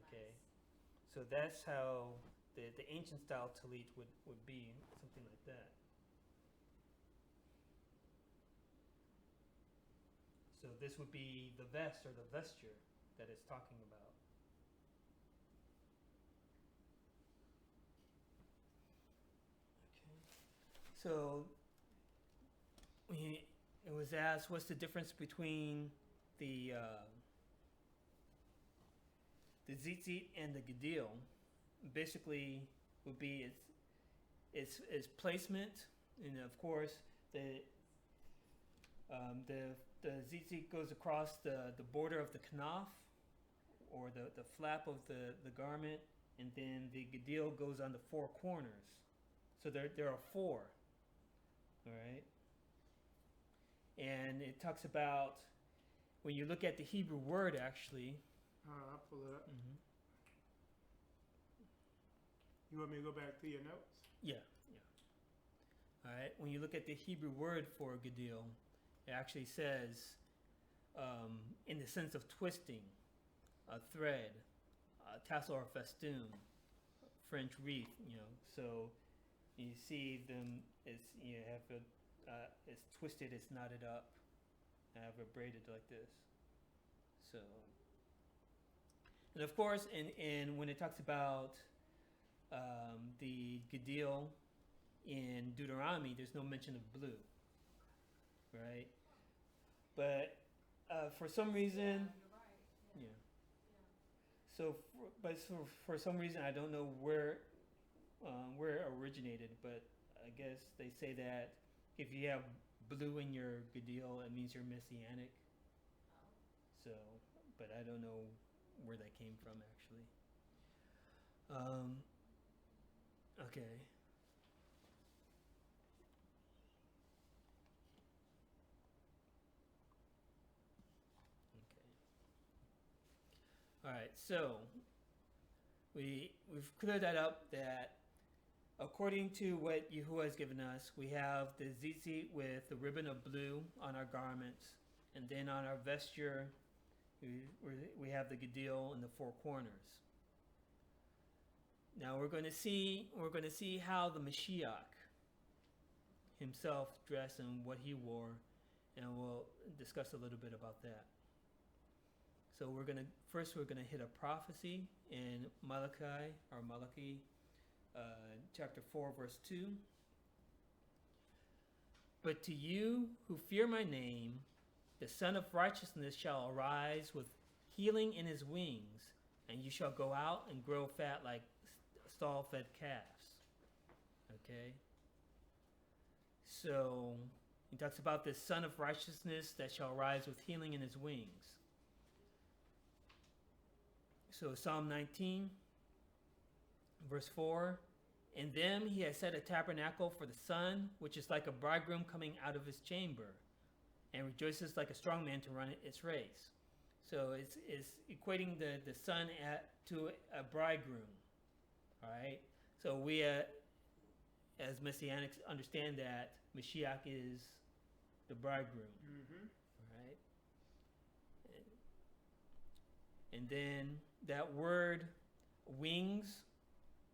Okay, so that's how the ancient style talit would be something like that. So this would be the vest or the vesture that it's talking about. Okay. So it was asked, what's the difference between the tzitzit and the gedil? Basically, would be its placement, and of course the tzitzit goes across the border of the kanaf, or the flap of the garment, and then the gedil goes on the four corners. So there are four. All right. And it talks about, when you look at the Hebrew word, actually. I'll pull it up. You want me to go back to your notes? Yeah. All right. When you look at the Hebrew word for gedil, it actually says, in the sense of twisting, a thread, a tassel or festoon, French wreath. So you see them. It's twisted. It's knotted up. I have it braided like this. So, and of course, and when it talks about the gedil in Deuteronomy, there's no mention of blue, right? But for some reason, yeah. So, for some reason, I don't know where it originated, but I guess they say that if you have blue in your gedil, it means you're messianic. So, but I don't know where that came from, actually. Okay. All right, so we've cleared that up, that according to what Yahuwah has given us, we have the tzitzit with the ribbon of blue on our garments, and then on our vesture, we have the gedil in the four corners. Now we're going to see how the Mashiach himself dressed and what he wore, and we'll discuss a little bit about that. So we're gonna hit a prophecy in Malachi, chapter 4, verse 2. But to you who fear my name, the Son of Righteousness shall arise with healing in his wings, and you shall go out and grow fat like stall-fed calves. Okay. So he talks about this Son of Righteousness that shall rise with healing in his wings. So Psalm 19, verse 4, in them he has set a tabernacle for the sun, which is like a bridegroom coming out of his chamber, and rejoices like a strong man to run its race. So it's equating the sun to a bridegroom. All right. So we, as Messianics, understand that Mashiach is the bridegroom. Mm-hmm. All right. And then that word wings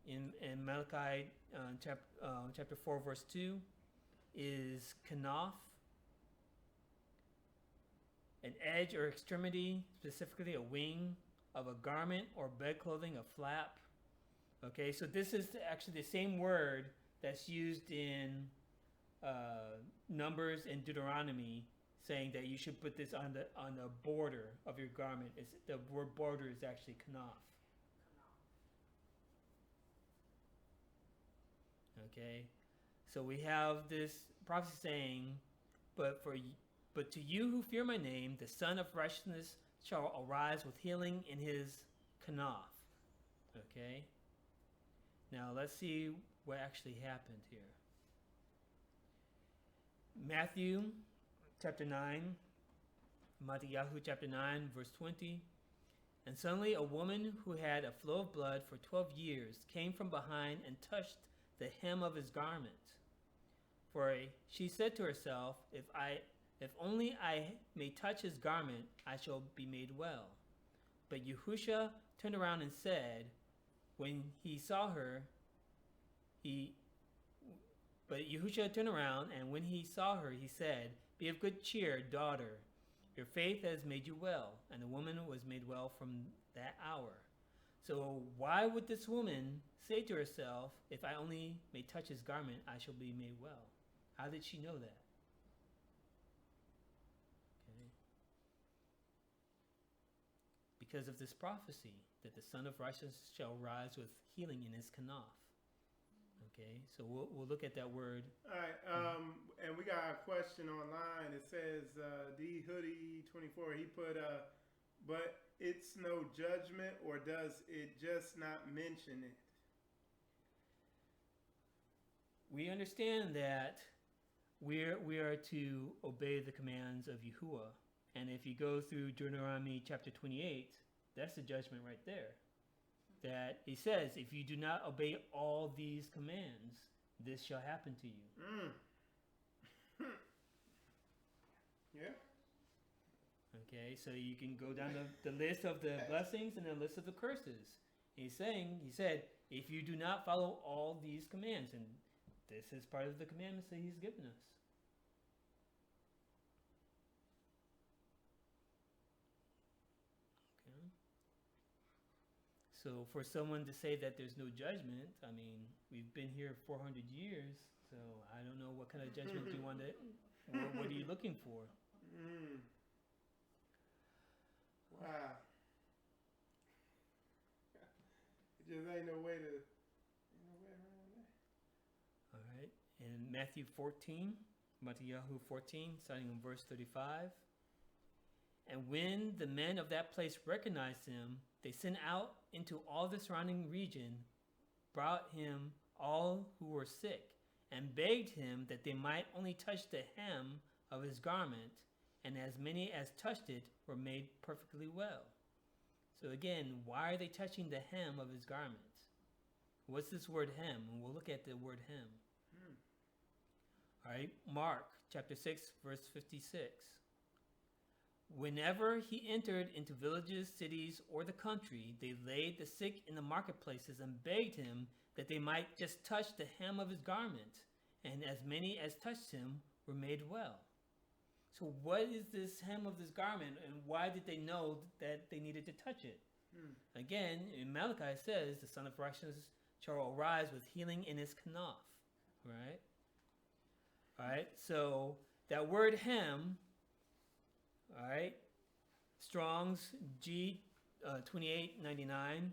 in Malachi chapter 4, verse 2 is kanaf, an edge or extremity, specifically a wing of a garment or bedclothing, a flap. Okay, so this is actually the same word that's used in Numbers and Deuteronomy, saying that you should put this on the border of your garment. The word border is actually kanaf. Okay, so we have this prophecy saying, but to you who fear my name, the Son of Righteousness shall arise with healing in his kanaf. Okay. Now let's see what actually happened here. Matthew chapter 9, Matthew chapter 9, verse 20. And suddenly a woman who had a flow of blood for 12 years came from behind and touched the hem of his garment. For she said to herself, if only I may touch his garment, I shall be made well. But Yahusha turned around and said, when he saw her, but Yahushua turned around, and when he saw her, he said, "Be of good cheer, daughter. Your faith has made you well." And the woman was made well from that hour. So why would this woman say to herself, "If I only may touch his garment, I shall be made well"? How did she know that? Okay. Because of this prophecy that the Son of Righteousness shall rise with healing in his kanaf. Okay, so we'll look at that word. All right, and we got a question online. It says D Hoodie 24. He put, but it's no judgment, or does it just not mention it? We understand that we are to obey the commands of Yahuwah, and if you go through Deuteronomy chapter 28, that's the judgment right there. That he says, if you do not obey all these commands, this shall happen to you. Yeah. Okay, so you can go down the list of the blessings and the list of the curses. He said, if you do not follow all these commands, and this is part of the commandments that he's given us. Okay. So for someone to say that there's no judgment, I mean, we've been here 400 years, so I don't know what kind of judgment you want to, what are you looking for? Wow. It just ain't no way around that. All right. In Matthew 14, Matthew 14, starting in verse 35. And when the men of that place recognized him, they sent out into all the surrounding region, brought him all who were sick, and begged him that they might only touch the hem of his garment, and as many as touched it were made perfectly well. So again, why are they touching the hem of his garment? What's this word hem? And we'll look at the word hem. All right, Mark chapter 6, verse 56. Whenever he entered into villages, cities, or the country, they laid the sick in the marketplaces and begged him that they might just touch the hem of his garment, and as many as touched him were made well. So what is this hem of this garment, and why did they know that they needed to touch it? Again, in Malachi it says, the Son of Righteousness shall arise with healing in his kanaf, right? All right, so that word hem, all right, Strong's G 2899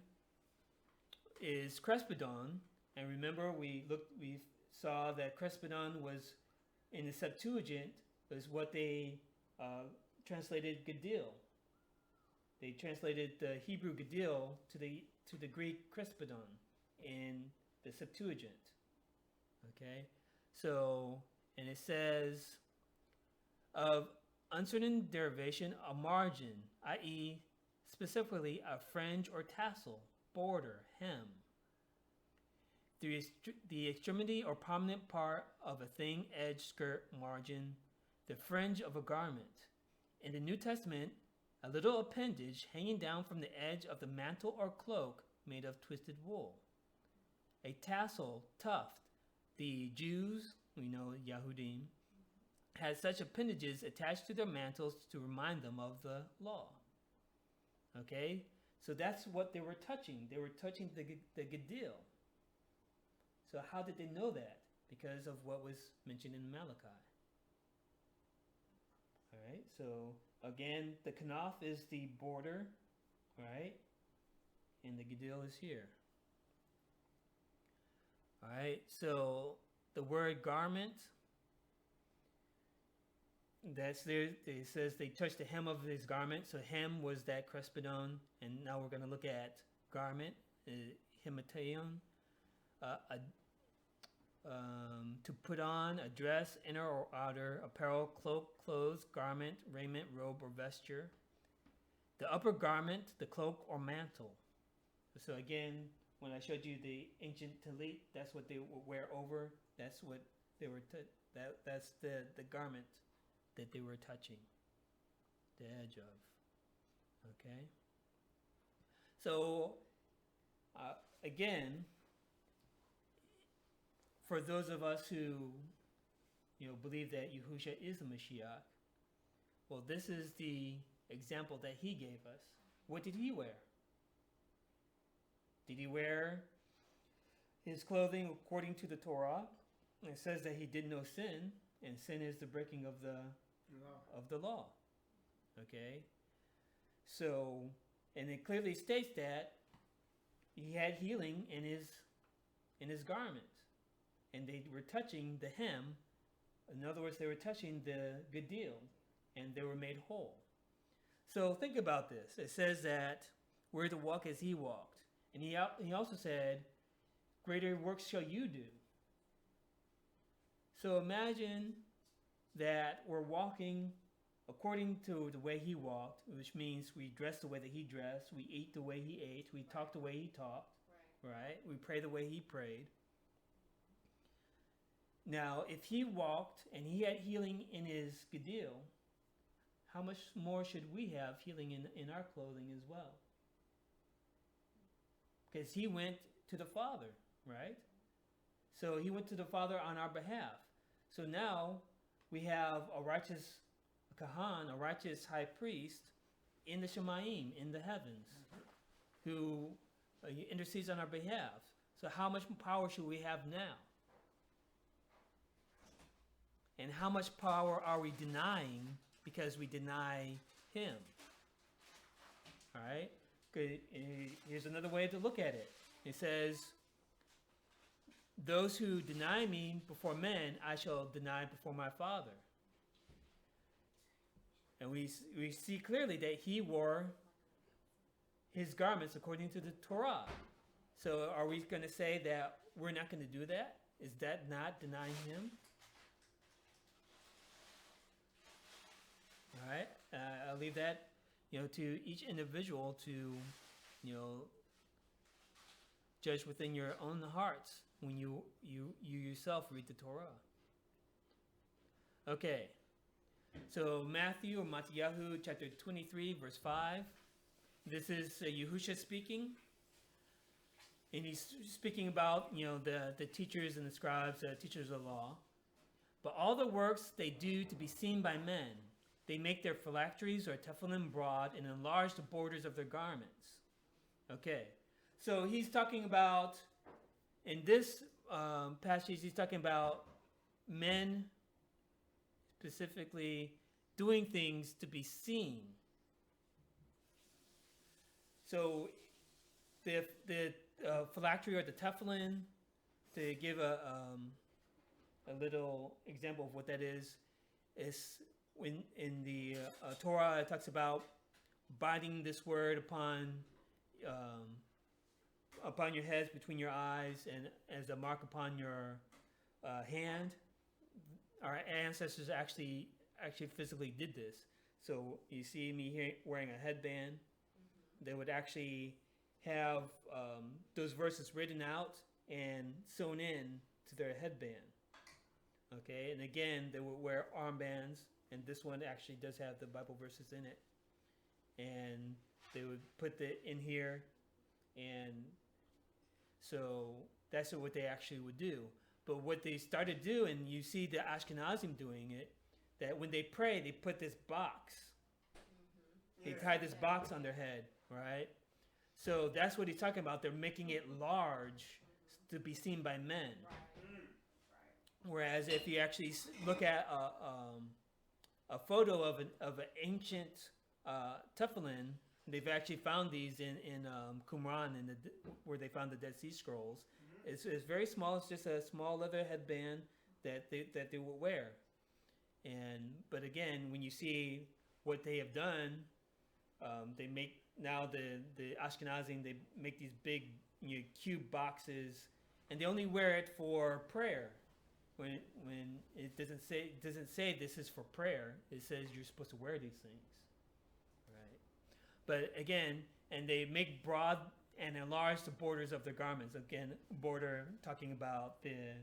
is crespidon, and remember we saw that crespidon was in the Septuagint was what they translated Gadil. They translated the Hebrew Gadil to the Greek crespidon in the Septuagint. Okay, so and it says of uncertain derivation, a margin, i.e., specifically a fringe or tassel, border, hem. The extremity or prominent part of a thin edge, skirt, margin, the fringe of a garment. In the New Testament, a little appendage hanging down from the edge of the mantle or cloak made of twisted wool. A tassel, tuft. The Jews, we know Yahudim, had such appendages attached to their mantles to remind them of the law. Okay? So that's what they were touching. They were touching the Gadil. So how did they know that? Because of what was mentioned in Malachi. All right? So again, the kanaf is the border, right? And the Gadil is here. All right? So the word garment, that's there. It says they touched the hem of his garment. So hem was that crespidon, and now we're going to look at garment, hemateon, to put on, a dress, inner or outer, apparel, cloak, clothes, garment, raiment, robe, or vesture. The upper garment, the cloak or mantle. So again, when I showed you the ancient talit, that's what they would wear over. That's what they were. That's the garment that they were touching the edge of. Okay. So again, for those of us who, believe that Yahushua is the Mashiach, well, this is the example that he gave us. What did he wear? Did he wear his clothing according to the Torah? It says that he did no sin, and sin is the breaking of the law. Okay? So, and it clearly states that he had healing in his garments, and they were touching the hem. In other words, they were touching the Gadil, and they were made whole. So think about this. It says that we're to walk as he walked, and he also said, "Greater works shall you do." So imagine that we're walking according to the way he walked, which means we dress the way that he dressed, we ate the way he ate, we talked the way he talked, right? We pray the way he prayed. Now, if he walked and he had healing in his Gadil, how much more should we have healing in our clothing as well? Because he went to the Father, right? So he went to the Father on our behalf. So now we have a righteous Kahan, a righteous high priest in the Shemayim, in the heavens, who intercedes on our behalf. So how much power should we have now? And how much power are we denying because we deny him? All right? Here's another way to look at it. It says, "Those who deny me before men, I shall deny before my Father." And we see clearly that he wore his garments according to the Torah. So are we going to say that we're not going to do that? Is that not denying him? All right? I'll leave that, to each individual to, judge within your own hearts when you yourself read the Torah. Okay. So Matthew or Mattiyahu chapter 23 verse 5. This is Yahushua speaking. And he's speaking about, the teachers and the scribes, teachers of the law. "But all the works they do to be seen by men, they make their phylacteries or tefillin broad and enlarge the borders of their garments." Okay. So he's talking about, in this passage, he's talking about men specifically doing things to be seen. So the phylactery or the tefillin, to give a little example of what that is when in the Torah it talks about binding this word upon your heads, between your eyes, and as a mark upon your hand. Our ancestors actually physically did this. So you see me here wearing a headband. They would actually have those verses written out and sewn in to their headband. Okay, and again, they would wear armbands, and this one actually does have the Bible verses in it. And they would put it in here, and so that's what they actually would do. But what they started doing, and you see the Ashkenazim doing it, that when they pray, they put this box. They tie this box on their head, right? So that's what he's talking about. They're making it large to be seen by men. Whereas if you actually look at a photo of an ancient tefillin, they've actually found these in Qumran, where they found the Dead Sea Scrolls. It's very small. It's just a small leather headband that they would wear. But again, when you see what they have done, they make now the Ashkenazim, they make these big cube boxes, and they only wear it for prayer. When it doesn't say this is for prayer. It says you're supposed to wear these things, right? But again, and they make broad and enlarge the borders of their garments. Again, border talking about the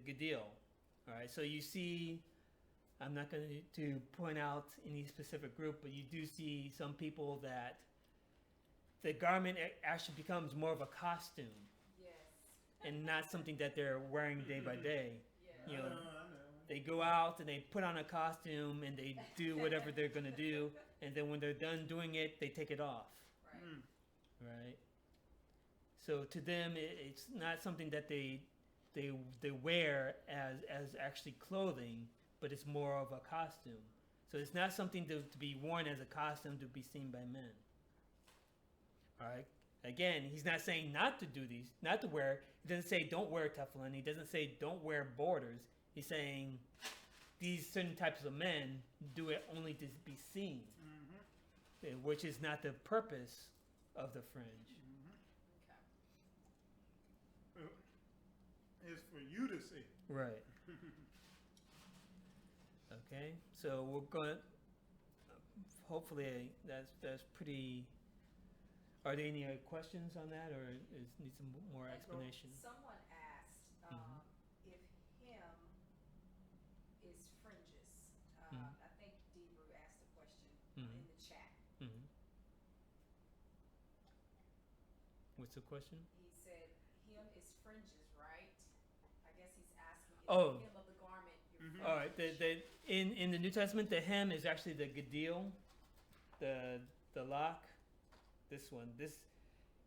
Gadil. All right, so you see, I'm not going to point out any specific group, but you do see some people that the garment actually becomes more of a costume Yes. and not something that they're wearing day by day. Yeah. You know, they go out and they put on a costume and they do whatever they're gonna do, and then when they're done doing it, they take it off. Right. Right? So to them, it's not something that they wear as actually clothing, but it's more of a costume. So it's not something to be worn as a costume to be seen by men. All right. Again, he's not saying not to do these, not to wear. He doesn't say don't wear tefillin. He doesn't say don't wear borders. He's saying these certain types of men do it only to be seen, which is not the purpose of the fringe. Okay. It's for you to see. Right. Okay. So we're going. Hopefully, that's pretty. Are there any questions on that, or need some more explanation? Someone asked if him is fringes. I think Debrew asked a question in the chat. Mm-hmm. What's the question? He said him is fringes, right? I guess he's asking if Oh. the hem of the garment. All right. In the New Testament, the hem is actually the gedil, the lock. This one.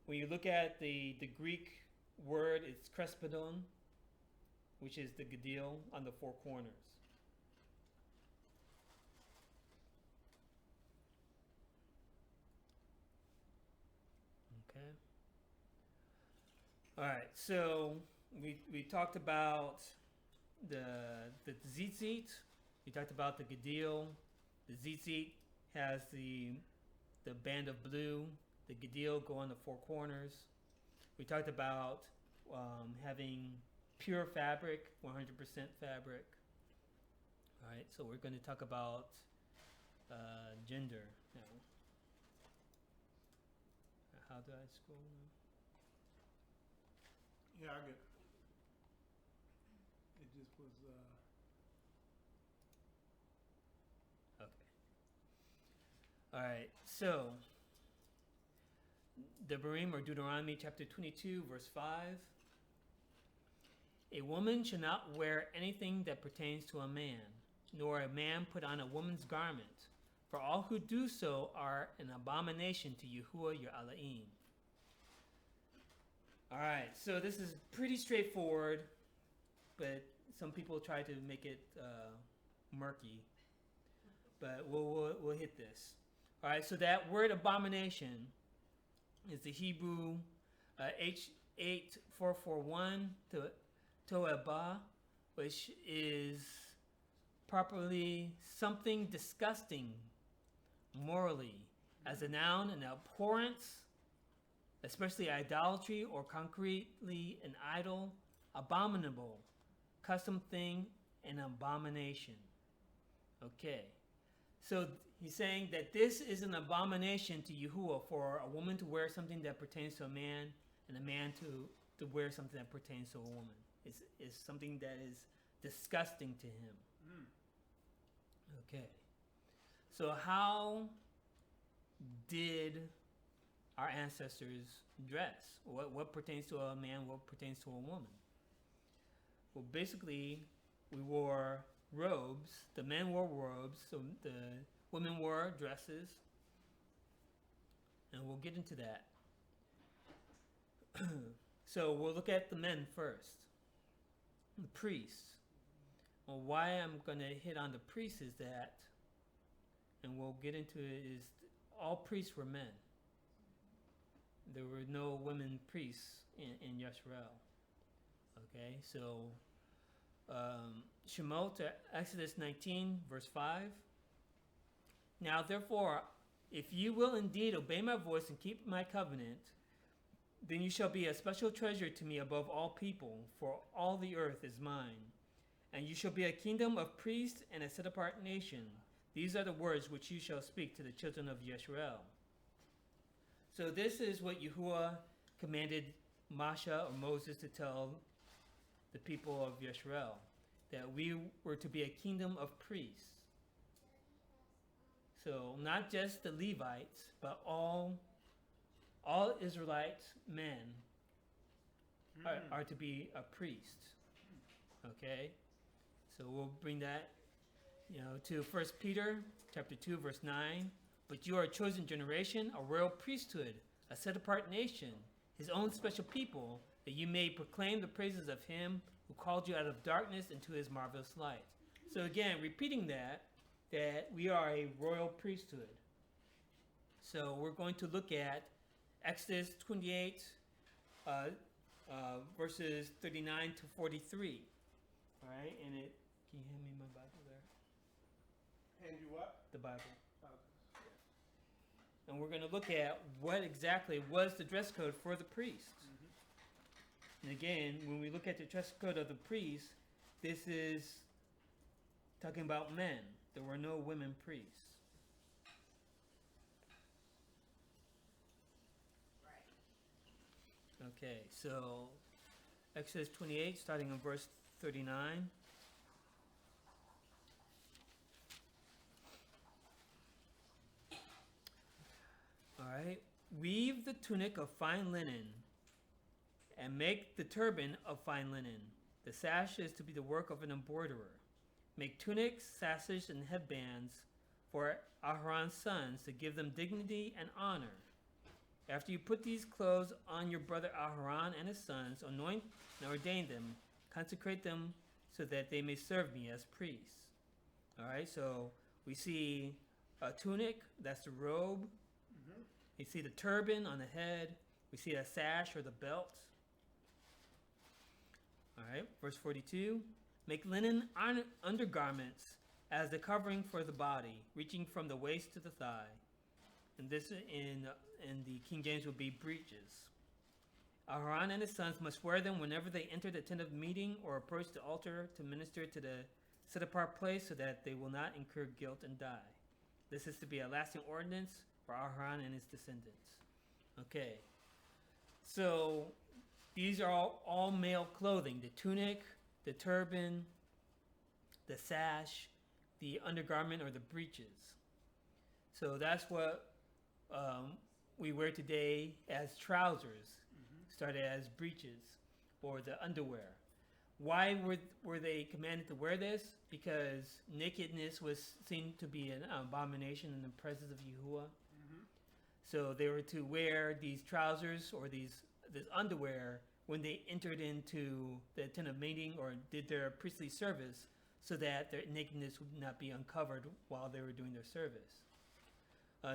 When you look at the Greek word, it's crespidon, which is the gedil on the four corners. Okay. All right. So we talked about the tzitzit. We talked about the gedil. The tzitzit has the band of blue. The gedil go on the four corners. We talked about having pure fabric, 100% fabric. All right, so we're going to talk about gender now. How do I scroll now? Yeah, I get it. It just was. Okay. All right, so Devarim or Deuteronomy chapter 22, verse 5. A woman shall not wear anything that pertains to a man, nor a man put on a woman's garment, for all who do so are an abomination to Yahuwah your Elohim. All right, so this is pretty straightforward, but some people try to make it murky. But we'll hit this. All right, so that word abomination is the Hebrew H8441 to'eba, which is properly something disgusting morally, as a noun, an abhorrence, especially idolatry or concretely an idol, abominable, custom thing, an abomination. Okay, so he's saying that this is an abomination to Yahuwah for a woman to wear something that pertains to a man, and a man to wear something that pertains to a woman. It's something that is disgusting to him. Okay, so how did our ancestors dress? What pertains to a man? What pertains to a woman? Well, basically, we wore robes. The men wore robes. So the women wore dresses. And we'll get into that. So we'll look at the men first. The priests. Well, why I'm going to hit on the priests is that, and we'll get into it, is all priests were men. There were no women priests in Yisrael. Okay, so Shemot, Exodus 19, verse 5. Now, therefore, if you will indeed obey my voice and keep my covenant, then you shall be a special treasure to me above all people, for all the earth is mine. And you shall be a kingdom of priests and a set-apart nation. These are the words which you shall speak to the children of Yisrael. So this is what Yahuwah commanded Masha or Moses to tell the people of Yisrael, that we were to be a kingdom of priests. So not just the Levites, but all all Israelite men are to be a priest. Okay, so we'll bring that, to 1 Peter chapter 2, verse 9. But you are a chosen generation, a royal priesthood, a set-apart nation, his own special people, that you may proclaim the praises of him who called you out of darkness into his marvelous light. So again, repeating that we are a royal priesthood. So we're going to look at Exodus 28, verses 39 to 43. All right, and can you hand me my Bible there? Hand you what? The Bible. And we're going to look at what exactly was the dress code for the priest. And again, when we look at the dress code of the priest, this is talking about men. There were no women priests. Okay, so Exodus 28, starting in verse 39. All right. Weave the tunic of fine linen and make the turban of fine linen. The sash is to be the work of an embroiderer. Make tunics, sashes, and headbands for Aaron's sons to give them dignity and honor. After you put these clothes on your brother Aaron and his sons, anoint and ordain them, consecrate them so that they may serve me as priests. All right, so we see a tunic, that's the robe. You see the turban on the head. We see a sash or the belt. All right, verse 42. Make linen undergarments as the covering for the body, reaching from the waist to the thigh. And this in the King James would be breeches. Aaron and his sons must wear them whenever they enter the tent of meeting or approach the altar to minister to the set-apart place, so that they will not incur guilt and die. This is to be a lasting ordinance for Aaron and his descendants. Okay, so these are all male clothing: the tunic, the turban, the sash, the undergarment, or the breeches. So that's what we wear today as trousers, started as breeches, or the underwear. Why were they commanded to wear this? Because nakedness was seen to be an abomination in the presence of Yahuwah. So they were to wear these trousers or this underwear when they entered into the tent of meeting or did their priestly service, so that their nakedness would not be uncovered while they were doing their service.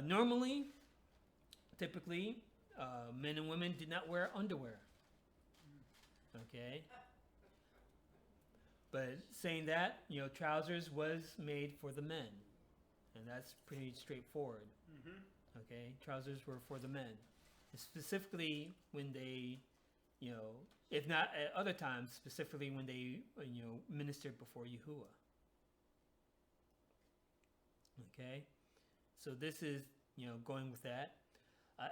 Normally, typically, men and women did not wear underwear. Okay? But saying that, trousers was made for the men. And that's pretty straightforward. Okay? Trousers were for the men. And specifically when they, if not at other times, specifically when they, ministered before Yahuwah. Okay? So this is, going with that.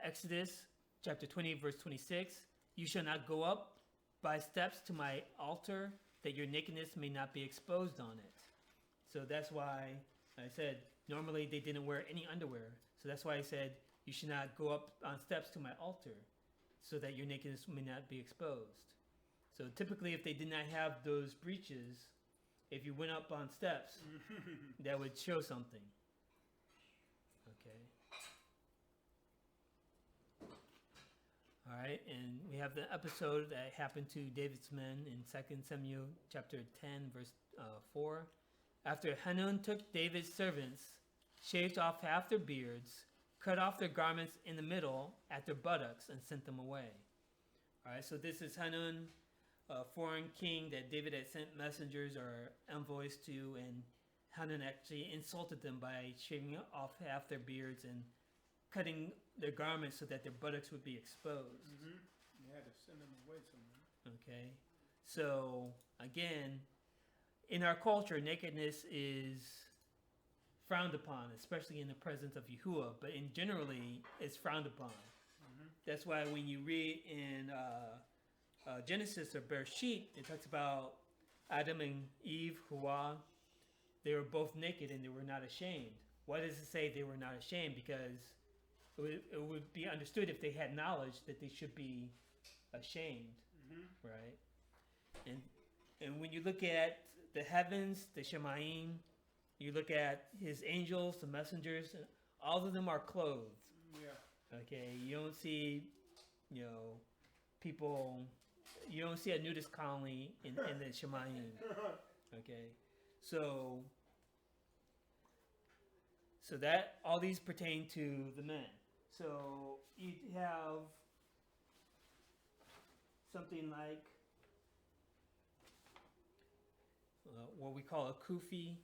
Exodus chapter 20, verse 26. You shall not go up by steps to my altar, that your nakedness may not be exposed on it. So that's why I said normally they didn't wear any underwear. So that's why I said you should not go up on steps to my altar, so that your nakedness may not be exposed. So typically, if they did not have those breeches, if you went up on steps, that would show something. Okay. All right, and we have the episode that happened to David's men in 2 Samuel chapter 10, verse 4. After Hanun took David's servants, shaved off half their beards, cut off their garments in the middle at their buttocks, and sent them away. All right, so this is Hanun, a foreign king that David had sent messengers or envoys to, and Hanun actually insulted them by shaving off half their beards and cutting their garments so that their buttocks would be exposed. You had to send them away somewhere. Okay, so again, in our culture, nakedness is frowned upon, especially in the presence of Yahuwah, but in generally, it's frowned upon. That's why when you read in Genesis or Bereshit, it talks about Adam and Eve, Hawa, they were both naked and they were not ashamed. Why does it say they were not ashamed? Because it would be understood if they had knowledge that they should be ashamed, right? And when you look at the heavens, the Shemaim, you look at his angels, the messengers, all of them are clothed. Yeah. Okay, you don't see, people. You don't see a nudist colony in the Shemaim. Okay, so that all these pertain to the men. So you have something like what we call a kufi,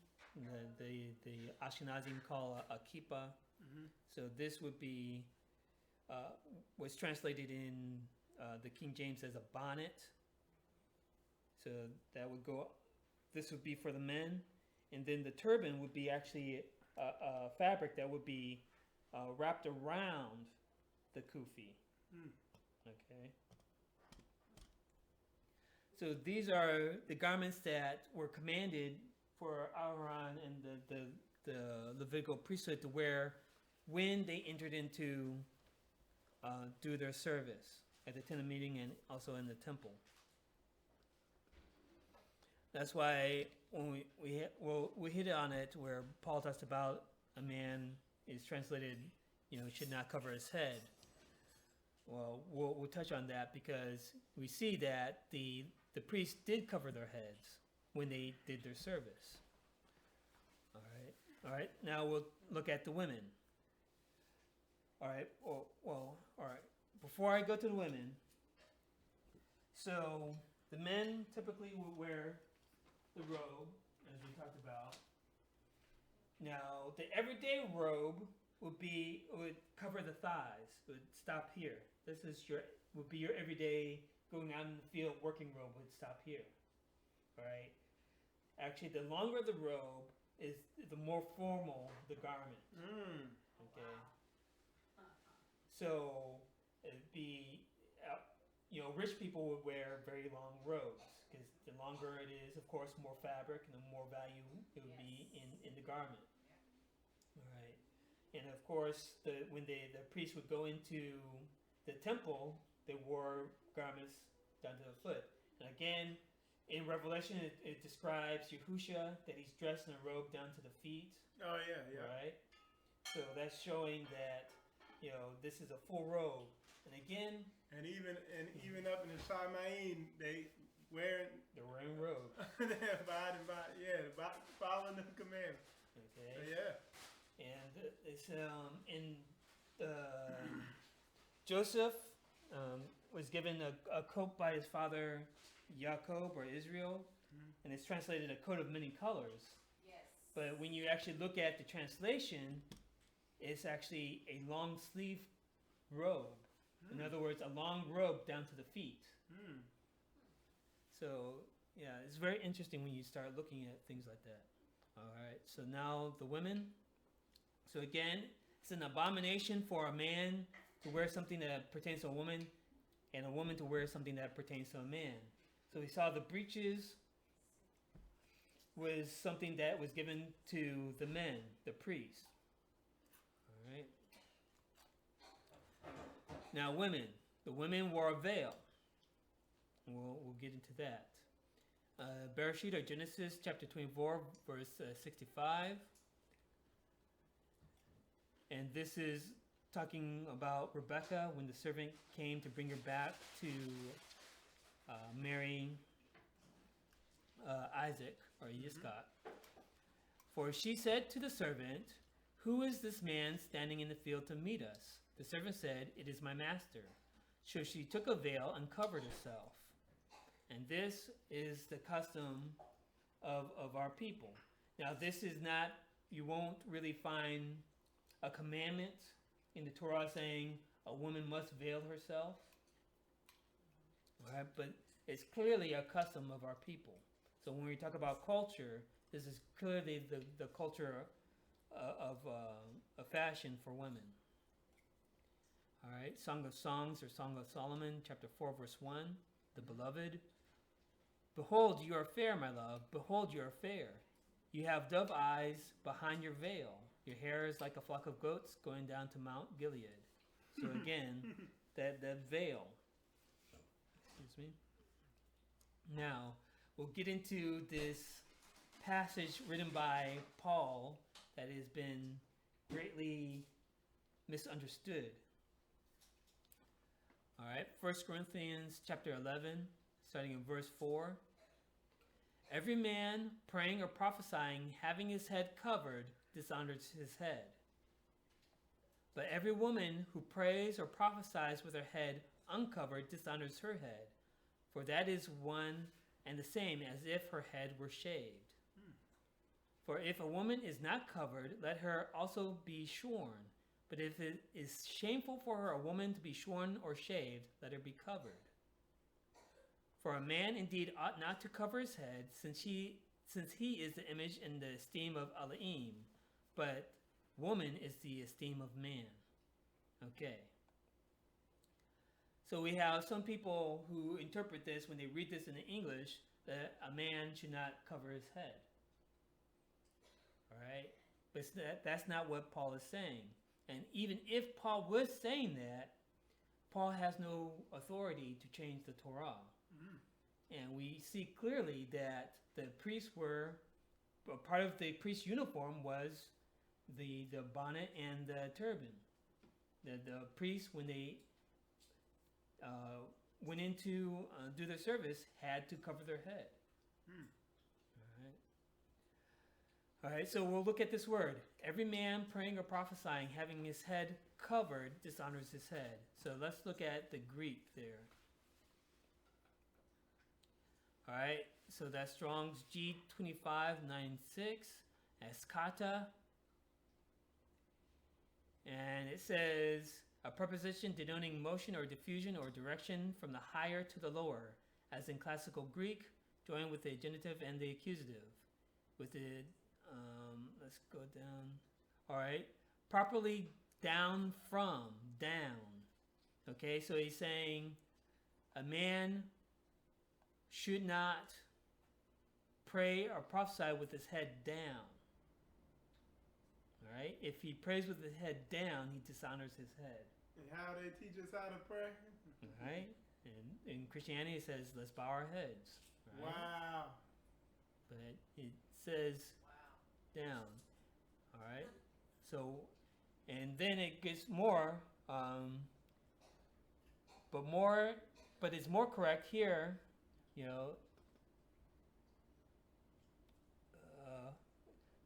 the Ashkenazim call a kippah. So this would be was translated in the King James as a bonnet. So that would go. This would be for the men, and then the turban would be actually a fabric that would be wrapped around the kufi. Okay. So these are the garments that were commanded for Aaron and the Levitical priesthood to wear when they entered into do their service at the tent of meeting and also in the temple. That's why when we hit on it where Paul talks about a man is translated, should not cover his head. Well, we'll touch on that because we see that the priests did cover their heads when they did their service. All right. Now we'll look at the women. All right. All right. Before I go to the women, so the men typically would wear the robe, as we talked about. Now, the everyday robe would cover the thighs. It would stop here. This would be your everyday going out in the field working robe would stop here. All right. Actually, the longer the robe is, the more formal the garment. Okay. So it'd be, rich people would wear very long robes because the longer it is, of course, more fabric and the more value it would be in the garment. All right. And of course, when the priest would go into the temple, they wore garments down to the foot. And again, in Revelation, it describes Yahusha, that he's dressed in a robe down to the feet. Oh, yeah. Right? So that's showing that, this is a full robe. And again... And even up in the Shemaim, they're wearing robes. They're following the commandments. Okay. So, yeah. And it's in Joseph was given a coat by his father Jacob or Israel, and it's translated a coat of many colors. Yes. But when you actually look at the translation, it's actually a long sleeve robe. In other words, a long robe down to the feet. So yeah, it's very interesting when you start looking at things like that. All right, so now the women. So again, it's an abomination for a man to wear something that pertains to a woman, and a woman to wear something that pertains to a man. So we saw the breeches was something that was given to the men, the priests. All right. Now women. The women wore a veil. We'll get into that. Bereshit or Genesis chapter 24, verse 65. And this is talking about Rebecca when the servant came to bring her back to marry Isaac or Yitzchak. For she said to the servant, "Who is this man standing in the field to meet us?" The servant said, "It is my master." So she took a veil and covered herself. And this is the custom of our people. Now this is not, you won't really find a commandment in the Torah saying a woman must veil herself. Right? But it's clearly a custom of our people. So when we talk about culture, this is clearly the culture of fashion for women. All right, Song of Songs or Song of Solomon, chapter 4, verse 1, the beloved. Behold, you are fair, my love. Behold, you are fair. You have dove eyes behind your veil. Your hair is like a flock of goats going down to Mount Gilead. So again, that veil. Excuse me. Now, we'll get into this passage written by Paul that has been greatly misunderstood. All right, 1 Corinthians chapter 11, starting in verse 4. Every man praying or prophesying, having his head covered, dishonors his head. But every woman who prays or prophesies with her head uncovered dishonors her head, for that is one and the same as if her head were shaved. For if a woman is not covered, let her also be shorn. But if it is shameful for her, a woman, to be shorn or shaved, let her be covered. For a man indeed ought not to cover his head, since he is the image and the esteem of Elohim, but woman is the esteem of man. Okay. So we have some people who interpret this, when they read this in the English, that a man should not cover his head. All right? But that's not what Paul is saying. And even if Paul was saying that, Paul has no authority to change the Torah. And we see clearly that the priests were, part of the priest's uniform was the bonnet and the turban. The priests, when they went in to do their service, had to cover their head. All right, so we'll look at this word. Every man praying or prophesying, having his head covered, dishonors his head. So let's look at the Greek there. All right, so that's Strong's G2596, Eskata. And it says, a preposition denoting motion or diffusion or direction from the higher to the lower, as in classical Greek, joined with the genitive and the accusative. With the, let's go down. All right, properly down from, down. Okay, so he's saying a man should not pray or prophesy with his head down. All right, if he prays with his head down, he dishonors his head. And how they teach us how to pray? All right, and in Christianity it says, let's bow our heads. Right? Wow. But it says down. All right, so, and then it gets more, but it's more correct here, you know,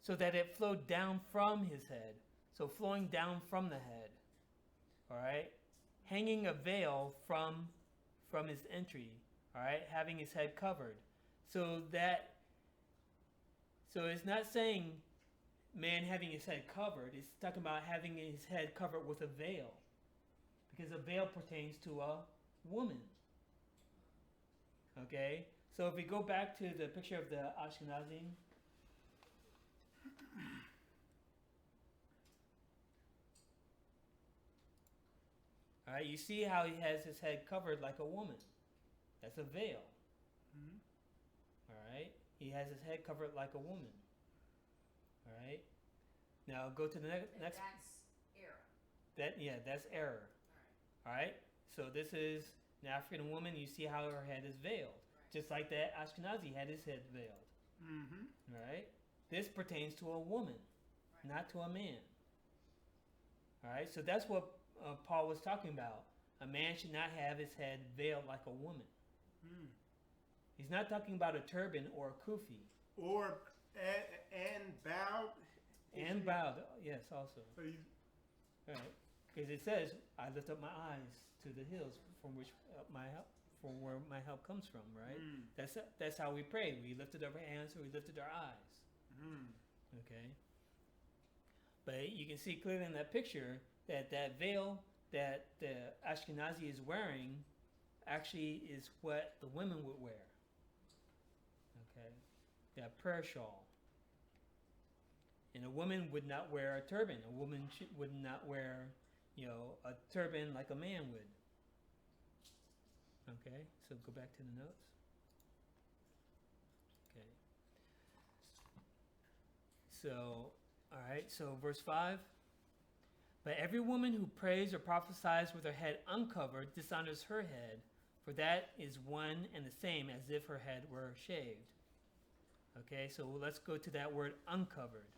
so that it flowed down from his head. So flowing down from the head. All right, hanging a veil from his entry. All right, having his head covered. So it's not saying man having his head covered. It's talking about having his head covered with a veil, because a veil pertains to a woman. Okay, so if we go back to the picture of the Ashkenazi. All right, you see how he has his head covered like a woman. That's a veil. All right, he has his head covered like a woman. All right, now go to the next. That's error. That's error. All right, so this is an African woman. You see how her head is veiled, just like that Ashkenazi had his head veiled. All right, this pertains to a woman, not to a man. All right, so that's what Paul was talking about. A man should not have his head veiled like a woman. He's not talking about a turban or a kufi. Or and bowed. And bowed, yes, also. So you, Right, because it says, "I lift up my eyes to the hills, from which from where my help comes from." Right. That's how we pray. We lifted up our hands, or we lifted our eyes. Okay. But you can see clearly in that picture that that veil that the Ashkenazi is wearing actually is what the women would wear. Okay, that prayer shawl. And a woman would not wear a turban. A woman would not wear, a turban like a man would. Okay, so go back to the notes. Okay. So, All right, so verse 5. But every woman who prays or prophesies with her head uncovered dishonors her head, for that is one and the same as if her head were shaved. Okay, so let's go to that word uncovered.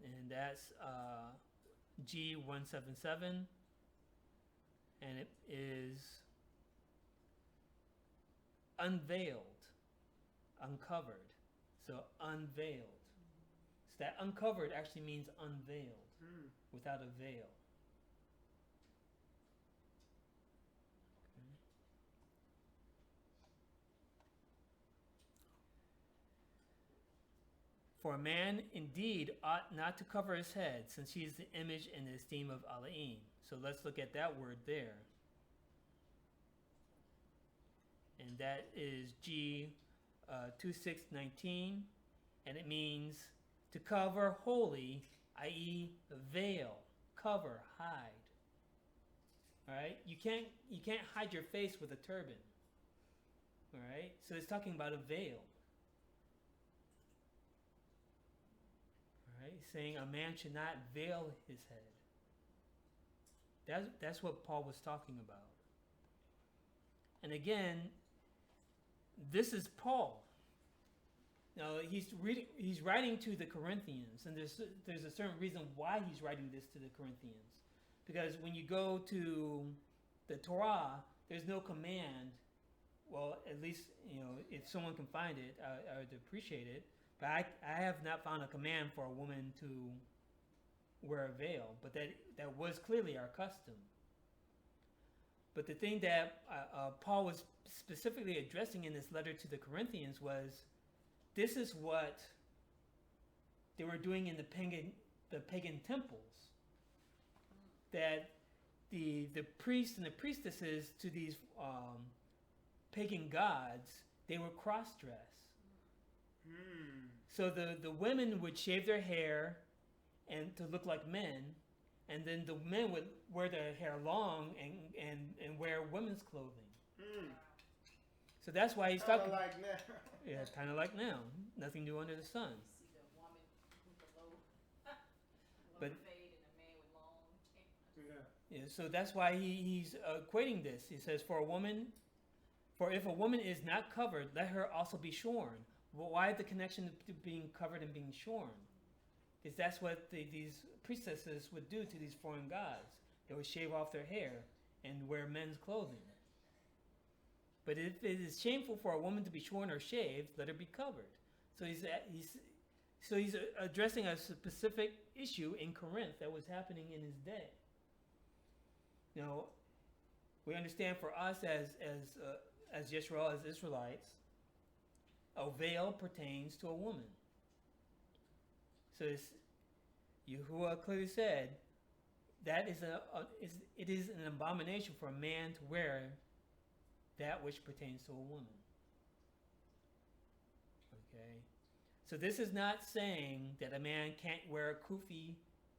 And that's G177. And it is unveiled, uncovered. So unveiled. So that uncovered actually means unveiled, without a veil. Okay. For a man indeed ought not to cover his head, since he is the image and the esteem of Elohim. So let's look at that word there. And that is G 2619, and it means to cover wholly, i.e., veil, cover, hide. All right, you can't hide your face with a turban. All right, so it's talking about a veil. All right, saying a man should not veil his head. That's what Paul was talking about. And again, this is Paul. Now he's writing to the Corinthians, and there's a certain reason why he's writing this to the Corinthians, because when you go to the Torah, there's no command. Well, at least if someone can find it, I would appreciate it. But I have not found a command for a woman to wear a veil, but that was clearly our custom. But the thing that Paul was specifically addressing in this letter to the Corinthians was, this is what they were doing in the pagan temples. That the priests and the priestesses to these pagan gods, they were cross-dressed. So the women would shave their hair and to look like men, and then the men would wear their hair long and wear women's clothing. So that's why he's talking. Like now. Yeah, kind of like now. Nothing new under the sun. See the woman with the low, But- fade and a man with long hair. Yeah. Yeah, so that's why he's equating this. He says, for if a woman is not covered, let her also be shorn. Well, why the connection to being covered and being shorn? Because that's what these priestesses would do to these foreign gods. They would shave off their hair and wear men's clothing. But if it is shameful for a woman to be shorn or shaved, let her be covered. So he's addressing a specific issue in Corinth that was happening in his day. Now, we understand for us as Yisrael, as Israelites, a veil pertains to a woman. So Yahuwah clearly said that it is an abomination for a man to wear that which pertains to a woman. Okay, so this is not saying that a man can't wear a kufi.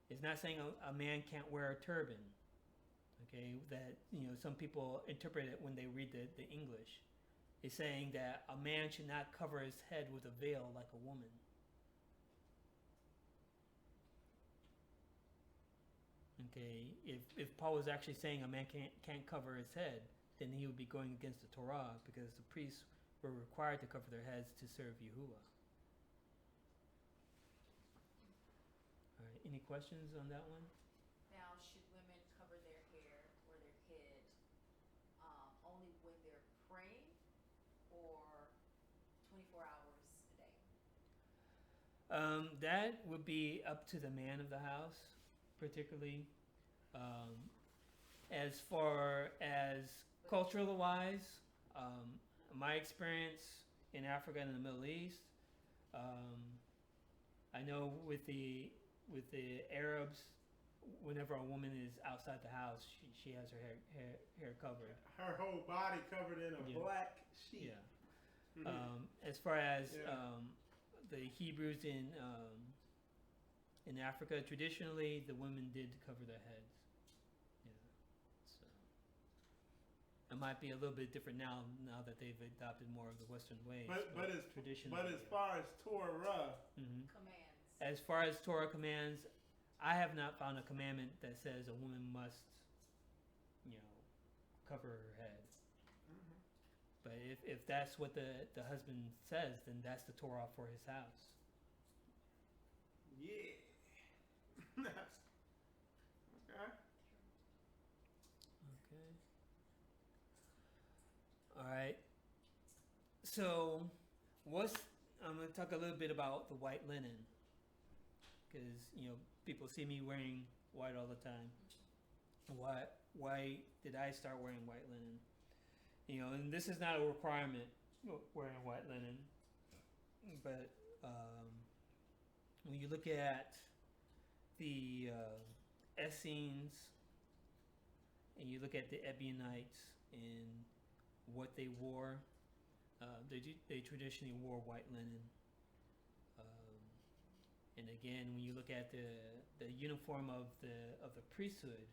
It's not saying a man can't wear a turban. Okay, that some people interpret it when they read the English. It's saying that a man should not cover his head with a veil like a woman. Okay, if Paul was actually saying a man can't cover his head, then he would be going against the Torah, because the priests were required to cover their heads to serve Yahuwah. All right, any questions on that one? Now, should women cover their hair or their head only when they're praying, or 24 hours a day? That would be up to the man of the house, particularly. As far as cultural wise, my experience in Africa and the Middle East, I know with the Arabs, whenever a woman is outside the house, she has her hair covered. Her whole body covered in a black sheet. Yeah. As far as the Hebrews in Africa, traditionally the women did cover their heads. Yeah. So it might be a little bit different now that they've adopted more of the Western ways. But as traditionally, far as Torah, Commands. as far as Torah commands, I have not found a commandment that says a woman must, cover her head. Mm-hmm. But if that's what the husband says, then that's the Torah for his house. Yeah. Okay. Okay. All right. So, I'm going to talk a little bit about the white linen, because people see me wearing white all the time. Why did I start wearing white linen? And this is not a requirement, wearing white linen, but when you look at the Essenes and you look at the Ebionites and what they wore, they traditionally wore white linen. And again, when you look at the uniform of the priesthood,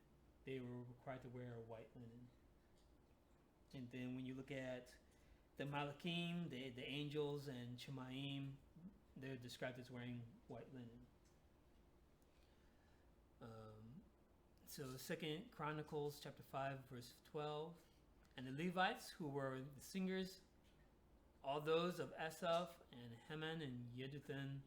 they were required to wear white linen. And then when you look at the Malachim, the angels, and Shemaim, they're described as wearing white linen. So 2 Chronicles chapter 5, verse 12. And the Levites, who were the singers, all those of Asaph and Heman and Jeduthun,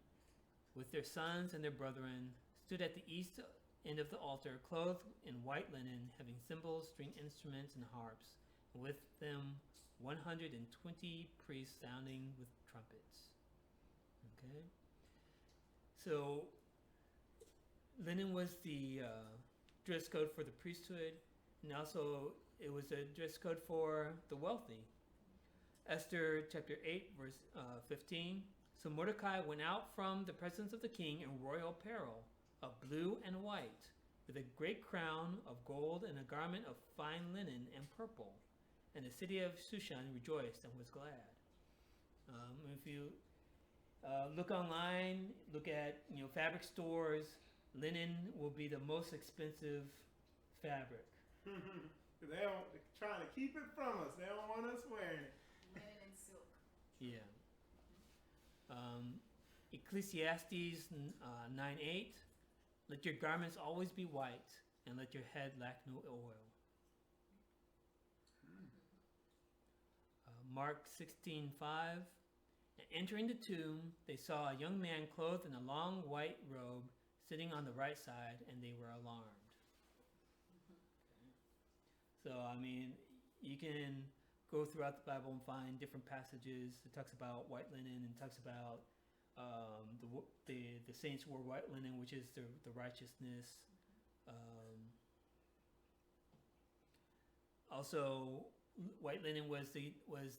with their sons and their brethren, stood at the east end of the altar, clothed in white linen, having cymbals, string instruments, and harps, and with them 120 priests sounding with trumpets. Okay? So, linen was the dress code for the priesthood, and also it was a dress code for the wealthy. Esther chapter 8, verse 15. So Mordecai went out from the presence of the king in royal apparel of blue and white, with a great crown of gold and a garment of fine linen and purple. And the city of Shushan rejoiced and was glad. If you look online, look at fabric stores, linen will be the most expensive fabric. They're trying to keep it from us. They don't want us wearing it. Linen and silk. Yeah. Ecclesiastes 9:8. Let your garments always be white, and let your head lack no oil. Mark 16:5. And entering the tomb, they saw a young man clothed in a long white robe, sitting on the right side, and they were alarmed. So, you can go throughout the Bible and find different passages. It talks about white linen and talks about the saints wore white linen, which is the righteousness. Also, white linen was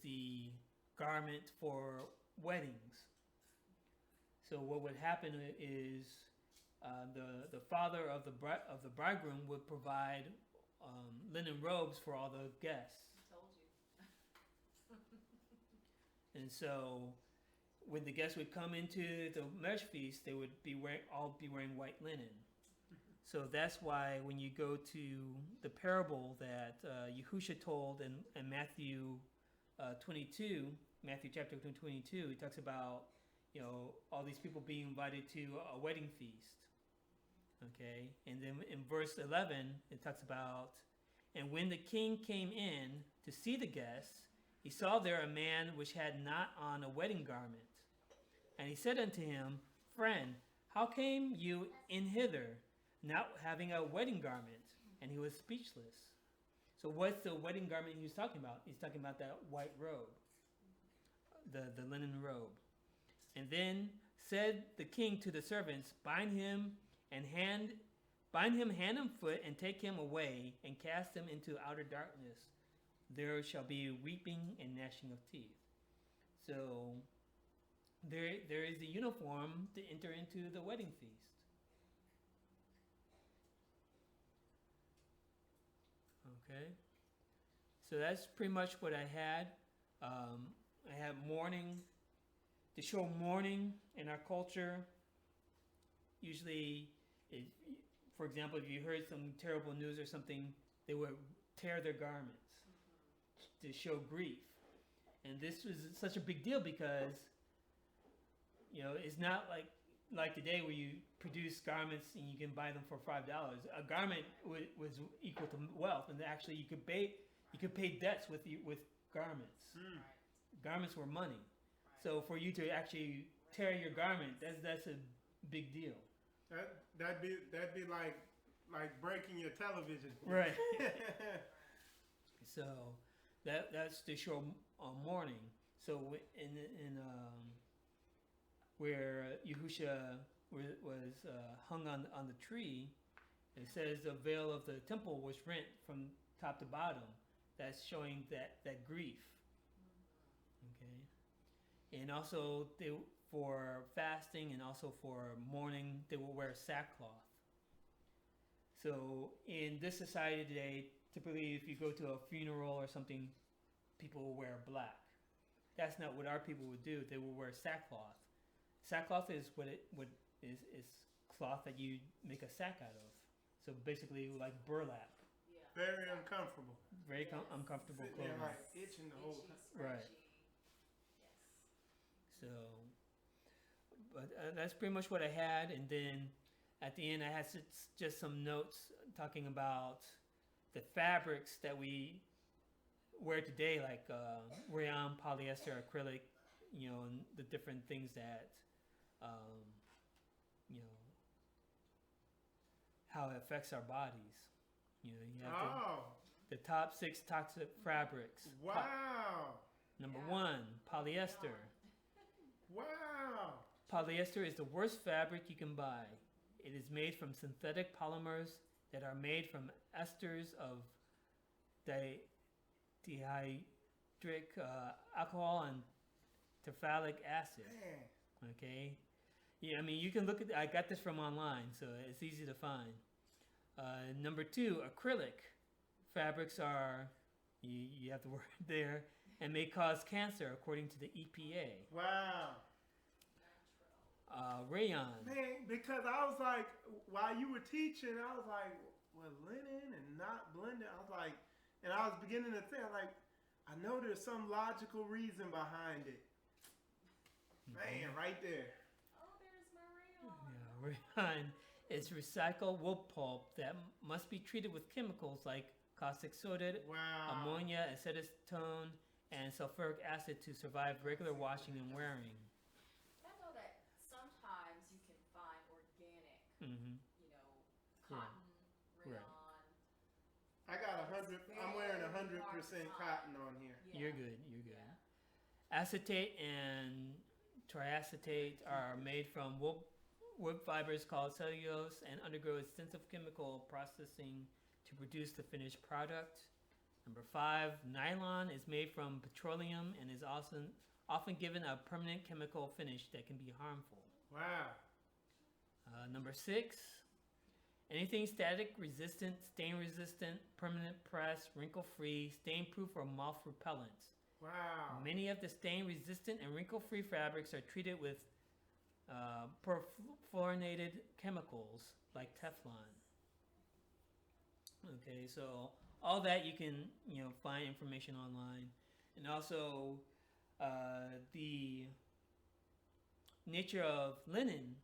the garment for weddings. So what would happen is the father of the bridegroom would provide linen robes for all the guests. Told you. And so when the guests would come into the marriage feast, they would all be wearing white linen. So that's why when you go to the parable that Yahusha told in Matthew 22, Matthew chapter 22, he talks about all these people being invited to a wedding feast. Okay, and then in verse 11, it talks about, and when the king came in to see the guests, he saw there a man which had not on a wedding garment. And he said unto him, Friend, how came you in hither, not having a wedding garment? And he was speechless. So what's the wedding garment he was talking about? He's talking about that white robe, the linen robe. And then said the king to the servants, Bind him hand and foot, and take him away, and cast him into outer darkness. There shall be weeping and gnashing of teeth. So there is the uniform to enter into the wedding feast. Okay, so that's pretty much what I had. I had mourning, to show mourning in our culture. Usually, for example, if you heard some terrible news or something, they would tear their garments to show grief. And this was such a big deal because, it's not like like today where you produce garments and you can buy them for $5. A garment was equal to wealth, and actually you could pay debts with garments. Garments were money. So for you to actually tear your garment, that's a big deal. That'd be like breaking your television. Right. So that's to show mourning. So in where Yahusha was hung on the tree, it says the veil of the temple was rent from top to bottom. That's showing that grief. Okay. And also for fasting and also for mourning, they will wear sackcloth. So in this society today, typically if you go to a funeral or something, people will wear black. That's not what our people would do. They will wear sackcloth. Sackcloth is what is cloth that you make a sack out of. So basically like burlap. Very uncomfortable. Very uncomfortable Sitting clothing. there like itching the whole time. Right. So, but that's pretty much what I had. And then at the end, I had just some notes talking about the fabrics that we wear today, like rayon, polyester, acrylic, and the different things that, how it affects our bodies. You have the top 6 toxic fabrics. Wow. Number 1, polyester. Wow. Polyester is the worst fabric you can buy. It is made from synthetic polymers that are made from esters of dihydric alcohol and tephalic acid. Man. Okay? Yeah, I mean, you can look at, I got this from online, so it's easy to find. Number 2, acrylic fabrics are, you have the word there, and may cause cancer according to the EPA. Wow. Rayon. Man, because I was like, while you were teaching, I was like, well, linen and not blended. I was like, and I was beginning to think, like, I know there's some logical reason behind it. Man, right there. Oh, there's my rayon. Yeah, rayon is recycled wool pulp that must be treated with chemicals like caustic soda, Wow. ammonia, acetone, and sulfuric acid to survive regular washing and wearing. I know that sometimes you can find organic, Mm-hmm. cotton, rayon. I got 100. I'm wearing 100% cotton on here. Yeah. You're good. Acetate and triacetate are made from wood fibers called cellulose and undergo extensive chemical processing to produce the finished product. Number 5, nylon is made from petroleum and is often given a permanent chemical finish that can be harmful. Wow. Number 6, anything static resistant, stain resistant, permanent press, wrinkle free, stain proof, or moth repellent. Wow. Many of the stain resistant and wrinkle free fabrics are treated with perfluorinated chemicals like Teflon. Okay, so all that you can find information online, and also the nature of linen.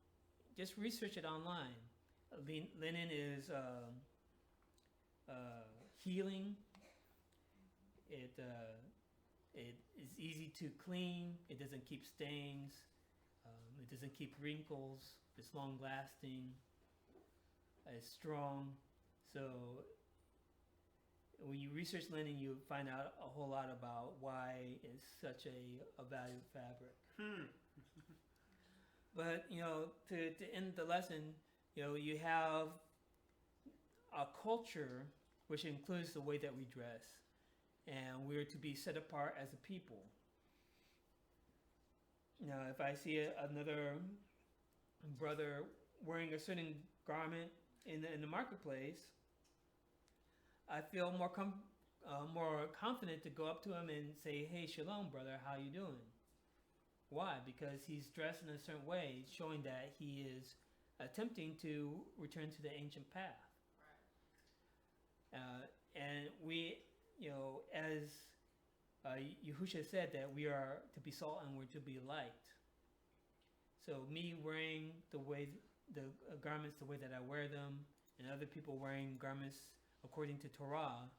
Just research it online. Linen is healing. It is easy to clean. It doesn't keep stains. It doesn't keep wrinkles. It's long lasting. It's strong. So when you research linen, you find out a whole lot about why it's such a valued fabric. But to end the lesson, you have a culture which includes the way that we dress, and we're to be set apart as a people. Now, if I see another brother wearing a certain garment in the marketplace, I feel more confident to go up to him and say, "Hey, shalom, brother, how you doing?" Why? Because he's dressed in a certain way, showing that he is attempting to return to the ancient path. Right. And we, as Yahusha said, that we are to be salt and we're to be light. So me wearing the garments the way that I wear them, and other people wearing garments according to Torah,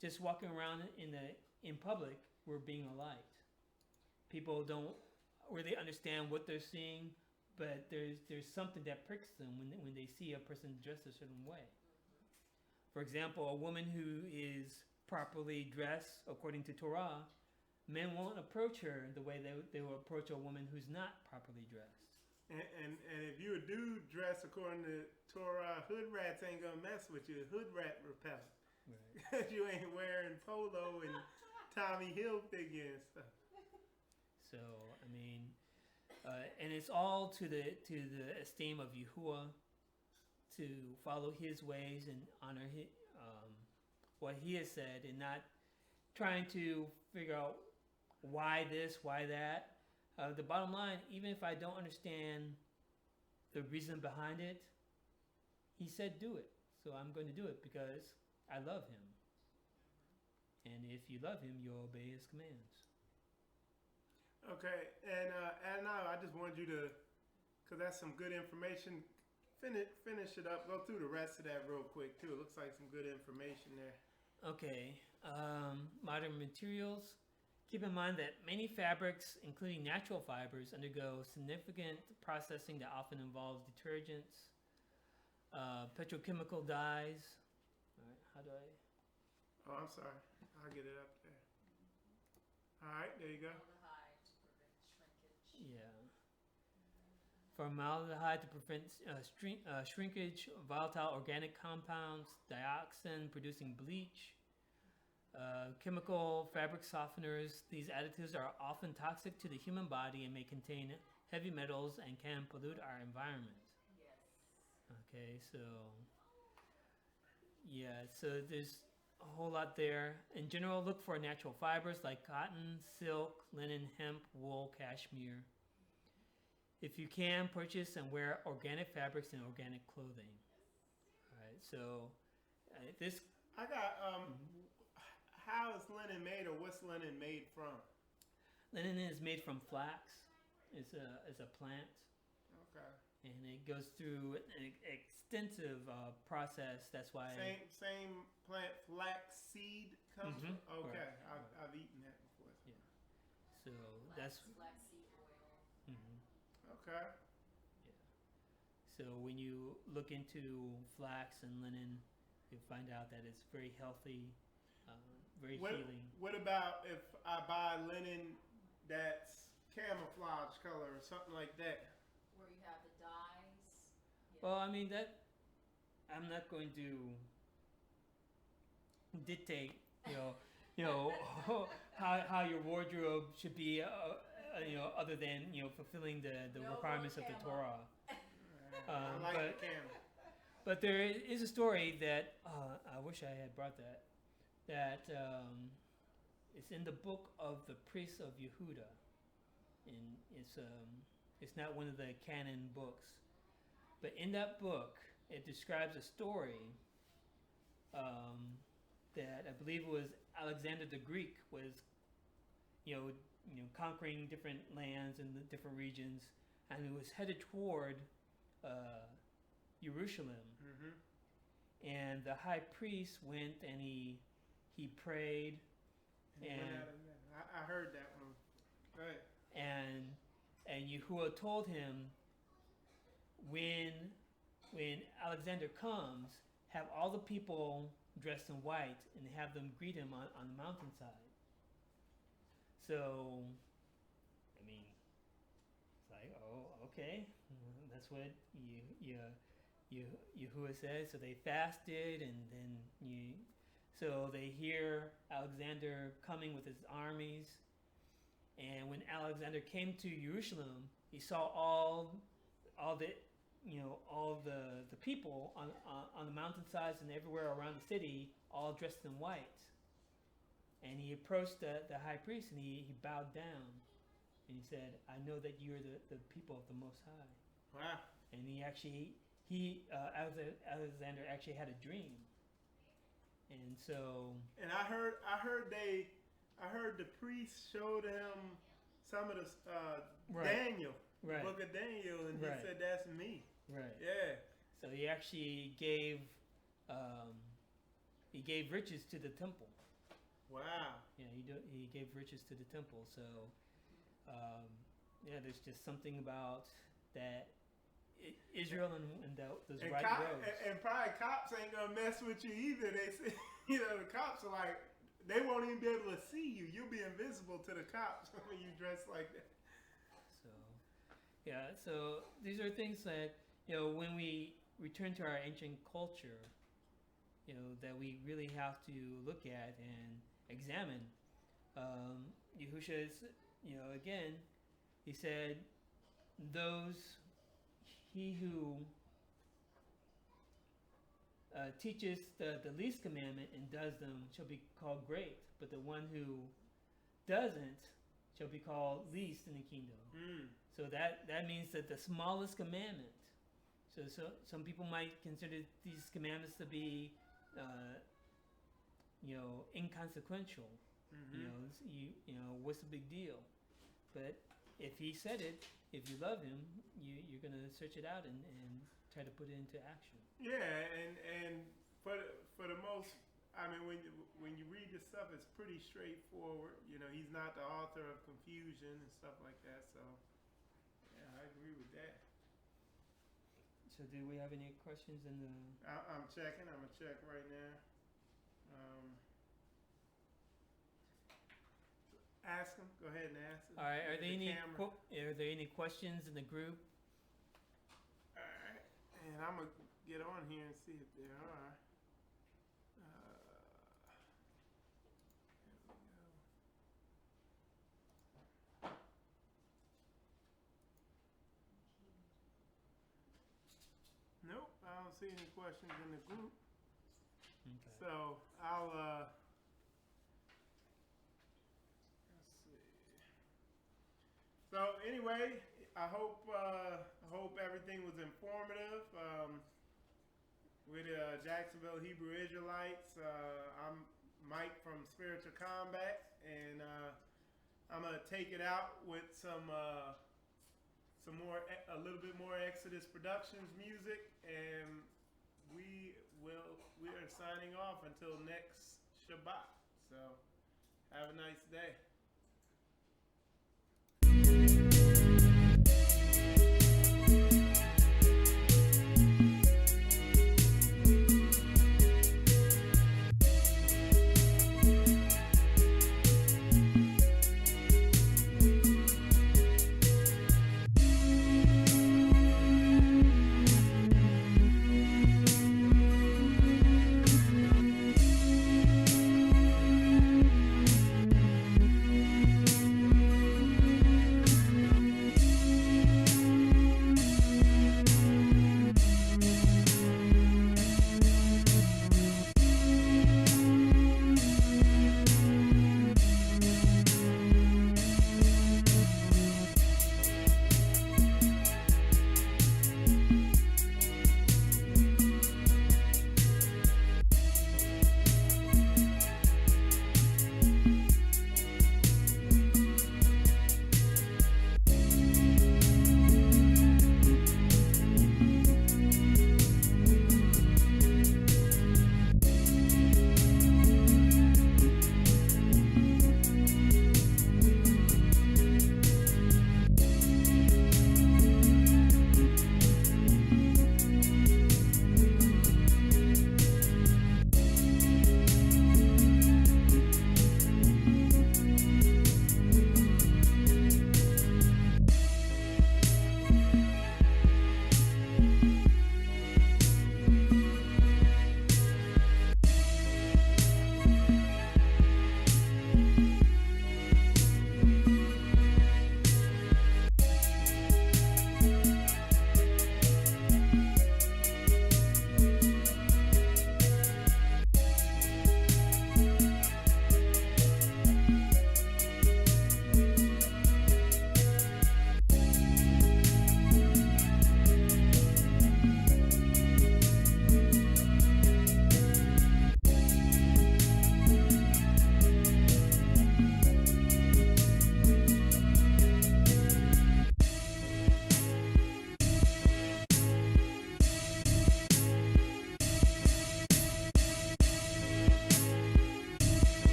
just walking around in public, we're being a light. People don't really understand what they're seeing, but there's something that pricks them when they see a person dressed a certain way. For example, a woman who is properly dressed according to Torah, men won't approach her the way they will approach a woman who's not properly dressed. And if you a dude dressed according to Torah, hood rats ain't gonna mess with you. Hood rat repellent. Right. You ain't wearing polo and Tommy Hilfiger and stuff. So I mean, and it's all to the esteem of Yahuwah, to follow His ways and honor what He has said, and not trying to figure out why this, why that. The bottom line, even if I don't understand the reason behind it, He said do it. So I'm going to do it because I love Him. And if you love Him, you'll obey His commands. Okay, and now I just wanted you to, because that's some good information, finish it up. Go through the rest of that real quick, too. It looks like some good information there. Okay, modern materials. Keep in mind that many fabrics, including natural fibers, undergo significant processing that often involves detergents, petrochemical dyes. All right, how do I? Oh, I'm sorry. I'll get it up there. All right, there you go. Formaldehyde to prevent shrinkage. Yeah. Formaldehyde to prevent shrinkage, volatile organic compounds, dioxin producing bleach. Chemical fabric softeners. These additives are often toxic to the human body and may contain heavy metals and can pollute our environment. Yes. Okay, so there's a whole lot there. In general, look for natural fibers like cotton, silk, linen, hemp, wool, cashmere. If you can, purchase and wear organic fabrics and organic clothing. All right, so this. I got how is linen made, or what's linen made from? Linen is made from flax. It's a plant, Okay. and it goes through an extensive process. That's why. Same plant, flax seed comes Mhm, from. Okay, correct, I've eaten that before. Yeah. So that's. Flaxseed oil. Mhm. Okay. So when you look into flax and linen, you find out that it's very healthy, very healing. What about if I buy linen that's camouflage color or something like that? Where you have the dyes. Well, I mean that. I'm not going to dictate, how your wardrobe should be, other than fulfilling the No requirements of more the camo. Torah. I like the camo. But there is a story that I wish I had brought that. That it's in the book of the priests of Yehuda, and it's not one of the canon books, but in that book it describes a story that I believe it was Alexander the Greek was, conquering different lands and the different regions, and he was headed toward Jerusalem. Mm-hmm. And the high priest went and he prayed, and I heard that one. Go ahead. and Yahuwah told him, when Alexander comes, have all the people dressed in white and have them greet him on the mountainside. So, I mean, it's like, oh, okay, that's what Yahuwah says. So they fasted, and then so they hear Alexander coming with his armies. And when Alexander came to Jerusalem, he saw all the people on the mountainsides and everywhere around the city, all dressed in white. And he approached the high priest, and he bowed down, and he said, "I know that you're the people of the Most High." Wow. And Alexander actually had a dream, and so. And I heard the priest showed him some of the Right. Daniel, Right. book of Daniel, and Right. he said that's me. Right. Yeah. So he actually gave riches to the temple. Wow. Yeah, he gave riches to the temple. So yeah, there's just something about that Israel and those And, right roads. and probably cops ain't gonna mess with you either. They say, the cops are like, they won't even be able to see you. You'll be invisible to the cops when you dress like that. So yeah, so these are things that when we return to our ancient culture, that we really have to look at and examine. Yahushua is, again, he said, he who teaches the least commandment and does them shall be called great, but the one who doesn't shall be called least in the kingdom. So that means that the smallest commandment. So some people might consider these commandments to be inconsequential. What's the big deal? But if he said it, if you love him, you're gonna search it out and try to put it into action. Yeah, and for the most, I mean, when you read this stuff, it's pretty straightforward. He's not the author of confusion and stuff like that. So yeah, I agree with that. So do we have any questions in the? I'm checking. I'm gonna check right now. Ask them. Go ahead and ask them. All right. Are Camera. there any questions in the group? All right, and I'm gonna get on here and see if there are. There we go. Nope, I don't see any questions in the group. Okay. So I'll let's see. So anyway, I hope everything was informative. With Jacksonville Hebrew Israelites, I'm Mike from Spiritual Combat, and I'm gonna take it out with a little bit more Exodus Productions music, and we are signing off until next Shabbat. So have a nice day.